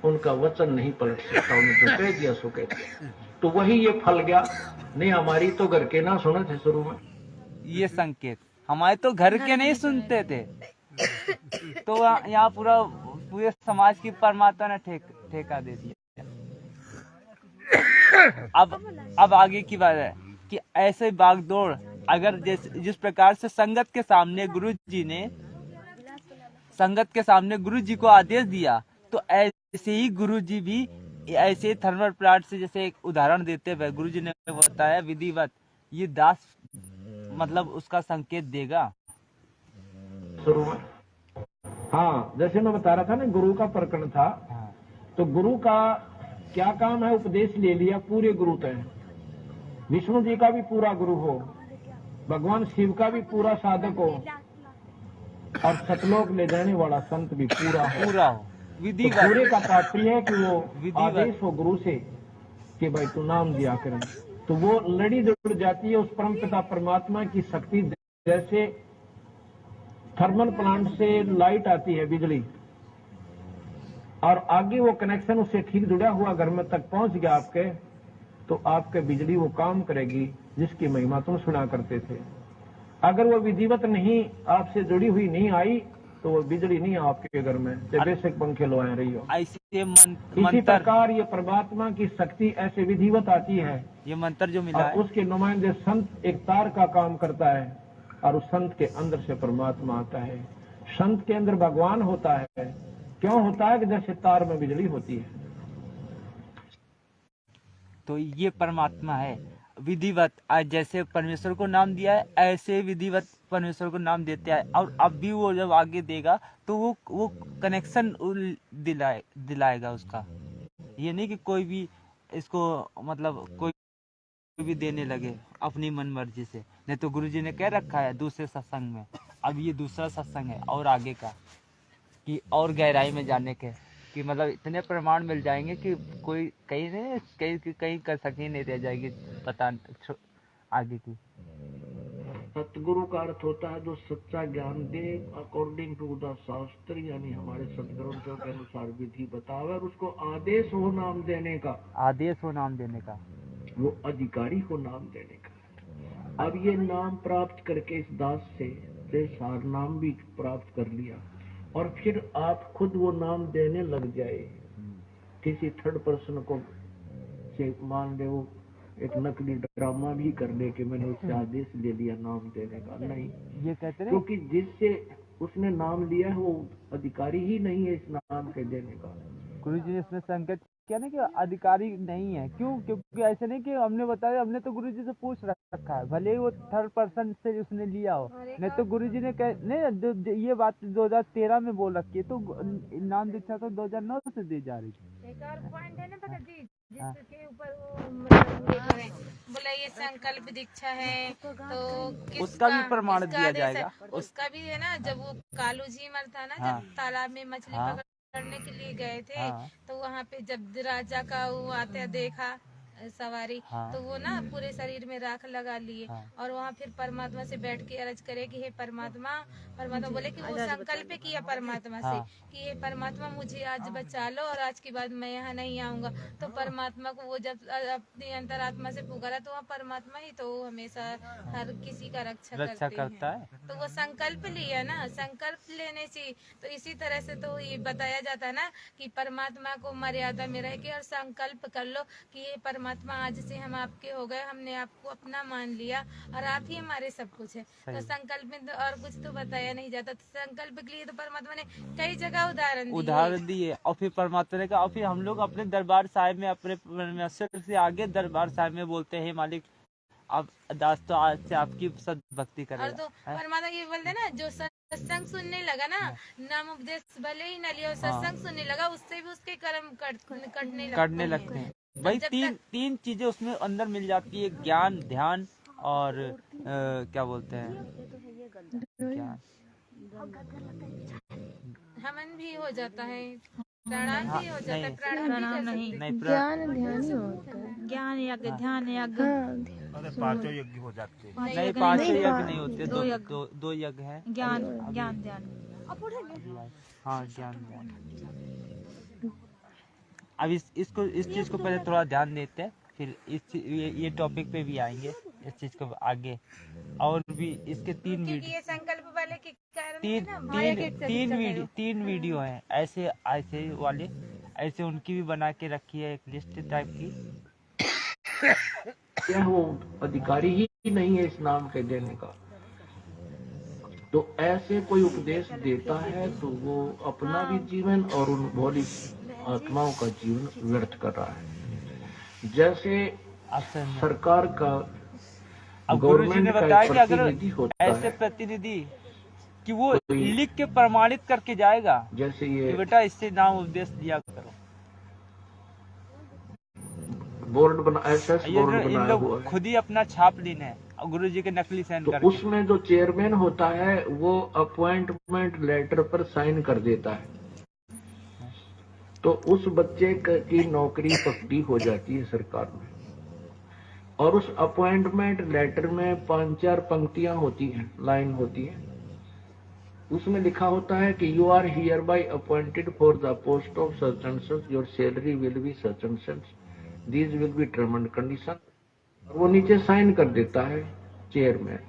उनका वचन नहीं पलट सकता, उन्हें जो कह दिया सो कह दिया। तो वही ये फल गया। नहीं हमारी तो घर के ना सुने थे शुरू में ये संकेत, हमारे तो घर के नहीं सुनते थे। तो यहाँ पूरे समाज की परमात्मा ने ठेका दे दिया। अब आगे की बात है कि ऐसे बागदौड़ अगर जिस प्रकार से संगत के सामने गुरु जी को आदेश दिया, तो ऐसे ही गुरु जी भी ऐसे थर्मल प्लांट से, जैसे एक उदाहरण देते हुए गुरु जी ने बताया विधिवत ये दास मतलब उसका संकेत देगा शुरू में। हाँ, जैसे मैं बता रहा था ना, गुरु का प्रकरण था। तो गुरु का क्या काम है? उपदेश ले लिया, पूरे गुरु तय। विष्णु जी का भी पूरा गुरु हो, भगवान शिव का भी पूरा साधक हो, और सतलोक ले जाने वाला संत भी पूरा हो। विधि तो पूरे का तात्पर्य है कि वो आदेश हो गुरु से कि भाई तू नाम दिया करें। तो वो लड़ी जुड़ जाती है उस परम पिता परमात्मा की शक्ति। जैसे थर्मल प्लांट से लाइट आती है, बिजली, और आगे वो कनेक्शन उससे ठीक जुड़ा हुआ घर में तक पहुंच गया आपके, तो आपके बिजली वो काम करेगी जिसकी महिमा तुम सुना करते थे। अगर वो विधिवत नहीं आपसे जुड़ी हुई नहीं आई, तो वो बिजली नहीं आपके घर में, बेशक पंखे लो आ रही हो। इसी प्रकार ये परमात्मा की शक्ति ऐसे विधिवत आती है। ये मंत्र जो मिला है, उसके नुमाइंदे संत एक तार का काम करता है, और उस संत के अंदर से परमात्मा आता है। संत के अंदर भगवान होता है। क्यों होता है? कि जैसे तार में बिजली होती है। तो ये परमात्मा है विधिवत। आज जैसे परमेश्वर को नाम दिया है, ऐसे विधिवत परमेश्वर को नाम देते हैं। और अब भी वो जब आगे देगा तो वो कनेक्शन दिलाएगा उसका। ये नहीं कि कोई भी इसको मतलब कोई भी देने लगे अपनी मन मर्जी से। नहीं तो गुरुजी ने कह रखा है दूसरे सत्संग में, अब ये दूसरा सत्संग है और आगे का, कि और गहराई में जाने के, कि मतलब इतने प्रमाण मिल जाएंगे कि कोई कहीं कर सके नहीं रह जाएगी पता आगे की। सतगुरु का अर्थ होता है जो सच्चा ज्ञान दे अकॉर्डिंग टू द शास्त्र, यानी हमारे सदग्रंथों के अनुसार विधि बतावे, और उसको आदेश हो नाम देने का, वो अधिकारी को नाम देने का। अब ये नाम प्राप्त करके इस दास से सार नाम भी प्राप्त कर लिया, और फिर आप खुद वो नाम देने लग जाए। किसी थर्ड पर्सन को से मान ले वो एक नकली ड्रामा भी कर ले कि मैंने उससे आदेश ले लिया नाम देने का, नहीं, ये कहते हैं क्योंकि जिससे उसने नाम लिया है वो अधिकारी ही नहीं है इस नाम के देने का। गुरुजी ने इसमें संकेत किया ना कि अधिकारी नहीं है। क्यों? क्योंकि ऐसे नहीं कि हमने बताया, हमने तो गुरुजी से पूछ रखा है, भले ही वो थर्ड पर्सन से उसने लिया हो। नहीं तो गुरुजी ने नहीं, ये बात 2013 में बोल रखी है, तो नाम दीक्षा तो 2009 से दी जा रही थी। एक और पॉइंट है ना पता जी, जिसके ऊपर वो मतलब ये करें, बोला ये संकल्प दीक्षा है, तो उसका भी प्रमाण दिया जाएगा। उसका भी है ना। जब वो कालू जी मर था ना, जब तालाब में मछली पकड़ने के लिए गए थे, तो वहाँ पे जब राजा का वो आते देखा सवारी, तो वो ना पूरे शरीर में राख लगा लिए, और वहाँ फिर परमात्मा से बैठ के अर्ज करे कि हे परमात्मा बोले कि वो संकल्प किया परमात्मा से कि हे परमात्मा मुझे आज बचा लो, और आज के बाद मैं यहाँ नहीं आऊंगा। तो परमात्मा को वो जब अपनी अंतरात्मा से पुकारा, तो वहाँ परमात्मा ही तो हमेशा हर किसी का रक्षा करता है। तो वो संकल्प लिया ना, संकल्प लेने से तो इसी तरह से तो ये बताया जाता है ना कि परमात्मा को मर्यादा में रह के और संकल्प कर लो कि ये परमात्मा आज से हम आपके हो गए, हमने आपको अपना मान लिया, और आप ही हमारे सब कुछ है। तो संकल्प में तो और कुछ तो बताया नहीं जाता। तो संकल्प के लिए तो परमात्मा ने कई जगह उदाहरण दिए, और फिर परमात्मा ने कहा, और फिर हम लोग अपने दरबार साहिब में अपने परमेश्वर से आगे दरबार साहिब में बोलते हैं, मालिक अब दास तो आज से आपकी सद भक्ति करेगा। और तो परमात्मा ये बोलते ना, जो सत्संग सुनने लगा ना, नाम उपदेश भले ही न लिया, सत्संग सुनने लगा, उससे भी उसके कर्म कटने लगते हैं। भाई तीन चीजें उसमें अंदर मिल जाती है, ज्ञान, ध्यान और क्या बोलते हैं, हमन भी हो जाता है। हाँ, नहीं प्रणाम नहीं, ज्ञान ध्यान ही होता है। ज्ञान यज्ञ, ध्यान यज्ञ, हाँ, पांचों यज्ञ हो जाते हैं। नहीं, पांचों यज्ञ नहीं होते, दो यज्ञ है। ज्ञान ज्ञान ध्यान। हाँ, ज्ञान ध्यान। अब इस चीज को पहले थोड़ा ध्यान देते हैं, फिर ये टॉपिक पे भी आएंगे, इस चीज को आगे। और भी इसके तीन वीडियो हैं ऐसे वाले, ऐसे उनकी भी बना के रखी है एक लिस्ट टाइप की। क्या वो अधिकारी ही नहीं है इस नाम के देने का? तो ऐसे कोई उपदेश देता है तो वो अपना भी जीवन और उन भोली आत्माओं का जीवन व्यर्थ कर रहा है। जैसे सरकार का, अब गुरु जी ने बताया कि अगर होता ऐसे है प्रतिनिधि कि वो लिख के प्रमाणित करके जाएगा, जैसे ये बेटा इससे नाम उपदेश दिया करो। बोर्ड बना, SS बोर्ड इन बनाया लोग हुआ है। खुद ही अपना छाप लेना है और गुरु जी के नकली साइन तो करके। उसमें जो चेयरमैन होता है वो अपॉइंटमेंट लेटर पर साइन कर देता है, तो उस बच्चे की नौकरी पक्की हो जाती है सरकार में। और उस अपॉइंटमेंट लेटर में 5-4 पंक्तियां होती हैं, लाइन होती है। उसमें लिखा होता है कि you are hereby appointed for the post of such and such, your salary will be such and such, these will be term and condition. वो नीचे साइन कर देता है चेयरमैन,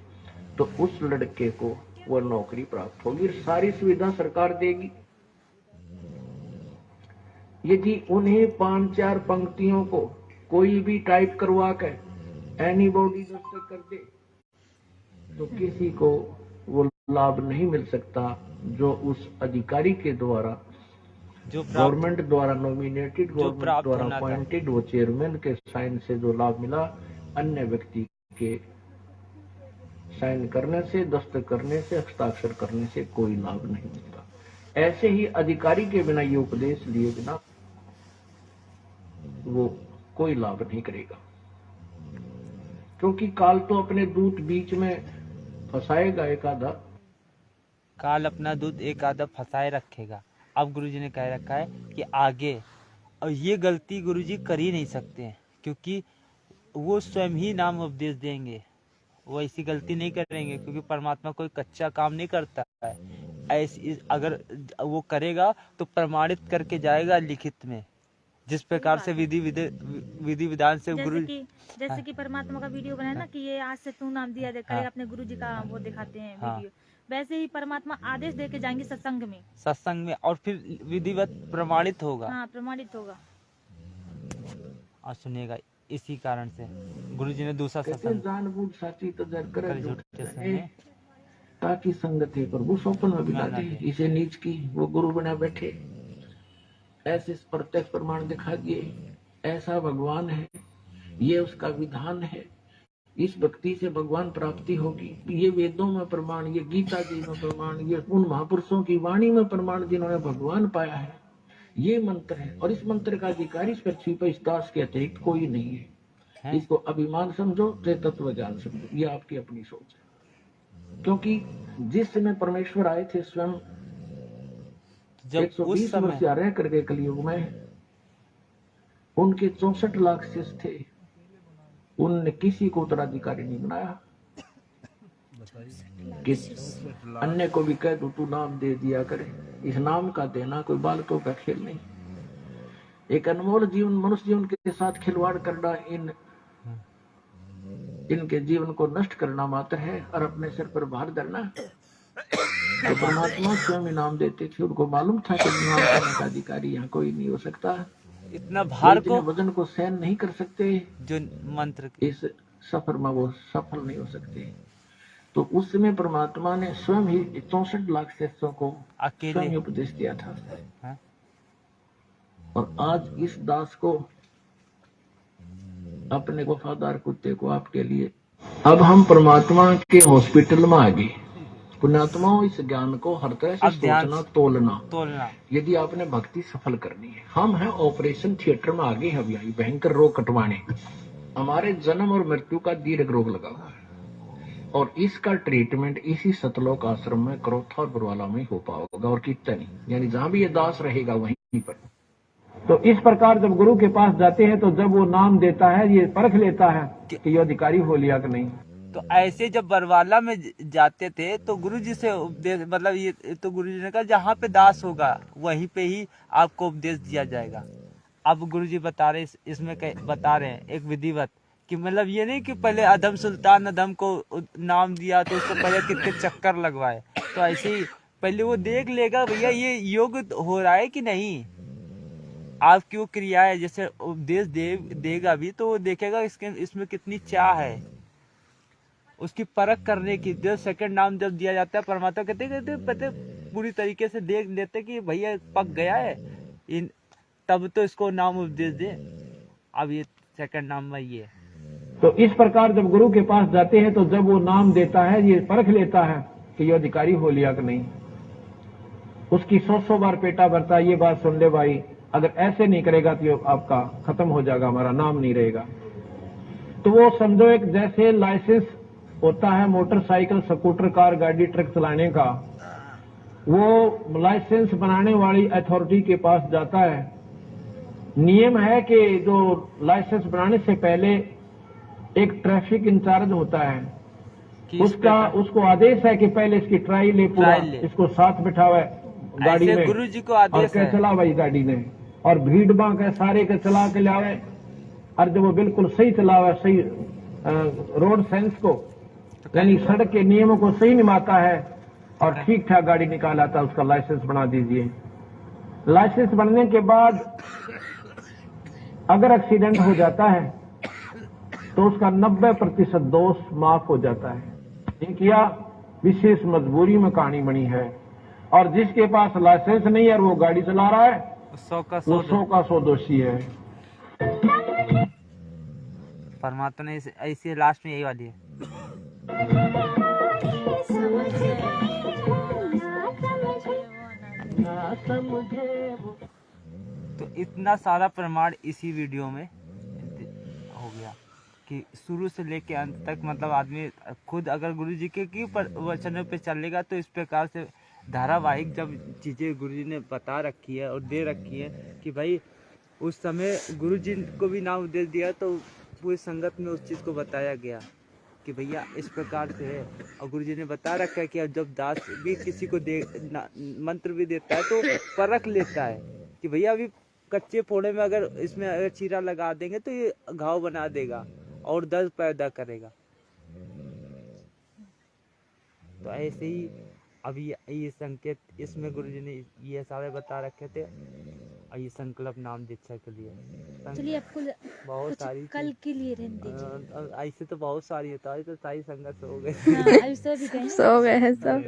तो उस लड़के को वो नौकरी प्राप्त होगी, सारी सुविधा सरकार देगी। यदि उन्हें 5-4 पंक्तियों को कोई भी टाइप करवा कर एनीबॉडी दस्तखत कर दे तो किसी को वो लाभ नहीं मिल सकता जो उस अधिकारी के द्वारा, जो गवर्नमेंट द्वारा नॉमिनेटेड, गवर्नमेंट द्वारा अपॉइंटेड वो चेयरमैन के साइन से जो लाभ मिला, अन्य व्यक्ति के साइन करने से, दस्तखत करने से, हस्ताक्षर करने से कोई लाभ नहीं मिलता। ऐसे ही अधिकारी के बिना ये उपदेश लिए बिना वो कोई लाभ नहीं करेगा, क्योंकि काल तो अपने दूत बीच में फंसाएगा एक आधा। काल अपना दूध एक आधा फंसाए रखेगा। अब गुरुजी ने कह रखा है कि आगे, और ये गलती गुरुजी कर ही नहीं सकते हैं, क्योंकि वो स्वयं ही नाम उपदेश देंगे, वो ऐसी गलती नहीं करेंगे, क्योंकि परमात्मा कोई कच्चा काम नहीं करता है। ऐसी अगर वो करेगा तो प्रमाणित करके जाएगा लिखित में, जिस प्रकार से विधि विधान से गुरु, जैसे कि परमात्मा का वीडियो बनाया ना कि ये आज से तू नाम दिया दे, कल अपने गुरु जी का वो दिखाते हैं वीडियो, वैसे ही परमात्मा आदेश दे के जाएंगे सत्संग में, और फिर विधिवत प्रमाणित होगा। हाँ, प्रमाणित होगा। और सुनिएगा, इसी कारण से गुरु जी ने दूसरा सत्संग जानबूझ साची तो ताकि संगति प्रभु स्वप्न में बिता दे, इसे नीच की वो गुरु बना बैठे, ऐसे प्रत्यक्ष प्रमाण दिखा दिए, ऐसा भगवान है, ये उसका विधान है, इस भक्ति से भगवान प्राप्ति होगी, ये वेदों में प्रमाण, ये गीता जी में प्रमाण, ये उन महापुरुषों की वाणी में प्रमाण जिन्होंने भगवान पाया है, ये मंत्र है। और इस मंत्र का अधिकारी इस पृथ्वी पर इस दास के अतिरिक्त कोई नहीं है। इसको अभिमान समझो, तत्व ज्ञान समझो, ये आपकी अपनी सोच है। क्योंकि जिस समय परमेश्वर आए थे स्वयं, जब 120 वर्ष रह करके कलयुग में, उनके 64 लाख शिष्य थे, उनने किसी को उत्तराधिकारी नहीं बनाया। कि अन्य को भी कह दो तू नाम दे दिया करे, इस नाम का देना कोई बालकों का खेल नहीं। एक अनमोल जीवन, मनुष्य जीवन के साथ खिलवाड़ करना, इनके जीवन को नष्ट करना मात्र है, और अपने सिर पर भार धरना। तो परमात्मा स्वयं इनाम देते थे, उनको मालूम था कि इनाम करने का अधिकारी यहाँ कोई नहीं हो सकता। इतना भार को, वजन को सहन नहीं कर सकते, जो मंत्र इस सफर में वो सफल नहीं हो सकते। तो उस समय परमात्मा ने स्वयं ही 64 लाख शिष्यों को स्वयं उपदेश दिया था। हा? और आज इस दास को, अपने वफादार कुत्ते को आपके लिए, अब हम परमात्मा के हॉस्पिटल में आ गए। पुण्यात्माओं, इस ज्ञान को हर तरह से सोचना, तोलना यदि आपने भक्ति सफल करनी है। हम हैं ऑपरेशन थिएटर में आगे, हम यहाँ भयंकर रोग कटवाने। हमारे जन्म और मृत्यु का दीर्घ रोग लगा हुआ है, और इसका ट्रीटमेंट इसी सतलोक आश्रम में, क्रोथा और बरवाला में हो पाओगा, और कितना नहीं। यानी जहाँ भी ये दास रहेगा वहीं पर तो इस प्रकार जब गुरु के पास जाते हैं तो जब वो नाम देता है ये परख लेता है कि ये अधिकारी हो लिया कि नहीं। तो ऐसे जब बरवाला में जाते थे तो गुरुजी से उपदेश, मतलब ये तो गुरुजी ने कहा जहाँ पे दास होगा वहीं पे ही आपको उपदेश दिया जाएगा। अब गुरुजी बता रहे इसमें बता रहे हैं एक विधिवत कि मतलब ये नहीं कि पहले अधम सुल्तान अधम को नाम दिया तो उसको पहले कितने चक्कर लगवाए, तो ऐसे ही पहले वो देख लेगा भैया ये योग हो रहा है कि नहीं, आपकी वो क्रिया है। जैसे उपदेश देगा भी तो वो देखेगा इसमें कितनी चाह है, उसकी परख करने की। जो सेकंड नाम जब दिया जाता है परमात्मा कहते पूरी तरीके से देख लेते कि भैया पक गया है तब तो इसको नाम उपदेश दे। अब ये सेकंड नाम में ये, तो इस प्रकार जब गुरु के पास जाते हैं तो जब वो नाम देता है ये परख लेता है कि ये अधिकारी हो लिया कि नहीं। उसकी 100 बार पेटा भरता है, ये बात सुन ले भाई, अगर ऐसे नहीं करेगा तो आपका खत्म हो जाएगा, हमारा नाम नहीं रहेगा। तो वो समझो एक जैसे लाइसेंस होता है मोटरसाइकिल स्कूटर कार गाड़ी ट्रक चलाने का, वो लाइसेंस बनाने वाली अथॉरिटी के पास जाता है। नियम है कि जो लाइसेंस बनाने से पहले एक ट्रैफिक इंचार्ज होता है, उसको आदेश है कि पहले इसकी ट्रायल ले, पूरा इसको साथ बिठावे गाड़ी में, गुरुजी को आदेश और चला भाई गाड़ी ने, और भीड़ बांक है सारे के चला के लावे, और जब वो बिल्कुल सही चलावे, सही रोड सेंस को यानी सड़क के नियमों को सही निभाता है और ठीक ठाक गाड़ी निकालाता है, उसका लाइसेंस बना दीजिए। लाइसेंस बनने के बाद अगर एक्सीडेंट हो जाता है तो उसका 90% दोष माफ हो जाता है। एक या विशेष मजबूरी में कहानी बनी है, और जिसके पास लाइसेंस नहीं है और वो गाड़ी चला रहा है वो 100 का 100 दोषी है। परमात्मा ने ऐसी लास्ट में यही वाली है। तो इतना सारा प्रमाण इसी वीडियो में हो गया कि शुरू से लेके अंत तक, मतलब आदमी खुद अगर गुरुजी के वचनों पे चलेगा तो इस प्रकार से धारावाहिक जब चीजें गुरुजी ने बता रखी है और दे रखी है कि भाई उस समय गुरुजी को भी नाम दे दिया तो पूरी संगत में उस चीज को बताया गया कि भैया इस प्रकार से है। और गुरुजी ने बता रखा है कि अब जब दास भी किसी को मंत्र भी देता है तो परख लेता है कि भैया अभी कच्चे फोड़े में अगर इसमें अगर चीरा लगा देंगे तो ये घाव बना देगा और दर्द पैदा करेगा। तो ऐसे ही अभी ये संकेत इसमें गुरुजी ने ये सारे बता रखे थे, और ये संकल्प नाम दीक्षा के लिए। चलिए आपको बहुत सारी कल के लिए रहने दीजिए। ऐसे तो बहुत सारी होता है, तो सारी संगत हो गए, सो गए हैं सब।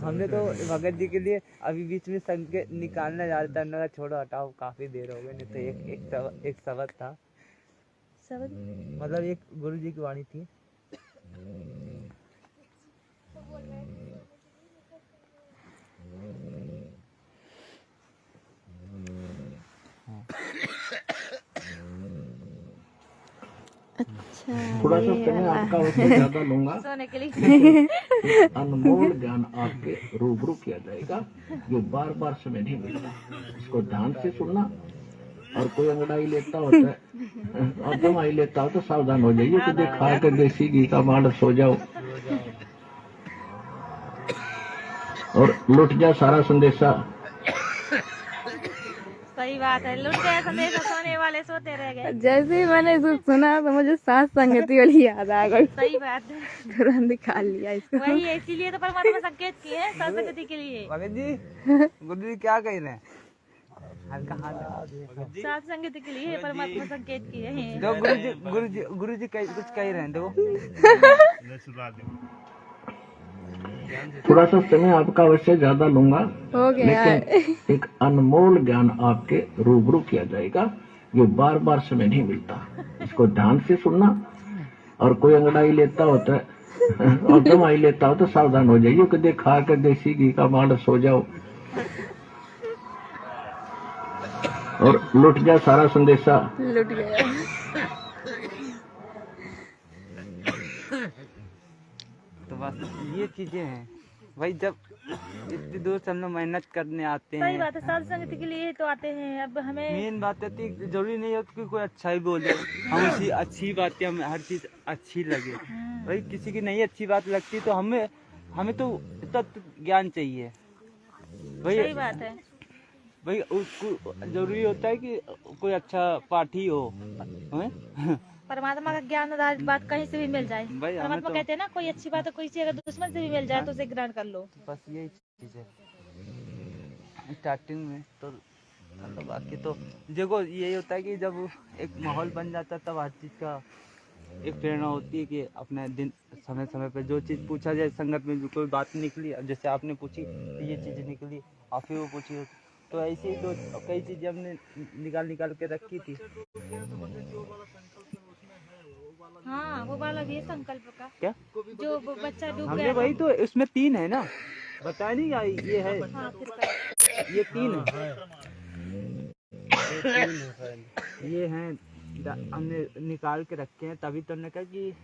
हमने तो भगत जी के लिए अभी बीच में संकेत निकालना जा रहा था, छोड़ो हटाओ काफी देर हो गई। नहीं तो एक शब्द था, मतलब एक गुरु जी की वाणी थी। थोड़ा सा समय आपका उससे ज्यादा लूंगा। अनमोल ज्ञान आपके रूबरू किया जाएगा, जो बार बार समय नहीं मिलता। इसको ध्यान से सुनना, और कोई अंगड़ाई लेता होता है और दवाई लेता हो तो सावधान हो जाइए, तो देखा कर देसी घी का मांडस हो जाओ और लुट जा सारा संदेशा। सही बात है, लुट गए संदेशा, सोने वाले सोते रह गए। जैसे ही मैंने इसको सुना तो मुझे सास संगति वाली याद आ गई। सही बात है, तुरंत निकाल लिया इसको। वही है, इसीलिए तो परमात्मा संकेत किए हैं संगति के लिए। भगत जी गुरु जी क्या कह रहे हैं? साथ संगति के लिए परमात्मा संकेत किए हैं। दो गुरु जी कुछ कह रहे हैं, दो थोड़ा सा समय आपका अवश्य ज्यादा लूंगा, हो गया, लेकिन एक अनमोल ज्ञान आपके रूबरू किया जाएगा, जो बार बार समय नहीं मिलता। इसको ध्यान से सुनना, और कोई अंगड़ाई लेता होता है और दवाई लेता हो तो सावधान हो जाइए, कि खा कर देसी घी का मांडस हो जाओ और लुट जा सारा संदेशा। लुट गया। तो बस ये चीजें हैं भाई जब इतनी दूर से हम लोग मेहनत करने आते सही हैं, बात है, साधु संगति के लिए ही तो आते हैं। अब हमें मेन बात है कि जरूरी नहीं है कि कोई अच्छा ही बोले, हम उसी अच्छी बातें, हमें हर चीज अच्छी लगे। भाई किसी की नहीं अच्छी बात लगती तो हमें तो तत्व ज्ञान चाहिए भाई। सही बात है भाई उसको जरूरी होता है कि कोई अच्छा पाठी हो हैं? परमात्मा का ज्ञान आधारित बात कहीं से भी मिल जाए। भाई हमें परमात्मा तो कहते हैं ना, कोई अच्छी बात है, कोई चीज अगर दुश्मन से भी मिल जाए तो उसे ग्रहण कर लो। बस यही चीज है स्टार्टिंग में तो। बाकी तो देखो यही होता है कि जब एक माहौल बन जाता है तब हर चीज का एक प्रेरणा होती है कि अपने दिन समय समय पे जो चीज़ पूछा जाए, संगत में जो कोई बात निकली, अब जैसे आपने पूछी तो ये चीज़ निकली, आप ही वो पूछी, तो ऐसे ही तो कई चीज़ें हमने निकाल के रखी थी। हाँ वो वाला भी है संकल्प का, क्या जो बच्चा डूब हमने गया वही तो, इसमें 3 है ना, बताया नहीं ये है, हाँ, फिर कर। ये 3 है, ये हैं हमने निकाल के रखे हैं, तभी तो हमने कहा कि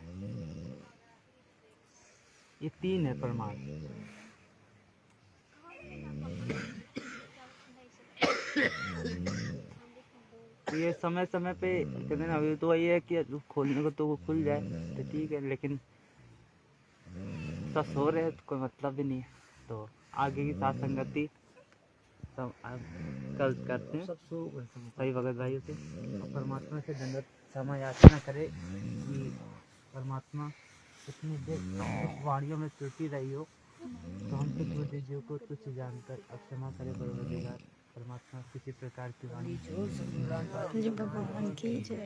ये 3 है प्रमाण। ये समय समय पे कहते ना, अभी तो वही है कि खोलने को तो वो खुल जाए तो ठीक है, लेकिन सब सो रहे हैं तो कोई मतलब भी नहीं है। तो आगे की साथ संगति सब कल करते हैं सही भगत भाइयों से। परमात्मा से दंडवत क्षमा याचना करे कि परमात्मा इतनी देर वाणियों में चुटी रही हो तो हम कुछ बुद्धिजीव को कुछ जानकर अब क्षमा करे परवरदिगार। परमात्मा किसी प्रकार की वाणी भगवान की जय।